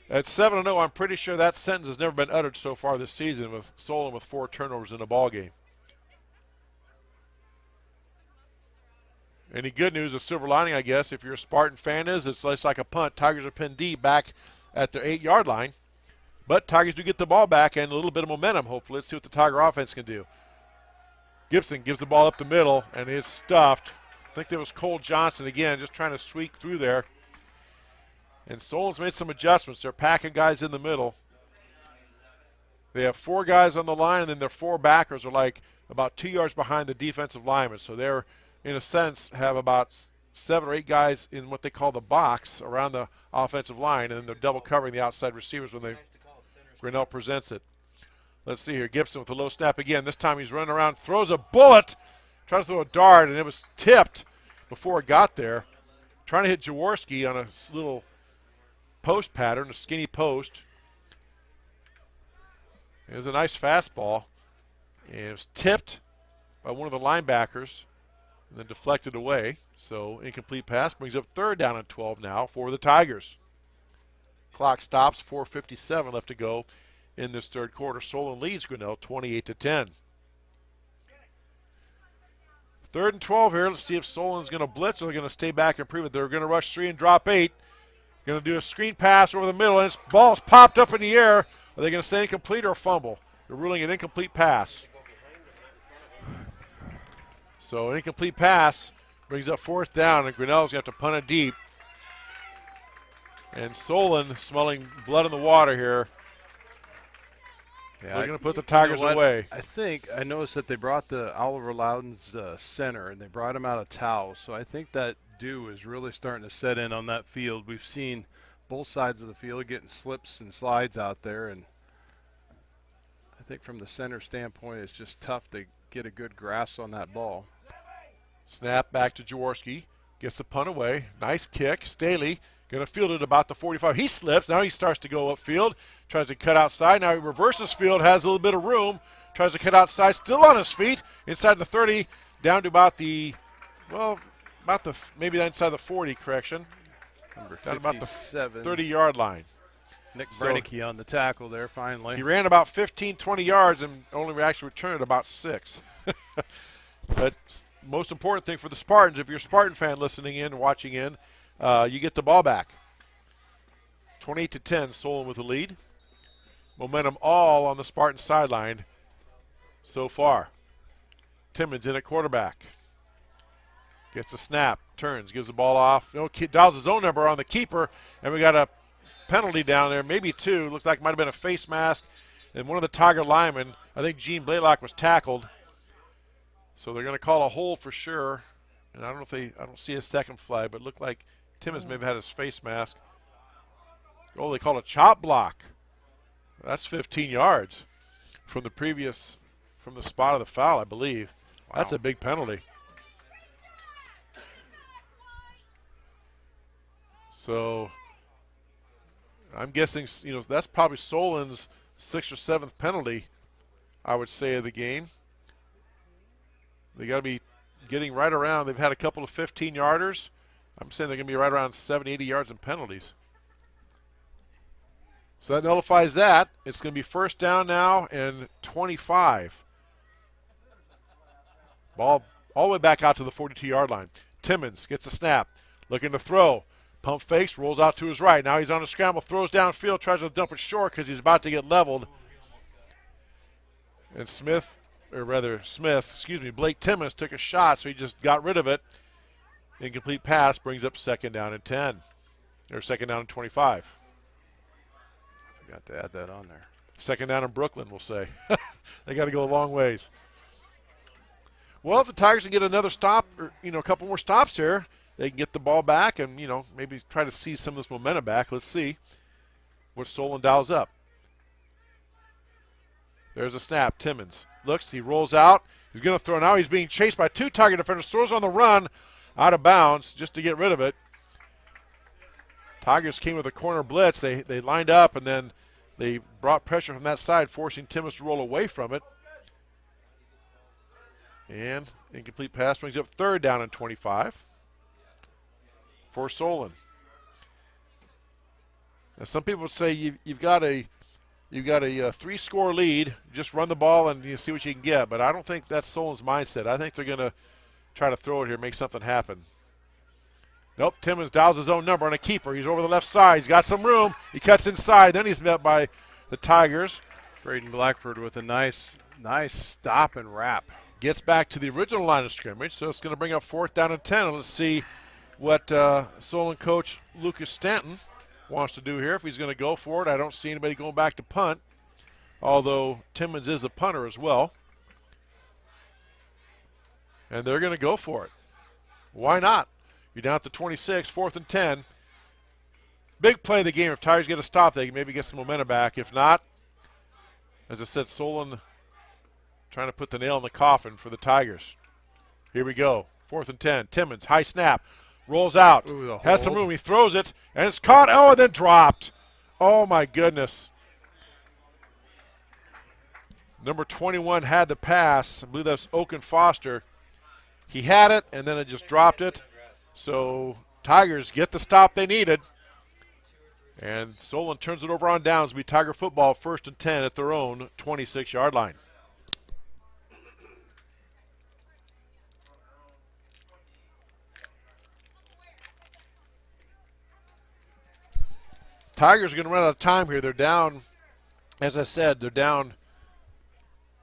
at 7-0. I'm pretty sure that sentence has never been uttered so far this season, with Solon with 4 turnovers in a ball game. Any good news, a silver lining, I guess, if you're a Spartan fan, is it's less like a punt. Tigers are pinned deep back at their 8-yard line. But Tigers do get the ball back and a little bit of momentum, hopefully. Let's see what the Tiger offense can do. Gibson gives the ball up the middle, and it's stuffed. I think there was Cole Johnson again, just trying to squeak through there. And Solon's made some adjustments. They're packing guys in the middle. They have 4 guys on the line, and then their 4 backers are like about 2 yards behind the defensive linemen. So they're, in a sense, have about 7 or 8 guys in what they call the box around the offensive line, and then they're double covering the outside receivers when Grinnell presents it. Let's see here. Gibson with a low snap again. This time he's running around, throws a bullet, trying to throw a dart, and it was tipped before it got there. Trying to hit Jaworski on a little post pattern, a skinny post. It was a nice fastball, and it was tipped by one of the linebackers and then deflected away. So incomplete pass brings up 3rd down and 12 now for the Tigers. Clock stops, 4:57 left to go in this third quarter. Solon leads Grinnell 28-10. 3rd and 12 here. Let's see if Solon's going to blitz or they're going to stay back and prove it. They're going to rush 3 and drop 8. Going to do a screen pass over the middle, and this ball's popped up in the air. Are they going to say incomplete or fumble? They're ruling an incomplete pass. So an incomplete pass brings up 4th down, and Grinnell's going to have to punt it deep. And Solon smelling blood in the water here. Yeah, they're going to put the Tigers away. I noticed that they brought the Oliver Loudon's center, and they brought him out of towels. So I think that dew is really starting to set in on that field. We've seen both sides of the field getting slips and slides out there, and I think from the center standpoint, it's just tough to get a good grasp on that ball. Snap back to Jaworski. Gets the punt away. Nice kick. Staley going to field it about the 45. He slips. Now he starts to go upfield. Tries to cut outside. Now he reverses field. Has a little bit of room. Tries to cut outside. Still on his feet. Inside the 30. Down to about the, maybe inside the 40, correction. Number 57. Down about the 30-yard line. Nick Brennicky on the tackle there finally. He ran about 15, 20 yards and only actually returned about 6. But most important thing for the Spartans, if you're a Spartan fan listening in, watching in, you get the ball back. 28-10, Solon with the lead. Momentum all on the Spartan sideline so far. Timmons in at quarterback. Gets a snap, turns, gives the ball off. Dials his own number on the keeper, and we got a penalty down there, maybe 2. Looks like it might have been a face mask. And one of the Tiger linemen, I think Gene Blaylock, was tackled. So they're going to call a hold for sure. And I don't see a second flag, but it looked like Timmons maybe had his face mask. Oh, they called a chop block. That's 15 yards from the spot of the foul, I believe. Wow. That's a big penalty. So I'm guessing, that's probably Solon's 6th or 7th penalty, I would say, of the game. They got to be getting right around. They've had a couple of 15-yarders. I'm saying they're going to be right around 70, 80 yards in penalties. So that nullifies that. It's going to be first down now and 25. Ball all the way back out to the 42-yard line. Timmons gets a snap, looking to throw. Pump fakes, rolls out to his right. Now he's on a scramble, throws downfield, tries to dump it short because he's about to get leveled. And Blake Timmons took a shot, so he just got rid of it. Incomplete pass brings up second down and 10. Or second down and 25. Forgot to add that on there. Second down in Brooklyn, we'll say. They got to go a long ways. Well, if the Tigers can get another stop, or a couple more stops here, they can get the ball back and maybe try to see some of this momentum back. Let's see what Solon dials up. There's a snap. Timmons looks. He rolls out. He's going to throw now. He's being chased by two Tiger defenders. Throws on the run, out of bounds, just to get rid of it. Tigers came with a corner blitz. They lined up and then they brought pressure from that side, forcing Timmons to roll away from it. And incomplete pass brings up third down and 25 for Solon. Now, some people would say you've got a 3-score lead. Just run the ball and you see what you can get. But I don't think that's Solon's mindset. I think they're going to try to throw it here, make something happen. Nope, Timmons dials his own number on a keeper. He's over the left side. He's got some room. He cuts inside. Then he's met by the Tigers. Braden Blackford with a nice stop and wrap. Gets back to the original line of scrimmage, so it's going to bring up fourth down and 10. Let's see what Solon coach Lucas Stanton wants to do here. If he's going to go for it, I don't see anybody going back to punt, although Timmons is a punter as well. And they're going to go for it. Why not? You're down at the 26, fourth and 10. Big play of the game. If Tigers get a stop, they can maybe get some momentum back. If not, as I said, Solon trying to put the nail in the coffin for the Tigers. Here we go. Fourth and 10. Timmons, high snap. Rolls out. Ooh, has some room. He throws it, and it's caught. Oh, and then dropped. Oh, my goodness. Number 21 had the pass. I believe that's Oaken Foster. He had it, and then it just dropped it. So Tigers get the stop they needed. And Solon turns it over on downs. It'll be Tiger football, first and 10 at their own 26-yard line. Tigers are going to run out of time here. They're down, as I said, they're down,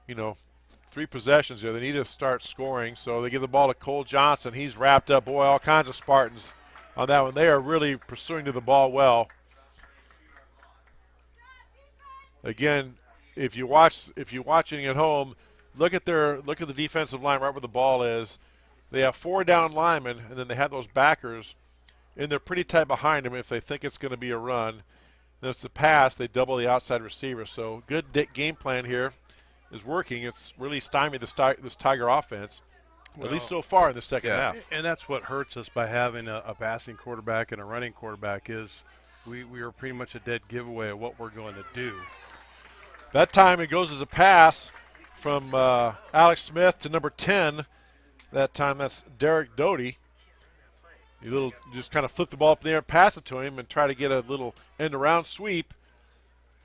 3 possessions here. They need to start scoring, so they give the ball to Cole Johnson. He's wrapped up. Boy, all kinds of Spartans on that one. They are really pursuing to the ball well. Again, if you're watching at home, look at the defensive line right where the ball is. They have 4 down linemen, and then they have those backers, and they're pretty tight behind them if they think it's going to be a run. And if it's a pass, they double the outside receiver. So good game plan here is working. It's really stymied this Tiger offense, at least so far in the second half. And that's what hurts us by having a passing quarterback and a running quarterback is we are pretty much a dead giveaway of what we're going to do. That time it goes as a pass from Alex Smith to number 10. That time that's Derek Doty. You just kind of flip the ball up in the air and pass it to him and try to get a little end-around sweep.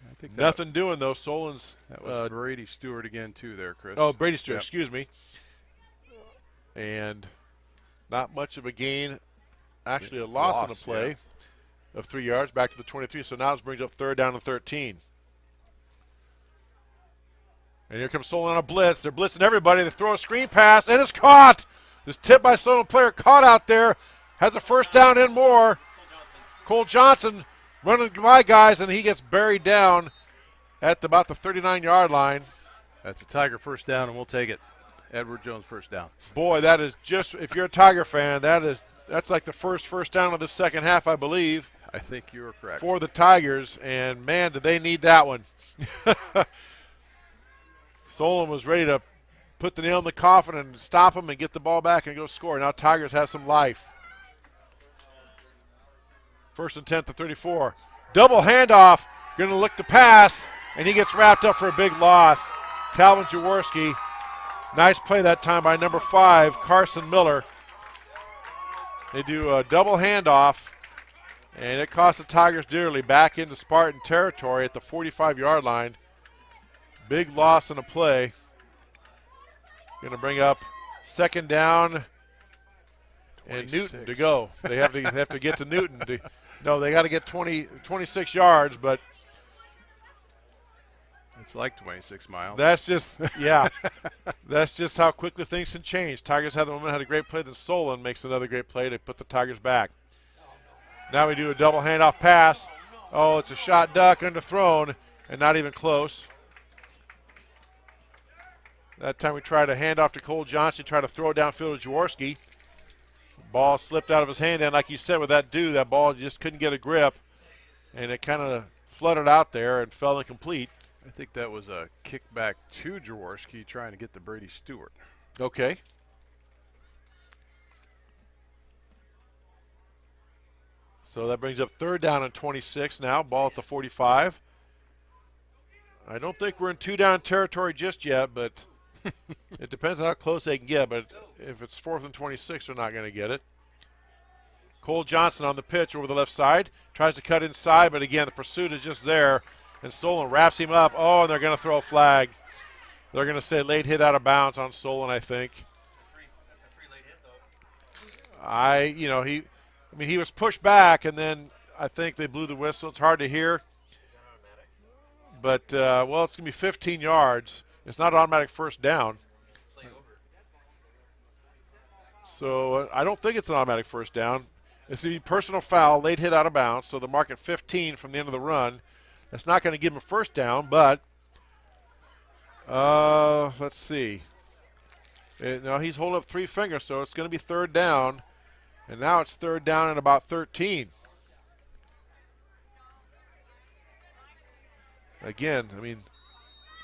I think nothing doing, though. Solon's. That was Brady Stewart again, too, there, Chris. Oh, Brady Stewart, excuse me. And not much of a gain. Actually, a loss on the play of 3 yards back to the 23. So now it brings up third down and 13. And here comes Solon on a blitz. They're blitzing everybody. They throw a screen pass, and it's caught. This tip by Solon player caught out there. Has a first down and more. Cole Johnson running by guys, and he gets buried down at about the 39-yard line. That's a Tiger first down, and we'll take it. Edward Jones first down. Boy, that is just, if you're a Tiger fan, that's like the first down of the second half, I believe. I think you're correct. For the Tigers, and man, do they need that one. Solon was ready to put the nail in the coffin and stop him and get the ball back and go score. Now Tigers have some life. First and 10 to 34. Double handoff. Going to look to pass, and he gets wrapped up for a big loss. Calvin Jaworski. Nice play that time by number 5, Carson Miller. They do a double handoff, And it cost the Tigers dearly, back into Spartan territory at the 45-yard line. Big loss in the play. Going to bring up second down 26. And Newton to go. They have to get to Newton. No, they got to get 26 yards, but it's like 26 miles. That's just, yeah. That's just how quickly things can change. Tigers had a great play, then Solon makes another great play to put the Tigers back. Now we do a double handoff pass. Oh, it's a shot duck underthrown and not even close. That time we tried to hand off to Cole Johnson, try to throw it downfield to Jaworski. Ball slipped out of his hand, and like you said with that that ball just couldn't get a grip, and it kind of flooded out there and fell incomplete. I think that was a kickback to Jaworski trying to get to Brady Stewart. Okay. So that brings up third down and 26 now. Ball at the 45. I don't think we're in two-down territory just yet, but it depends on how close they can get. But if it's 4th and 26, they're not going to get it. Cole Johnson on the pitch over the left side. Tries to cut inside, but again, the pursuit is just there. And Solon wraps him up. Oh, and they're going to throw a flag. They're going to say late hit out of bounds on Solon, I think. That's a free late hit, though. He was pushed back, and then I think they blew the whistle. It's hard to hear. But, it's going to be 15 yards. It's not an automatic first down. So I don't think it's an automatic first down. It's going to be personal foul, late hit out of bounds. So the mark at 15 from the end of the run. That's not going to give him a first down, but let's see. Now he's holding up 3 fingers, so it's going to be third down. And now it's third down and about 13. Again,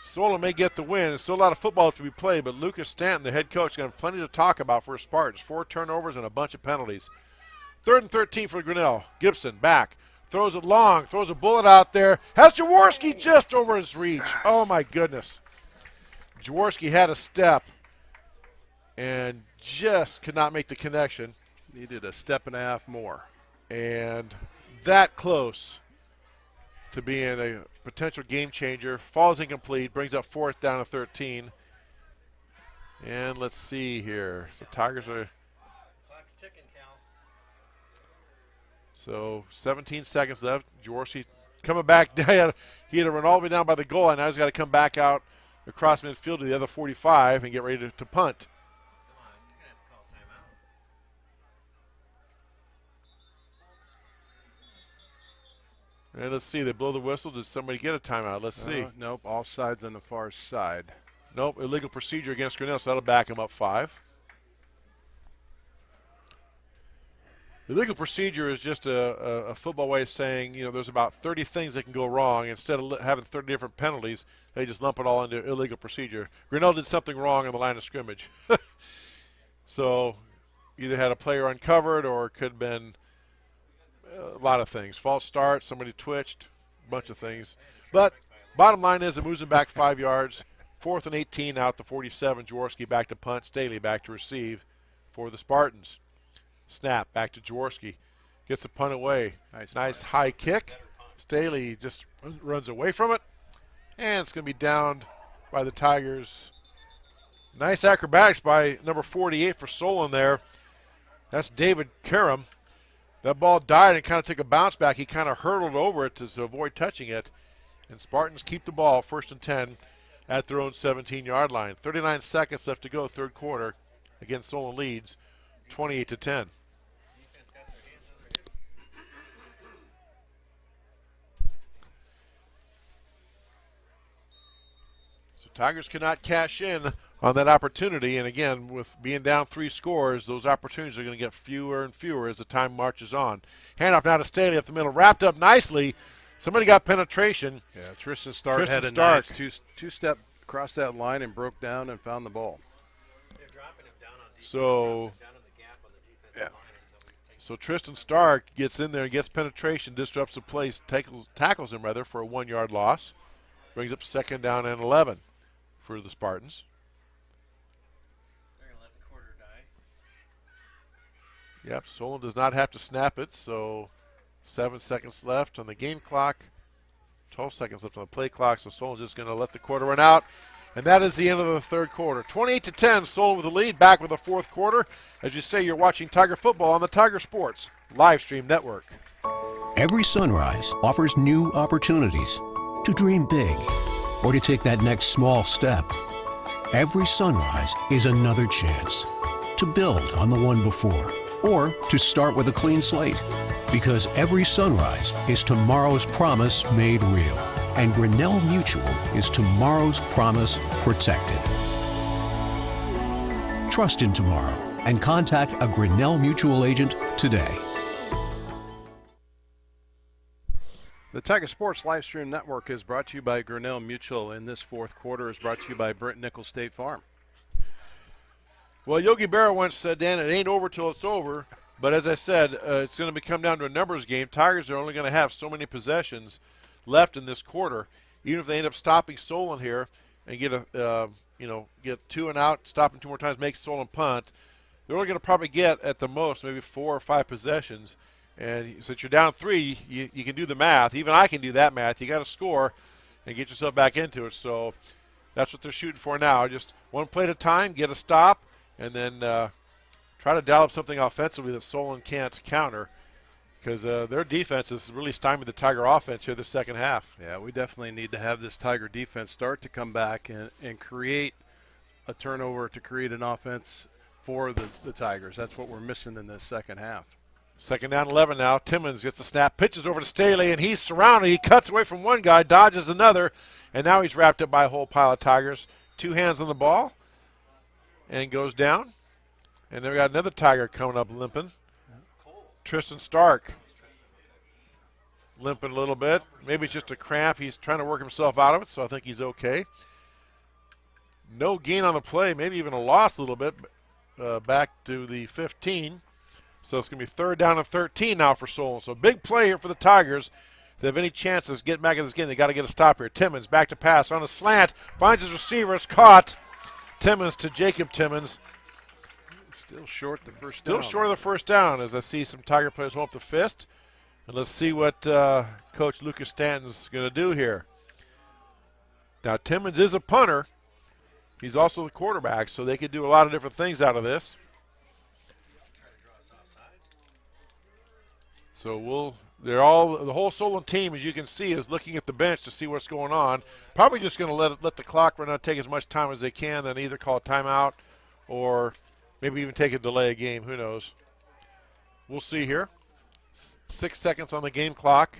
Solon may get the win. There's still a lot of football to be played, but Lucas Stanton, the head coach, is going to have plenty to talk about for his Spartans. 4 turnovers and a bunch of penalties. 3rd and 13 for Grinnell. Gibson back. Throws it long. Throws a bullet out there. Has Jaworski just over his reach. Oh, my goodness. Jaworski had a step and just could not make the connection. Needed a step and a half more. And that close to being a potential game changer. Falls incomplete. Brings up 4th down to 13. And let's see here. The Tigers are... Clock's ticking, Cal. So 17 seconds left. Jaworski coming back. He had to run all the way down by the goal line. Now he's got to come back out across midfield to the other 45 and get ready to punt. Come on, he's going to have to call timeout. And let's see. They blow the whistle. Did somebody get a timeout? Let's see. Nope. Offsides on the far side. Nope. Illegal procedure against Grinnell, so that'll back him up 5. Illegal procedure is just a football way of saying, there's about 30 things that can go wrong. Instead of having 30 different penalties, they just lump it all into illegal procedure. Grinnell did something wrong on the line of scrimmage. So either had a player uncovered or it could have been a lot of things. False start, somebody twitched, a bunch of things. But bottom line is it moves him back 5 yards. 4th and 18 out to 47. Jaworski back to punt. Staley back to receive for the Spartans. Snap back to Jaworski. Gets the punt away. Nice high kick. Staley just runs away from it. And it's going to be downed by the Tigers. Nice acrobatics by number 48 for Solon there. That's David Karam. That ball died and kind of took a bounce back. He kind of hurdled over it to avoid touching it. And Spartans keep the ball, 1st and 10 at their own 17-yard line. 39 seconds left to go, 3rd quarter. Again, Solon leads 28-10. So Tigers cannot cash in on that opportunity. And again, with being down 3 scores, those opportunities are going to get fewer and fewer as the time marches on. Handoff now to Staley up the middle. Wrapped up nicely. Somebody got penetration. Yeah, Tristan Stark had a nice two-step across that line and broke down and found the ball. They're dropping him down on defense. So, down in the gap on the defensive line, and nobody's taking so Tristan Stark gets in there and gets penetration, disrupts the play, tackles him rather for a 1-yard loss. Brings up 2nd down and 11 for the Spartans. They're going to let the quarter die. Yep, Solon does not have to snap it, so 7 seconds left on the game clock. 12 seconds left on the play clock, so Solon's just going to let the quarter run out. And that is the end of the third quarter. 28-10, Solon with the lead, back with the fourth quarter. As you say, you're watching Tiger Football on the Tiger Sports Live Stream Network. Every sunrise offers new opportunities to dream big or to take that next small step. Every sunrise is another chance to build on the one before or to start with a clean slate. Because every sunrise is tomorrow's promise made real. And Grinnell Mutual is tomorrow's promise protected. Trust in tomorrow and contact a Grinnell Mutual agent today. The Tiger Sports Livestream Network is brought to you by Grinnell Mutual, and this fourth quarter is brought to you by Brent Nichols State Farm. Well, Yogi Berra once said, Dan, it ain't over till it's over. But as I said, it's going to come down to a numbers game. Tigers are only going to have so many possessions left in this quarter. Even if they end up stopping Solon here and get get 2 and out, stop him 2 more times, make Solon punt, they're only going to probably get at the most maybe 4 or 5 possessions. And since you're down 3, you can do the math. Even I can do that math. You got to score and get yourself back into it. So that's what they're shooting for now. Just one play at a time, get a stop, and then try to dial up something offensively that Solon can't counter, because their defense has really stymied the Tiger offense here the second half. Yeah, we definitely need to have this Tiger defense start to come back and create a turnover to create an offense for the Tigers. That's what we're missing in this second half. Second down 11 now. Timmons gets the snap, pitches over to Staley, and he's surrounded. He cuts away from one guy, dodges another, and now he's wrapped up by a whole pile of Tigers. 2 hands on the ball, and goes down. And then we got another Tiger coming up limping. Tristan Stark limping a little bit. Maybe it's just a cramp. He's trying to work himself out of it, so I think he's okay. No gain on the play, maybe even a loss a little bit, back to the 15. So it's going to be 3rd down and 13 now for Solon. So big play here for the Tigers. If they have any chances getting back in this game, they got to get a stop here. Timmons back to pass on a slant, finds his receiver, is caught. Timmons to Jacob Timmons. Still short the first Still down. short of the first down, as I see some Tiger players hold up the fist. And let's see what Coach Lucas Stanton's going to do here. Now, Timmons is a punter. He's also the quarterback, so they could do a lot of different things out of this. So the whole Solon team, as you can see, is looking at the bench to see what's going on. Probably just going to let the clock run out, take as much time as they can, then either call a timeout or maybe even take a delay game. Who knows? We'll see here. 6 seconds on the game clock.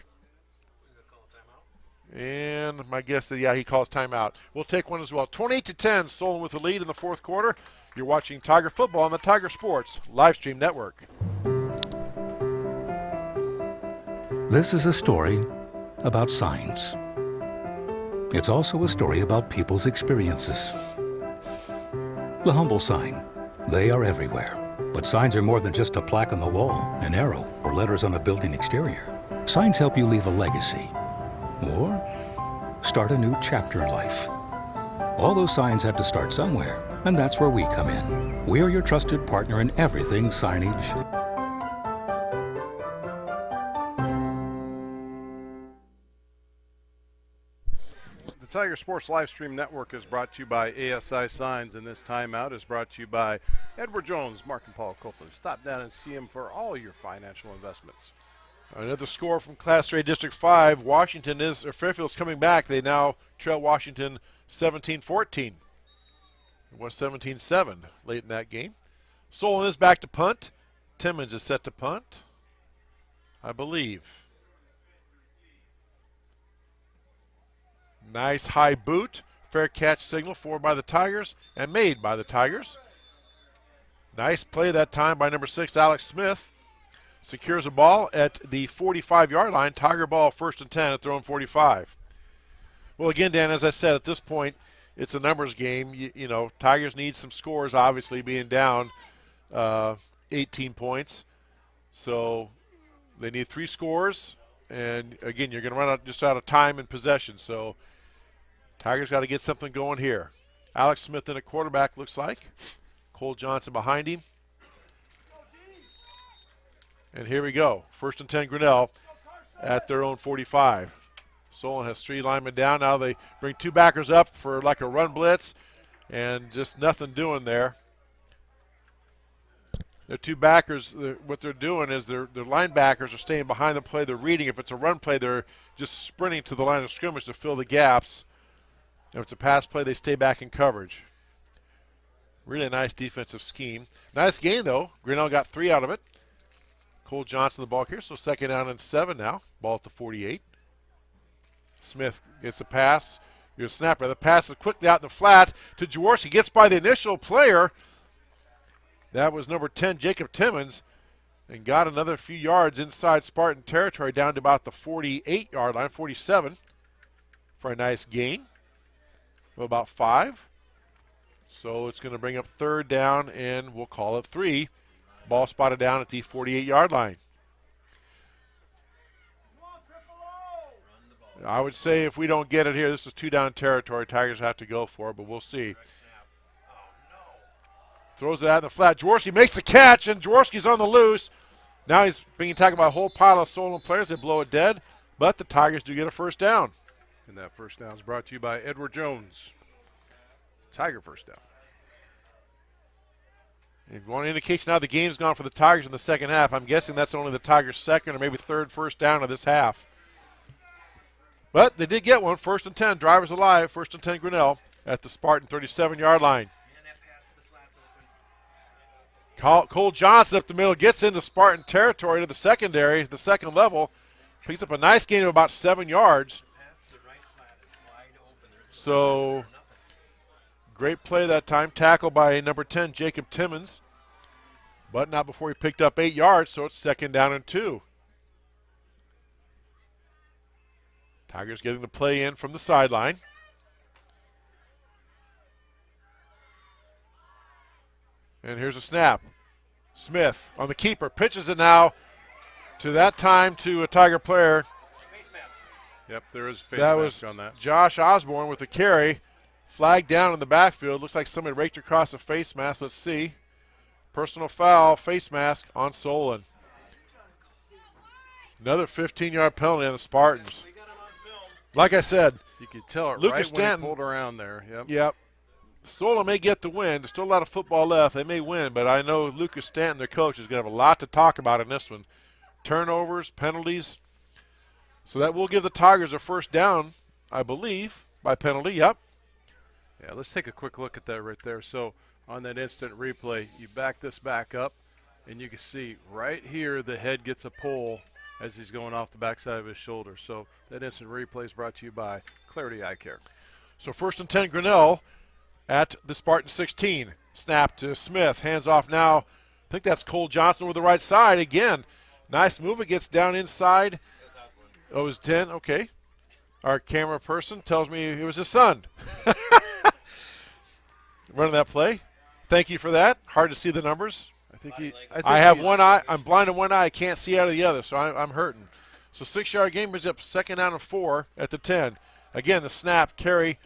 And my guess is, yeah, he calls timeout. We'll take one as well. 28-10, Solon with the lead in the fourth quarter. You're watching Tiger Football on the Tiger Sports Livestream Network. This is a story about signs. It's also a story about people's experiences. The humble sign. They are everywhere. But signs are more than just a plaque on the wall, an arrow, or letters on a building exterior. Signs help you leave a legacy or start a new chapter in life. All those signs have to start somewhere, and that's where we come in. We are your trusted partner in everything signage. The Tiger Sports Livestream Network is brought to you by ASI Signs, and this timeout is brought to you by Edward Jones, Mark and Paul Copeland. Stop down and see him for all your financial investments. Another score from Class 3 District 5. Fairfield's coming back. They now trail Washington 17-14. It was 17-7 late in that game. Solon is back to punt. Timmons is set to punt, I believe. Nice high boot. Fair catch signal forward by the Tigers and made by the Tigers. Nice play that time by number 6, Alex Smith. Secures a ball at the 45-yard line. Tiger ball 1st and 10 at their own 45. Well, again, Dan, as I said, at this point, it's a numbers game. You know, Tigers need some scores, obviously, being down 18 points. So they need 3 scores. And, again, you're going to run out of time and possession. So Tigers got to get something going here. Alex Smith in a quarterback, looks like. Cole Johnson behind him. And here we go. 1st and 10, Grinnell. at their own 45. Solon has 3 linemen down. Now they bring 2 backers up for like a run blitz, and just nothing doing there. The 2 backers, what they're doing is their linebackers are staying behind the play. They're reading. If it's a run play, they're just sprinting to the line of scrimmage to fill the gaps. If it's a pass play, they stay back in coverage. Really nice defensive scheme. Nice game, though. Grinnell got 3 out of it. Cole Johnson the ball here, so 2nd down and 7 now. Ball at the 48. Smith gets a pass. Your snapper. The pass is quickly out in the flat to Jaworski. Gets by the initial player. That was number 10, Jacob Timmons, and got another few yards inside Spartan territory down to about the 48-yard line, 47, for a nice gain of about 5. So it's going to bring up 3rd down, and we'll call it 3. Ball spotted down at the 48-yard line. I would say if we don't get it here, this is 2-down territory. Tigers have to go for it, but we'll see. Throws it out in the flat. Jaworski makes the catch, and Jaworski's on the loose. Now he's being tackled by a whole pile of Solon players. They blow it dead, but the Tigers do get a 1st down. And that 1st down is brought to you by Edward Jones. Tiger 1st down. If you want an indication how the game's gone for the Tigers in the 2nd half, I'm guessing that's only the Tigers' 2nd or maybe 3rd 1st down of this half. But they did get one. 1st and 10. Drivers alive. 1st and 10 Grinnell at the Spartan 37-yard line. Cole Johnson up the middle gets into Spartan territory to the secondary, the 2nd level. Picks up a nice gain of about 7 yards. So, great play that time. Tackle by number 10, Jacob Timmons. But not before he picked up 8 yards, so it's 2nd down and 2. Tigers getting the play in from the sideline. And here's a snap. Smith on the keeper. Pitches it now to that time to a Tiger player. Yep, there is a face that mask was on that. Josh Osborne with the carry. Flag down in the backfield. Looks like somebody raked across a face mask. Let's see. Personal foul, face mask on Solon. Another 15-yard penalty on the Spartans. Like I said, you could tell it Lucas right Stanton, when he pulled around there. Yep. Yep. Solon may get the win. There's still a lot of football left. They may win, but I know Lucas Stanton, their coach, is going to have a lot to talk about in this one. Turnovers, penalties. So that will give the Tigers a 1st down, I believe, by penalty. Yep. Yeah, let's take a quick look at that right there. So on that instant replay, you back this back up, and you can see right here the head gets a pull as he's going off the backside of his shoulder. So that instant replay is brought to you by Clarity Eye Care. So 1st and 10 Grinnell at the Spartan 16. Snap to Smith. Hands off now. I think that's Cole Johnson with the right side. Again, nice move. It gets down inside. Oh, it was 10. Okay. Our camera person tells me it was his son. Running that play. Thank you for that. Hard to see the numbers. I have one eye. I'm blind in one eye. I can't see out of the other, so I'm hurting. So 6-yard gain brings up 2nd down and 4 at the 10. Again, the snap, carry.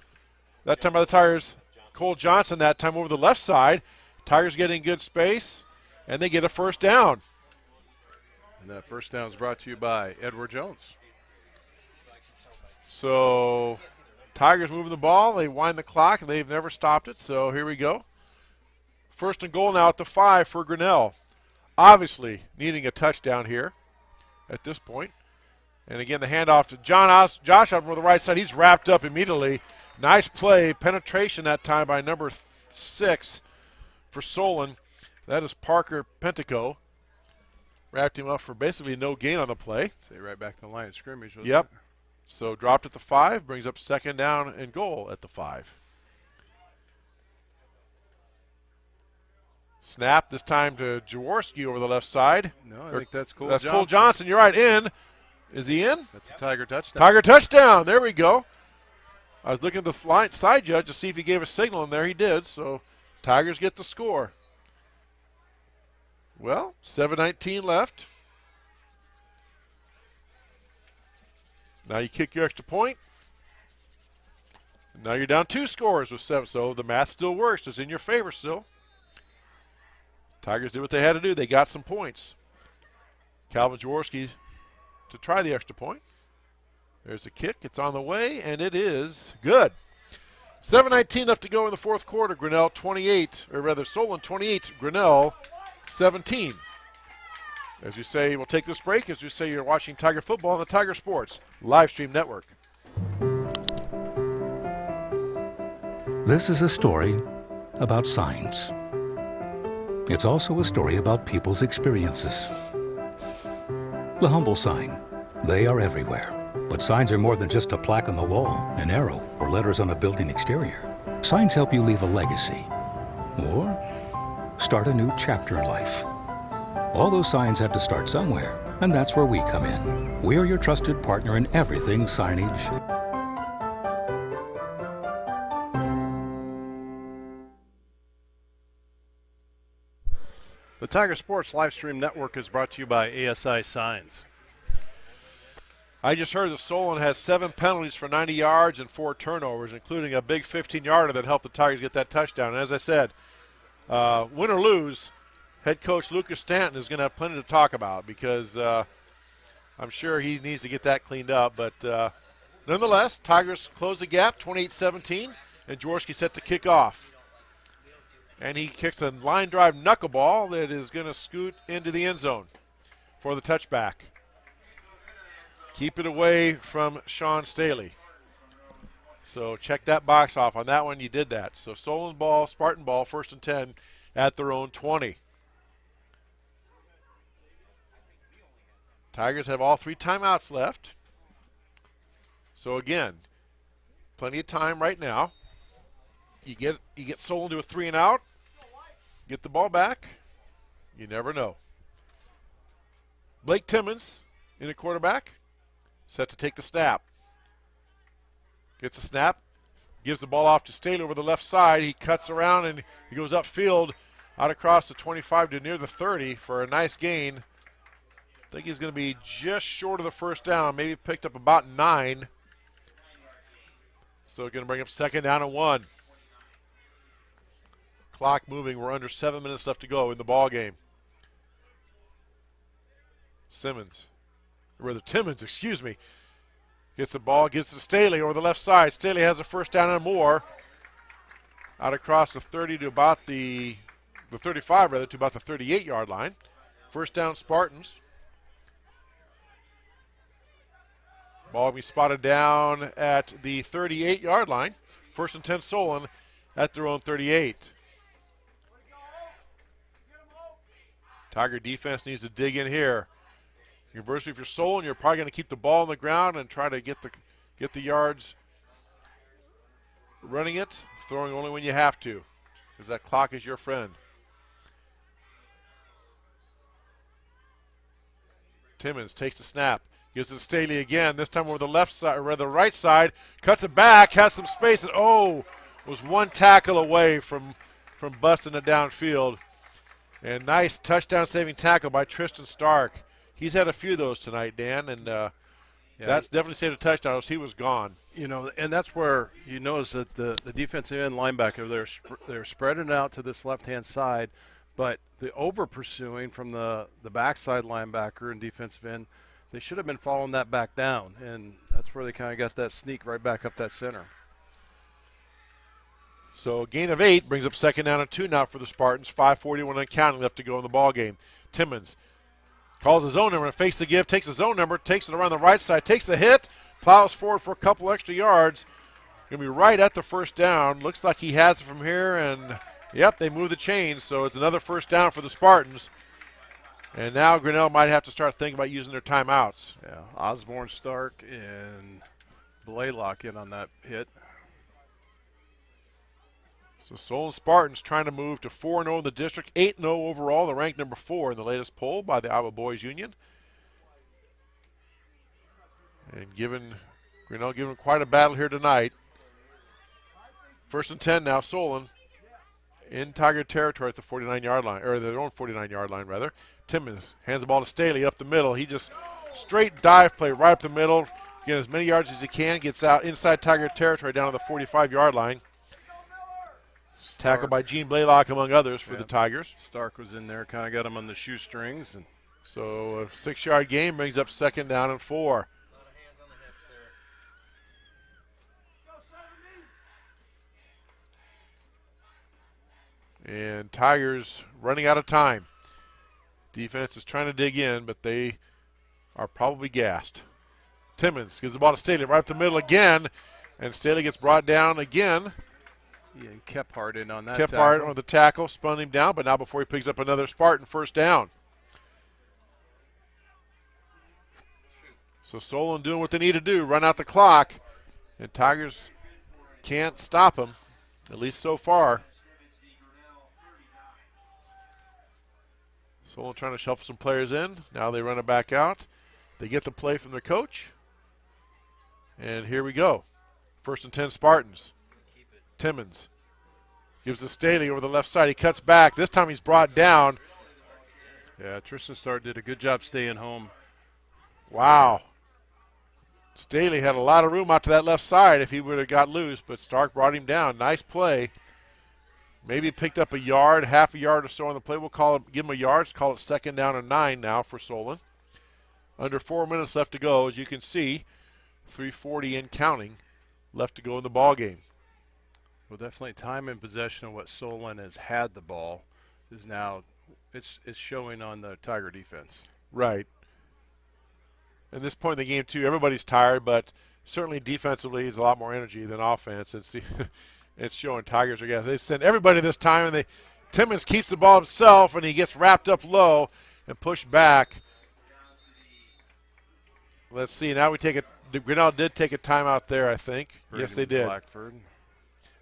That time by the Tigers. Cole Johnson that time over the left side. Tigers getting good space, and they get a 1st down. And that 1st down is brought to you by Edward Jones. So Tigers moving the ball. They wind the clock, and they've never stopped it. So here we go. 1st and goal now at the 5 for Grinnell. Obviously needing a touchdown here at this point. And again, the handoff to Josh on the right side. He's wrapped up immediately. Nice play. Penetration that time by number 6 for Solon. That is Parker Pentico. Wrapped him up for basically no gain on the play. Stay right back to the line of scrimmage. Yep. So dropped at the 5. Brings up 2nd down and goal at the 5. Snap this time to Jaworski over the left side. No, I think that's Cole Johnson. Johnson. Cole Johnson. You're right. In. Is he in? That's a Tiger touchdown. Tiger touchdown. There we go. I was looking at the side judge to see if he gave a signal in there. He did. So Tigers get the score. Well, 7:19 left. Now you kick your extra point. Now you're down 2 scores with 7. So the math still works. It's in your favor still. Tigers did what they had to do. They got some points. Calvin Jaworski to try the extra point. There's a kick. It's on the way, and it is good. 7:19 left to go in the fourth quarter. Grinnell 28, or rather Solon 28, Grinnell 17. As you say, we'll take this break. As you say, you're watching Tiger Football on the Tiger Sports Live Stream Network. This is a story about signs. It's also a story about people's experiences. The humble sign. They are everywhere. But signs are more than just a plaque on the wall, an arrow, or letters on a building exterior. Signs help you leave a legacy or start a new chapter in life. All those signs have to start somewhere, and that's where we come in. We are your trusted partner in everything signage. The Tiger Sports Live Stream Network is brought to you by ASI Signs. I just heard that Solon has 7 penalties for 90 yards and 4 turnovers, including a big 15-yarder that helped the Tigers get that touchdown. And as I said, win or lose, head coach Lucas Stanton is going to have plenty to talk about because I'm sure he needs to get that cleaned up. But nonetheless, Tigers close the gap, 28-17, and Jaworski set to kick off. And he kicks a line drive knuckleball that is going to scoot into the end zone for the touchback. Keep it away from Sean Staley. So check that box off. On that one, you did that. So Solon ball, Spartan ball, 1st and 10 at their own 20. Tigers have all 3 timeouts left. So again, plenty of time right now. You get Solon to a 3 and out. Get the ball back. You never know. Blake Timmons in at quarterback. Set to take the snap. Gets the snap. Gives the ball off to Staley over the left side. He cuts around and he goes upfield out across the 25 to near the 30 for a nice gain. I think he's going to be just short of the first down. Maybe picked up about 9. So going to bring up 2nd down and 1. Clock moving. We're under 7 minutes left to go in the ball game. Timmons, excuse me. Gets the ball, gives to Staley over the left side. Staley has a 1st down and more. Out across the 30 to about the 35 rather, to about the 38-yard line. 1st down Spartans. Ball will be spotted down at the 38-yard line. 1st and 10 Solon at their own 38. Tiger defense needs to dig in here. Conversely, if you're Solon, you're probably going to keep the ball on the ground and try to get the yards running it, throwing only when you have to, because that clock is your friend. Timmons takes the snap, gives it to Staley again, this time over the left side, or rather the right side, cuts it back, has some space, and was 1 tackle away from busting it downfield. And nice touchdown-saving tackle by Tristan Stark. He's had a few of those tonight, Dan, and that's definitely saved a touchdown. He was gone. You know, and that's where you notice that the defensive end linebacker, they're spreading out to this left-hand side, but the over-pursuing from the backside linebacker and defensive end, they should have been following that back down, and that's where they kind of got that sneak right back up that center. So a gain of 8 brings up 2nd down and 2 now for the Spartans. 5:41 and counting left to go in the ball game. Timmons calls his own number and fakes the give, takes his own number, takes it around the right side, takes the hit, plows forward for a couple extra yards. Going to be right at the 1st down. Looks like he has it from here, and yep, they move the chains, so it's another 1st down for the Spartans. And now Grinnell might have to start thinking about using their timeouts. Yeah, Osborne, Stark, and Blaylock in on that hit. So Solon Spartans trying to move to 4-0 in the district, 8-0 overall. They're ranked number 4 in the latest poll by the Iowa Boys Union. And Grinnell giving quite a battle here tonight. 1st and 10 now, Solon in Tiger territory at the 49-yard line, or their own 49-yard line rather. Timmons hands the ball to Staley up the middle. He just straight dive play right up the middle, getting as many yards as he can, gets out inside Tiger territory down to the 45-yard line. Tackled by Gene Blaylock, among others, for the Tigers. Stark was in there, kind of got him on the shoestrings. And So a 6-yard gain brings up 2nd down and 4. A lot of hands on the hips there. And Tigers running out of time. Defense is trying to dig in, but they are probably gassed. Timmons gives the ball to Staley right up the middle again, and Staley gets brought down again. Yeah, he kept hard in on that. Kept hard on the tackle, spun him down, but now before he picks up another Spartan 1st down. So Solon doing what they need to do, run out the clock, and Tigers can't stop them, at least so far. Solon trying to shuffle some players in. Now they run it back out. They get the play from their coach. And here we go. 1st and 10 Spartans. Timmons gives to Staley over the left side. He cuts back. This time he's brought down. Yeah, Tristan Stark did a good job staying home. Wow. Staley had a lot of room out to that left side if he would have got loose, but Stark brought him down. Nice play. Maybe picked up a yard, half a yard or so on the play. We'll give him a yard. Call it 2nd down and 9 now for Solon. Under 4 minutes left to go, as you can see. 3:40 and counting left to go in the ball game. Well, definitely time and possession of what Solon has had the ball is now it's showing on the Tiger defense. Right. At this point in the game, too, everybody's tired, but certainly defensively is a lot more energy than offense. It's showing Tigers are gas. They sent everybody this time, and Timmons keeps the ball himself, and he gets wrapped up low and pushed back. Let's see. Now we take Grinnell did take a timeout there, I think. Yes, they did. Blackford.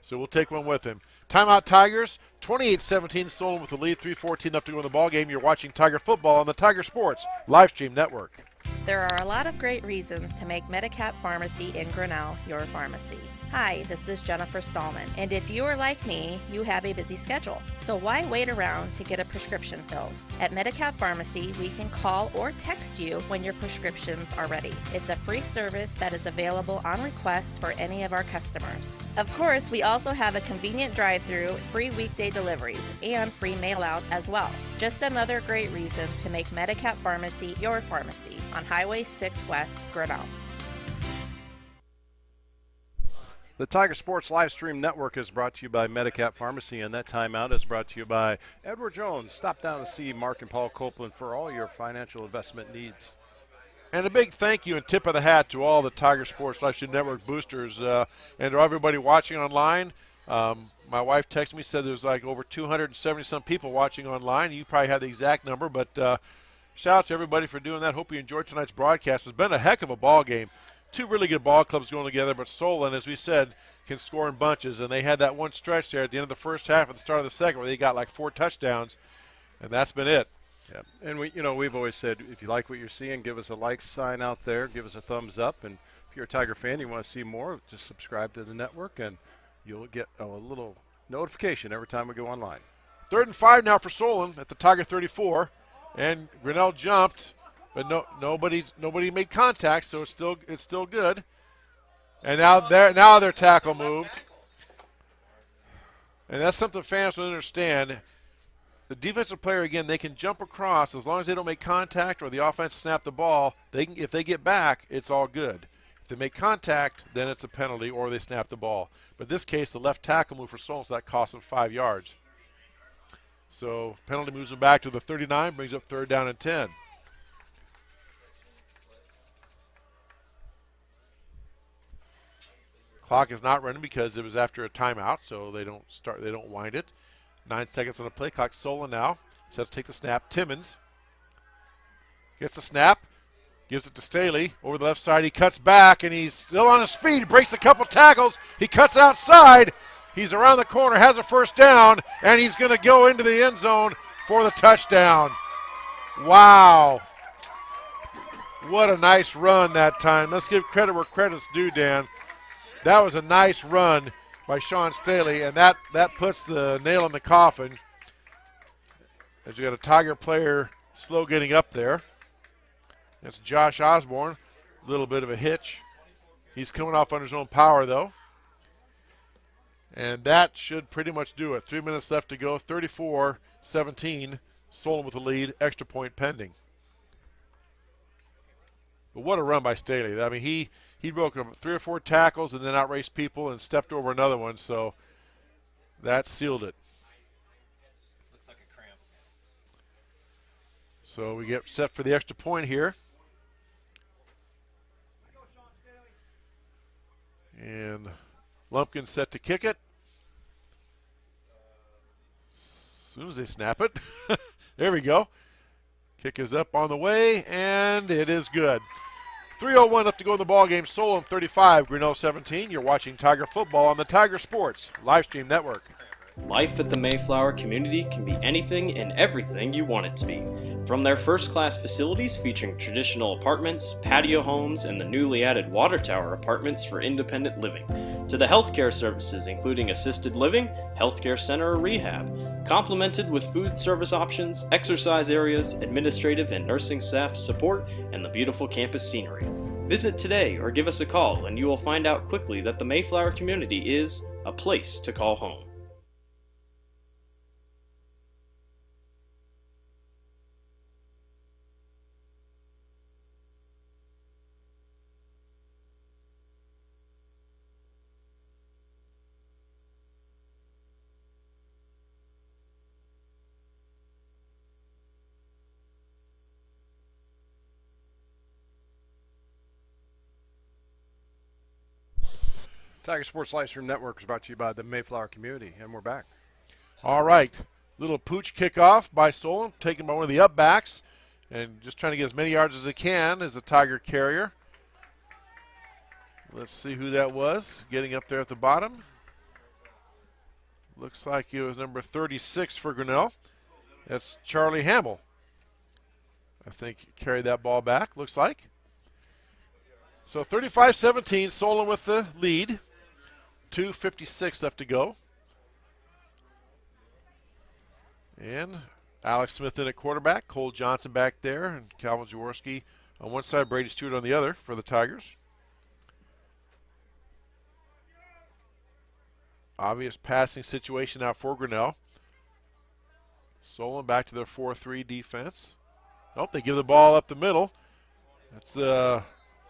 So we'll take one with him. Timeout Tigers, 28-17, Solon with the lead, 3:14 left to go in the ball game. You're watching Tiger Football on the Tiger Sports Livestream Network. There are a lot of great reasons to make Medicap Pharmacy in Grinnell your pharmacy. Hi, this is Jennifer Stallman, and if you are like me, you have a busy schedule. So why wait around to get a prescription filled? At Medicap Pharmacy, we can call or text you when your prescriptions are ready. It's a free service that is available on request for any of our customers. Of course, we also have a convenient drive-through, free weekday deliveries, and free mail-outs as well. Just another great reason to make Medicap Pharmacy your pharmacy on Highway 6 West, Grinnell. The Tiger Sports Livestream Network is brought to you by Medicap Pharmacy, and that timeout is brought to you by Edward Jones. Stop down and see Mark and Paul Copeland for all your financial investment needs. And a big thank you and tip of the hat to all the Tiger Sports Livestream Network boosters and to everybody watching online. My wife texted me, said there's like over 270-some people watching online. You probably have the exact number, but shout out to everybody for doing that. Hope you enjoyed tonight's broadcast. It's been a heck of a ball game. Two really good ball clubs going together, but Solon, as we said, can score in bunches. And they had that one stretch there at the end of the first half at the start of the second where they got like 4 touchdowns, and that's been it. Yeah, and we've always said if you like what you're seeing, give us a like sign out there, give us a thumbs up, and if you're a Tiger fan, you want to see more, just subscribe to the network, and you'll get a little notification every time we go online. 3rd and 5 now for Solon at the Tiger 34, and Grinnell jumped. But nobody made contact, so it's still good. And now their tackle moved. And that's something fans don't understand. The defensive player, again, they can jump across as long as they don't make contact or the offense snap the ball. If they get back, it's all good. If they make contact, then it's a penalty or they snap the ball. But in this case, the left tackle moved for Solon, so that cost them 5 yards. So penalty moves them back to the 39, brings up 3rd down and 10. Clock is not running because it was after a timeout, so they don't wind it. 9 seconds on the play clock. Solon now set to take the snap. Timmons gets the snap, gives it to Staley over the left side. He cuts back, and he's still on his feet. He breaks a couple tackles. He cuts outside. He's around the corner, has a 1st down, and he's going to go into the end zone for the touchdown. Wow. What a nice run that time. Let's give credit where credit's due, Dan. That was a nice run by Sean Staley, and that puts the nail in the coffin. As you got a Tiger player slow getting up there. That's Josh Osborne. A little bit of a hitch. He's coming off under his own power, though. And that should pretty much do it. 3 minutes left to go. 34-17. Solon with the lead. Extra point pending. But what a run by Staley. I mean, he broke up 3 or 4 tackles and then outraced people and stepped over another one, so that sealed it. Looks like a cramp. So we get set for the extra point here. And Lumpkin set to kick it. As soon as they snap it. There we go. Kick is up on the way, and it is good. 3:01 left to go in the ball game. Solon 35, Grinnell 17. You're watching Tiger Football on the Tiger Sports Livestream Network. Life at the Mayflower community can be anything and everything you want it to be. From their first-class facilities featuring traditional apartments, patio homes, and the newly added water tower apartments for independent living, to the healthcare services including assisted living, healthcare center or rehab, complemented with food service options, exercise areas, administrative and nursing staff support, and the beautiful campus scenery. Visit today or give us a call and you will find out quickly that the Mayflower community is a place to call home. Tiger Sports Livestream Network is brought to you by the Mayflower community, and we're back. All right. Little pooch kickoff by Solon, taken by one of the up backs, and just trying to get as many yards as they can as the Tiger carrier. Let's see who that was, getting up there at the bottom. Looks like it was number 36 for Grinnell. That's Charlie Hamill. I think he carried that ball back, looks like. So 35-17, Solon with the lead. 2:56 left to go. And Alex Smith in at quarterback, Cole Johnson back there, and Calvin Jaworski on one side, Brady Stewart on the other for the Tigers. Obvious passing situation out for Grinnell. Solon back to their 4-3 defense. Nope, they give the ball up the middle. That's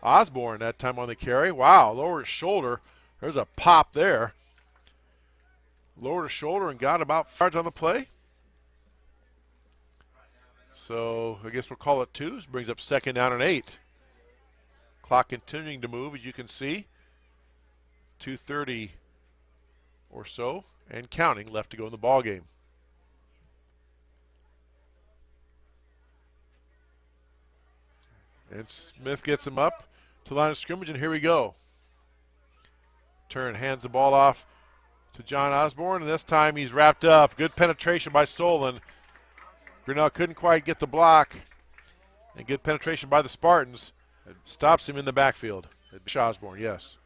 Osborne that time on the carry. Wow, lower his shoulder. There's a pop there. Lowered his shoulder and got about 5 yards on the play. So I guess we'll call it 2. This brings up 2nd down and 8. Clock continuing to move, as you can see. 2:30 or so and counting left to go in the ball game. And Smith gets him up to the line of scrimmage, and here we go. Turn, hands the ball off to John Osborne, and this time he's wrapped up. Good penetration by Solon. Grinnell couldn't quite get the block, and good penetration by the Spartans. It stops him in the backfield. Osborne, yes.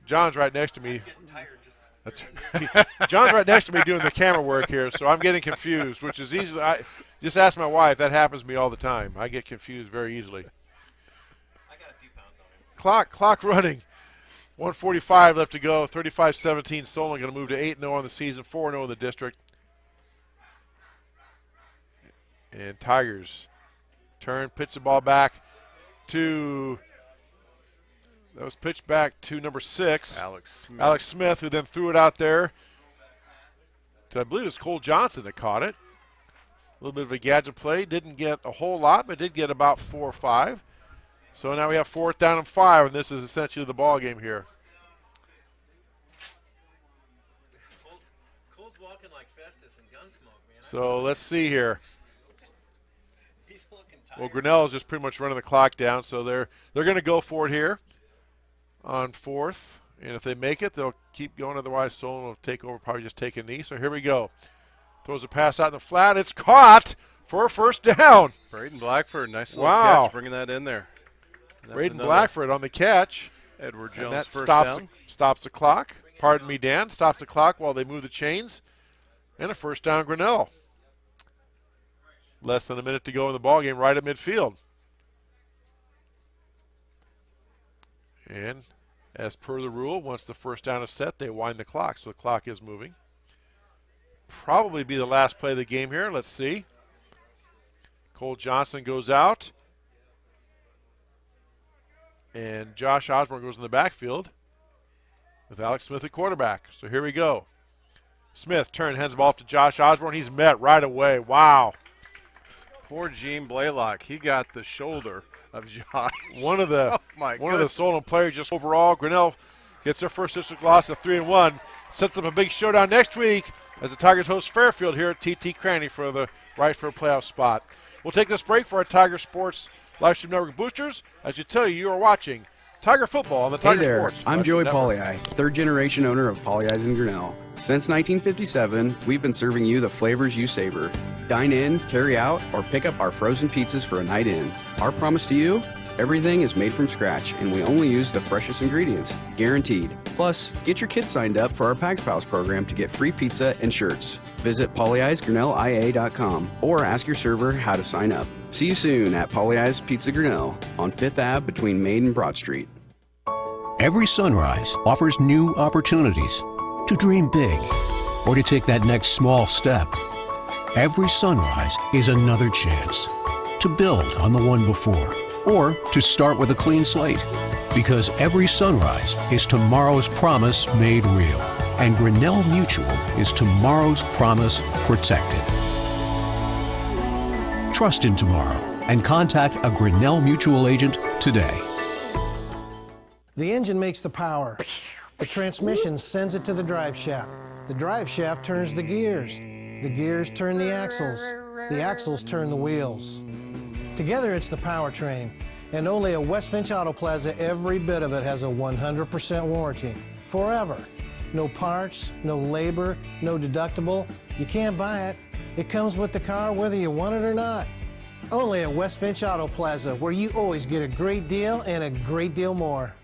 John's right next to me. John's right next to me doing the camera work here, so I'm getting confused, which is easily. I just ask my wife. That happens to me all the time. I get confused very easily. I got a few pounds on him. Clock running. 1:45 left to go. 35-17. Solon going to move to 8-0 on the season, 4-0 in the district. And Tigers turn, pitch the ball back to. That was pitched back to number 6, Alex Smith, who then threw it out there to, I believe it was Cole Johnson that caught it. A little bit of a gadget play. Didn't get a whole lot, but did get about 4 or 5. So now we have 4th down and 5, and this is essentially the ball game here. Cole's walking like Festus in Gunsmoke, man. So let's see here. He's looking tired. Well, Grinnell is just pretty much running the clock down, so they're going to go for it here on 4th. And if they make it, they'll keep going. Otherwise, Solon will take over, probably just take a knee. So here we go. Throws a pass out in the flat. It's caught for a 1st down. Braden Blackford, nice little Wow. catch, bringing that in there. Braden Blackford on the catch. Edward And Jones that first stops down. stops the clock. Pardon me, Dan. Stops the clock while they move the chains. And a 1st down, Grinnell. Less than a minute to go in the ballgame, right at midfield. And as per the rule, once the 1st down is set, they wind the clock. So the clock is moving. Probably be the last play of the game here. Let's see. Cole Johnson goes out. And Josh Osborne goes in the backfield with Alex Smith at quarterback. So here we go. Smith hands the ball off to Josh Osborne. He's met right away. Wow. Poor Gene Blaylock. He got the shoulder of Josh. One of the one of the Solon players just overall. Grinnell gets their first district loss of 3-1. Sets up a big showdown next week as the Tigers host Fairfield here at TT Cranny for the right for a playoff spot. We'll take this break for our Tiger Sports Livestream Network boosters. As you tell you are watching Tiger Football on the Tiger Hey there, Sports. I'm Joey Network. Pauley, third-generation owner of Pauley's in Grinnell. Since 1957, we've been serving you the flavors you savor. Dine in, carry out, or pick up our frozen pizzas for a night in. Our promise to you? Everything is made from scratch, and we only use the freshest ingredients, guaranteed. Plus, get your kids signed up for our Pags Pals program to get free pizza and shirts. Visit polyeisgrinnellia.com or ask your server how to sign up. See you soon at Polyeis Pizza Grinnell on 5th Ave between Main and Broad Street. Every sunrise offers new opportunities to dream big or to take that next small step. Every sunrise is another chance to build on the one before or to start with a clean slate. Because every sunrise is tomorrow's promise made real. And Grinnell Mutual is tomorrow's promise protected. Trust in tomorrow and contact a Grinnell Mutual agent today. The engine makes the power. The transmission sends it to the drive shaft. The drive shaft turns the gears. The gears turn the axles. The axles turn the wheels. Together it's the powertrain. And only at West Finch Auto Plaza, every bit of it has a 100% warranty. Forever. No parts, no labor, no deductible. You can't buy it. It comes with the car whether you want it or not. Only at West Finch Auto Plaza, where you always get a great deal and a great deal more.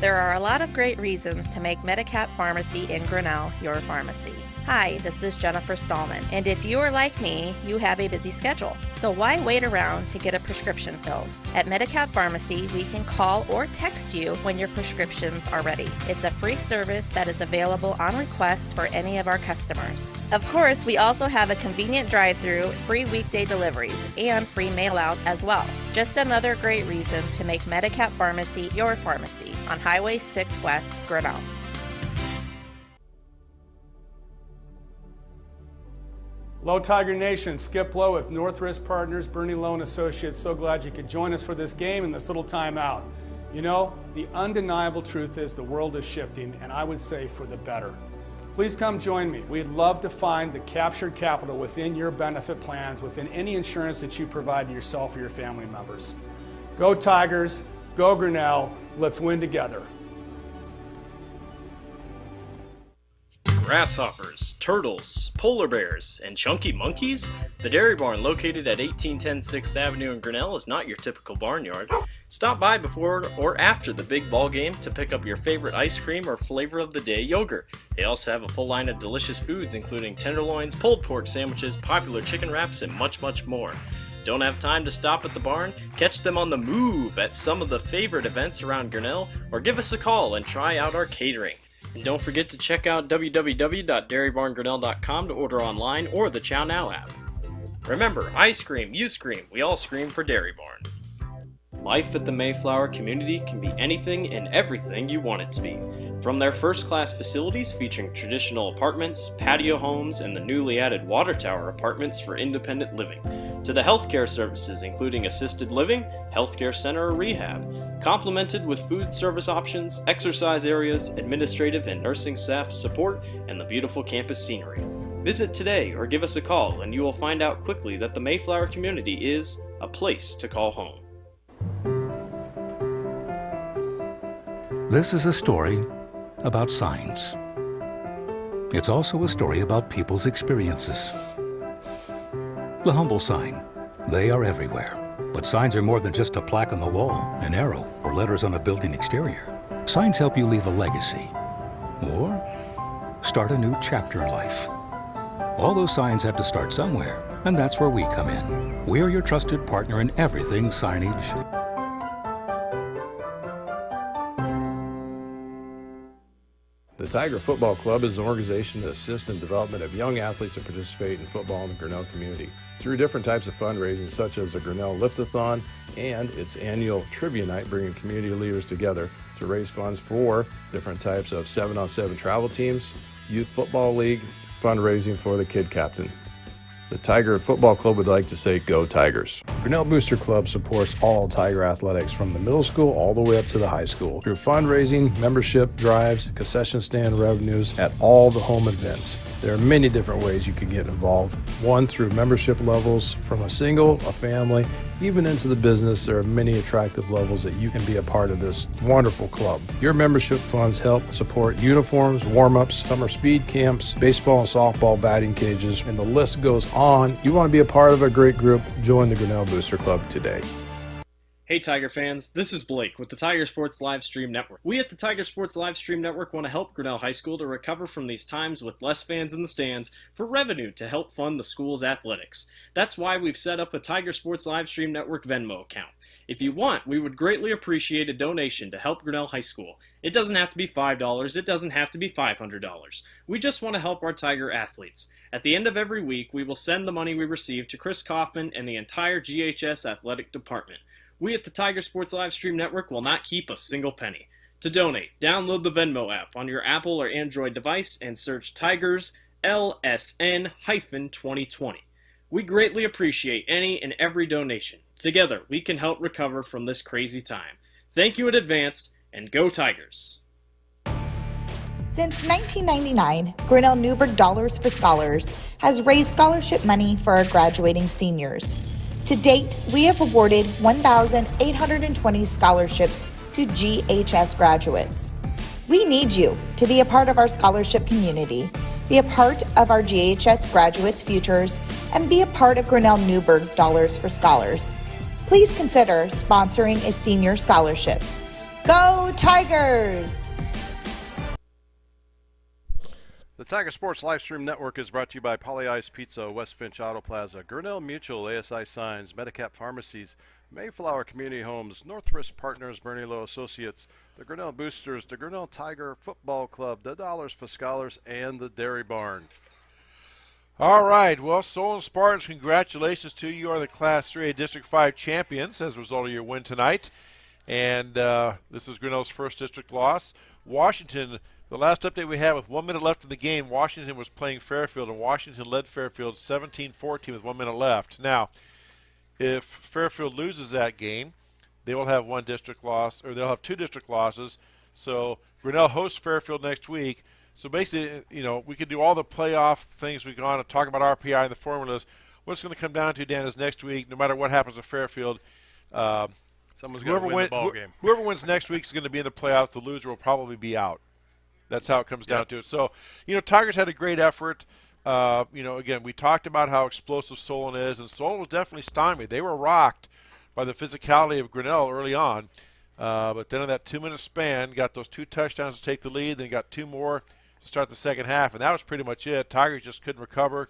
There are a lot of great reasons to make Medicap Pharmacy in Grinnell your pharmacy. Hi, this is Jennifer Stallman, and if you are like me, you have a busy schedule. So why wait around to get a prescription filled? At Medicap Pharmacy, we can call or text you when your prescriptions are ready. It's a free service that is available on request for any of our customers. Of course, we also have a convenient drive-through, free weekday deliveries, and free mail-outs as well. Just another great reason to make Medicap Pharmacy your pharmacy on Highway 6 West, Grinnell. Low Tiger Nation, Skip Lowe with North Risk Partners, Bernie Loan Associates. So glad you could join us for this game and this little timeout. You know, the undeniable truth is the world is shifting, and I would say for the better. Please come join me. We'd love to find the captured capital within your benefit plans, within any insurance that you provide to yourself or your family members. Go Tigers, go Grinnell, let's win together. Grasshoppers, turtles, polar bears, and chunky monkeys? The Dairy Barn, located at 1810 6th Avenue in Grinnell, is not your typical barnyard. Stop by before or after the big ball game to pick up your favorite ice cream or flavor of the day yogurt. They also have a full line of delicious foods, including tenderloins, pulled pork sandwiches, popular chicken wraps, and much, much more. Don't have time to stop at the barn? Catch them on the move at some of the favorite events around Grinnell, or give us a call and try out our catering. And don't forget to check out www.dairybarngrinnell.com to order online or the Chow Now app. Remember, I scream, you scream, we all scream for Dairy Barn. Life at the Mayflower community can be anything and everything you want it to be. From their first-class facilities featuring traditional apartments, patio homes, and the newly added water tower apartments for independent living, to the healthcare services including assisted living, healthcare center, or rehab, complemented with food service options, exercise areas, administrative and nursing staff support, and the beautiful campus scenery. Visit today or give us a call and you will find out quickly that the Mayflower community is a place to call home. This is a story about signs. It's also a story about people's experiences. The humble sign. They are everywhere. But signs are more than just a plaque on the wall, an arrow, or letters on a building exterior. Signs help you leave a legacy or start a new chapter in life. All those signs have to start somewhere, and that's where we come in. We're your trusted partner in everything signage. The The Tiger Football Club is an organization that assists in development of young athletes that participate in football in the Grinnell community through different types of fundraising, such as the Grinnell Lift-a-thon and its annual trivia night, bringing community leaders together to raise funds for different types of 7-on-7 travel teams, youth football league, fundraising for the kid captain. The Tiger Football Club would like to say, go Tigers. Grinnell Booster Club supports all Tiger athletics from the middle school all the way up to the high school through fundraising, membership drives, concession stand revenues at all the home events. There are many different ways you can get involved. One, through membership levels from a single, a family, even into the business. There are many attractive levels that you can be a part of this wonderful club. Your membership funds help support uniforms, warm-ups, summer speed camps, baseball and softball batting cages, and the list goes on. You want to be a part of a great group? Join the Grinnell Booster Club today. Hey Tiger fans, this is Blake with the Tiger Sports Livestream Network. We at the Tiger Sports Livestream Network want to help Grinnell High School to recover from these times with less fans in the stands for revenue to help fund the school's athletics. That's why we've set up a Tiger Sports Livestream Network Venmo account. If you want, we would greatly appreciate a donation to help Grinnell High School. It doesn't have to be $5, it doesn't have to be $500. We just want to help our Tiger athletes. At the end of every week, we will send the money we receive to Chris Kaufman and the entire GHS athletic department. We at the Tiger Sports Livestream Network will not keep a single penny. To donate, download the Venmo app on your Apple or Android device and search Tigers LSN-2020. We greatly appreciate any and every donation. Together, we can help recover from this crazy time. Thank you in advance, and go Tigers! Since 1999, Grinnell Newburgh Dollars for Scholars has raised scholarship money for our graduating seniors. To date, we have awarded 1,820 scholarships to GHS graduates. We need you to be a part of our scholarship community, be a part of our GHS graduates' futures, and be a part of Grinnell Newburgh Dollars for Scholars. Please consider sponsoring a senior scholarship. Go Tigers! The Tiger Sports Livestream Network is brought to you by Poly Ice Pizza, West Finch Auto Plaza, Grinnell Mutual, ASI Signs, Medicap Pharmacies, Mayflower Community Homes, Northwest Partners, Bernie Lowe Associates, the Grinnell Boosters, the Grinnell Tiger Football Club, the Dollars for Scholars, and the Dairy Barn. All right. Well, Solon Spartans, congratulations to you. You are the Class 3A District 5 champions as a result of your win tonight. And this is Grinnell's first district loss. Washington, the last update we had with 1 minute left in the game, Washington was playing Fairfield, and Washington led Fairfield 17-14 with 1 minute left. Now, if Fairfield loses that game, they will have one district loss, or they'll have two district losses. So Grinnell hosts Fairfield next week. So basically, you know, we could do all the playoff things we've gone and talk about RPI and the formulas. What it's going to come down to, Dan, is next week, no matter what happens at Fairfield, someone's going to win the ball game. Whoever wins next week is going to be in the playoffs. The loser will probably be out. That's how it comes down to it. So, you know, Tigers had a great effort. You know, again, we talked about how explosive Solon is, and Solon was definitely stymied. They were rocked by the physicality of Grinnell early on. But then in that 2 minute span, got those two touchdowns to take the lead, then got two more to start the second half, and that was pretty much it. Tigers just couldn't recover.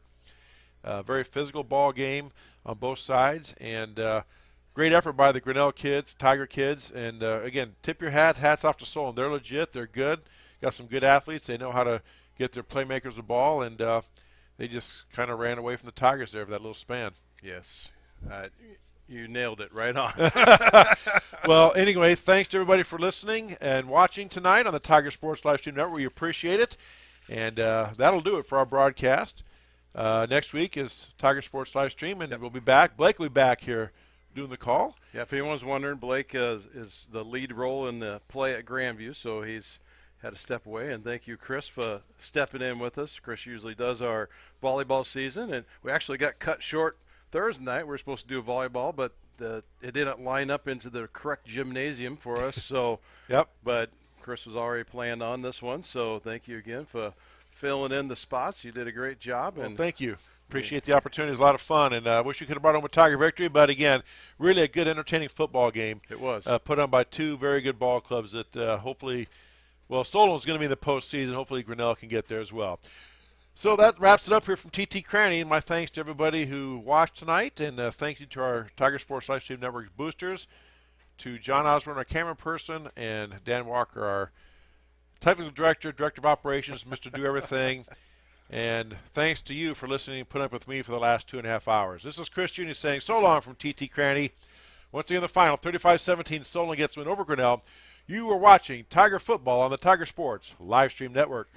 Very physical ball game on both sides, and great effort by the Grinnell kids, Tiger kids. And again, tip your hats off to Solon. They're legit. They're good. Got some good athletes. They know how to get their playmakers the ball, and they just kind of ran away from the Tigers there for that little span. Yes. You nailed it right on. Well, anyway, thanks to everybody for listening and watching tonight on the Tiger Sports Livestream Network. We appreciate it. And that'll do it for our broadcast. Next week is Tiger Sports Livestream, and we'll be back. Blake will be back here doing the call. Yeah, if anyone's wondering, Blake is the lead role in the play at Grandview, so he's had to step away. And thank you, Chris, for stepping in with us. Chris usually does our volleyball season, and we actually got cut short Thursday night. We were supposed to do volleyball, but it didn't line up into the correct gymnasium for us. So, yep. But Chris was already planned on this one, so thank you again for filling in the spots. You did a great job. Well, thank you. Appreciate the opportunity. It was a lot of fun, and I wish we could have brought home a Tiger victory. But again, really a good, entertaining football game. It was put on by two very good ball clubs that hopefully, well, Solon's going to be in the postseason. Hopefully, Grinnell can get there as well. So that wraps it up here from TT Cranny. My thanks to everybody who watched tonight, and thank you to our Tiger Sports Livestream Network boosters, to John Osborne, our camera person, and Dan Walker, our technical director, director of operations, Mr. Do Everything. And thanks to you for listening and putting up with me for the last 2.5 hours. This is Chris Jr. saying so long from TT Cranny. Once again, the final, 35-17, Solon gets win over Grinnell. You are watching Tiger Football on the Tiger Sports Livestream Network.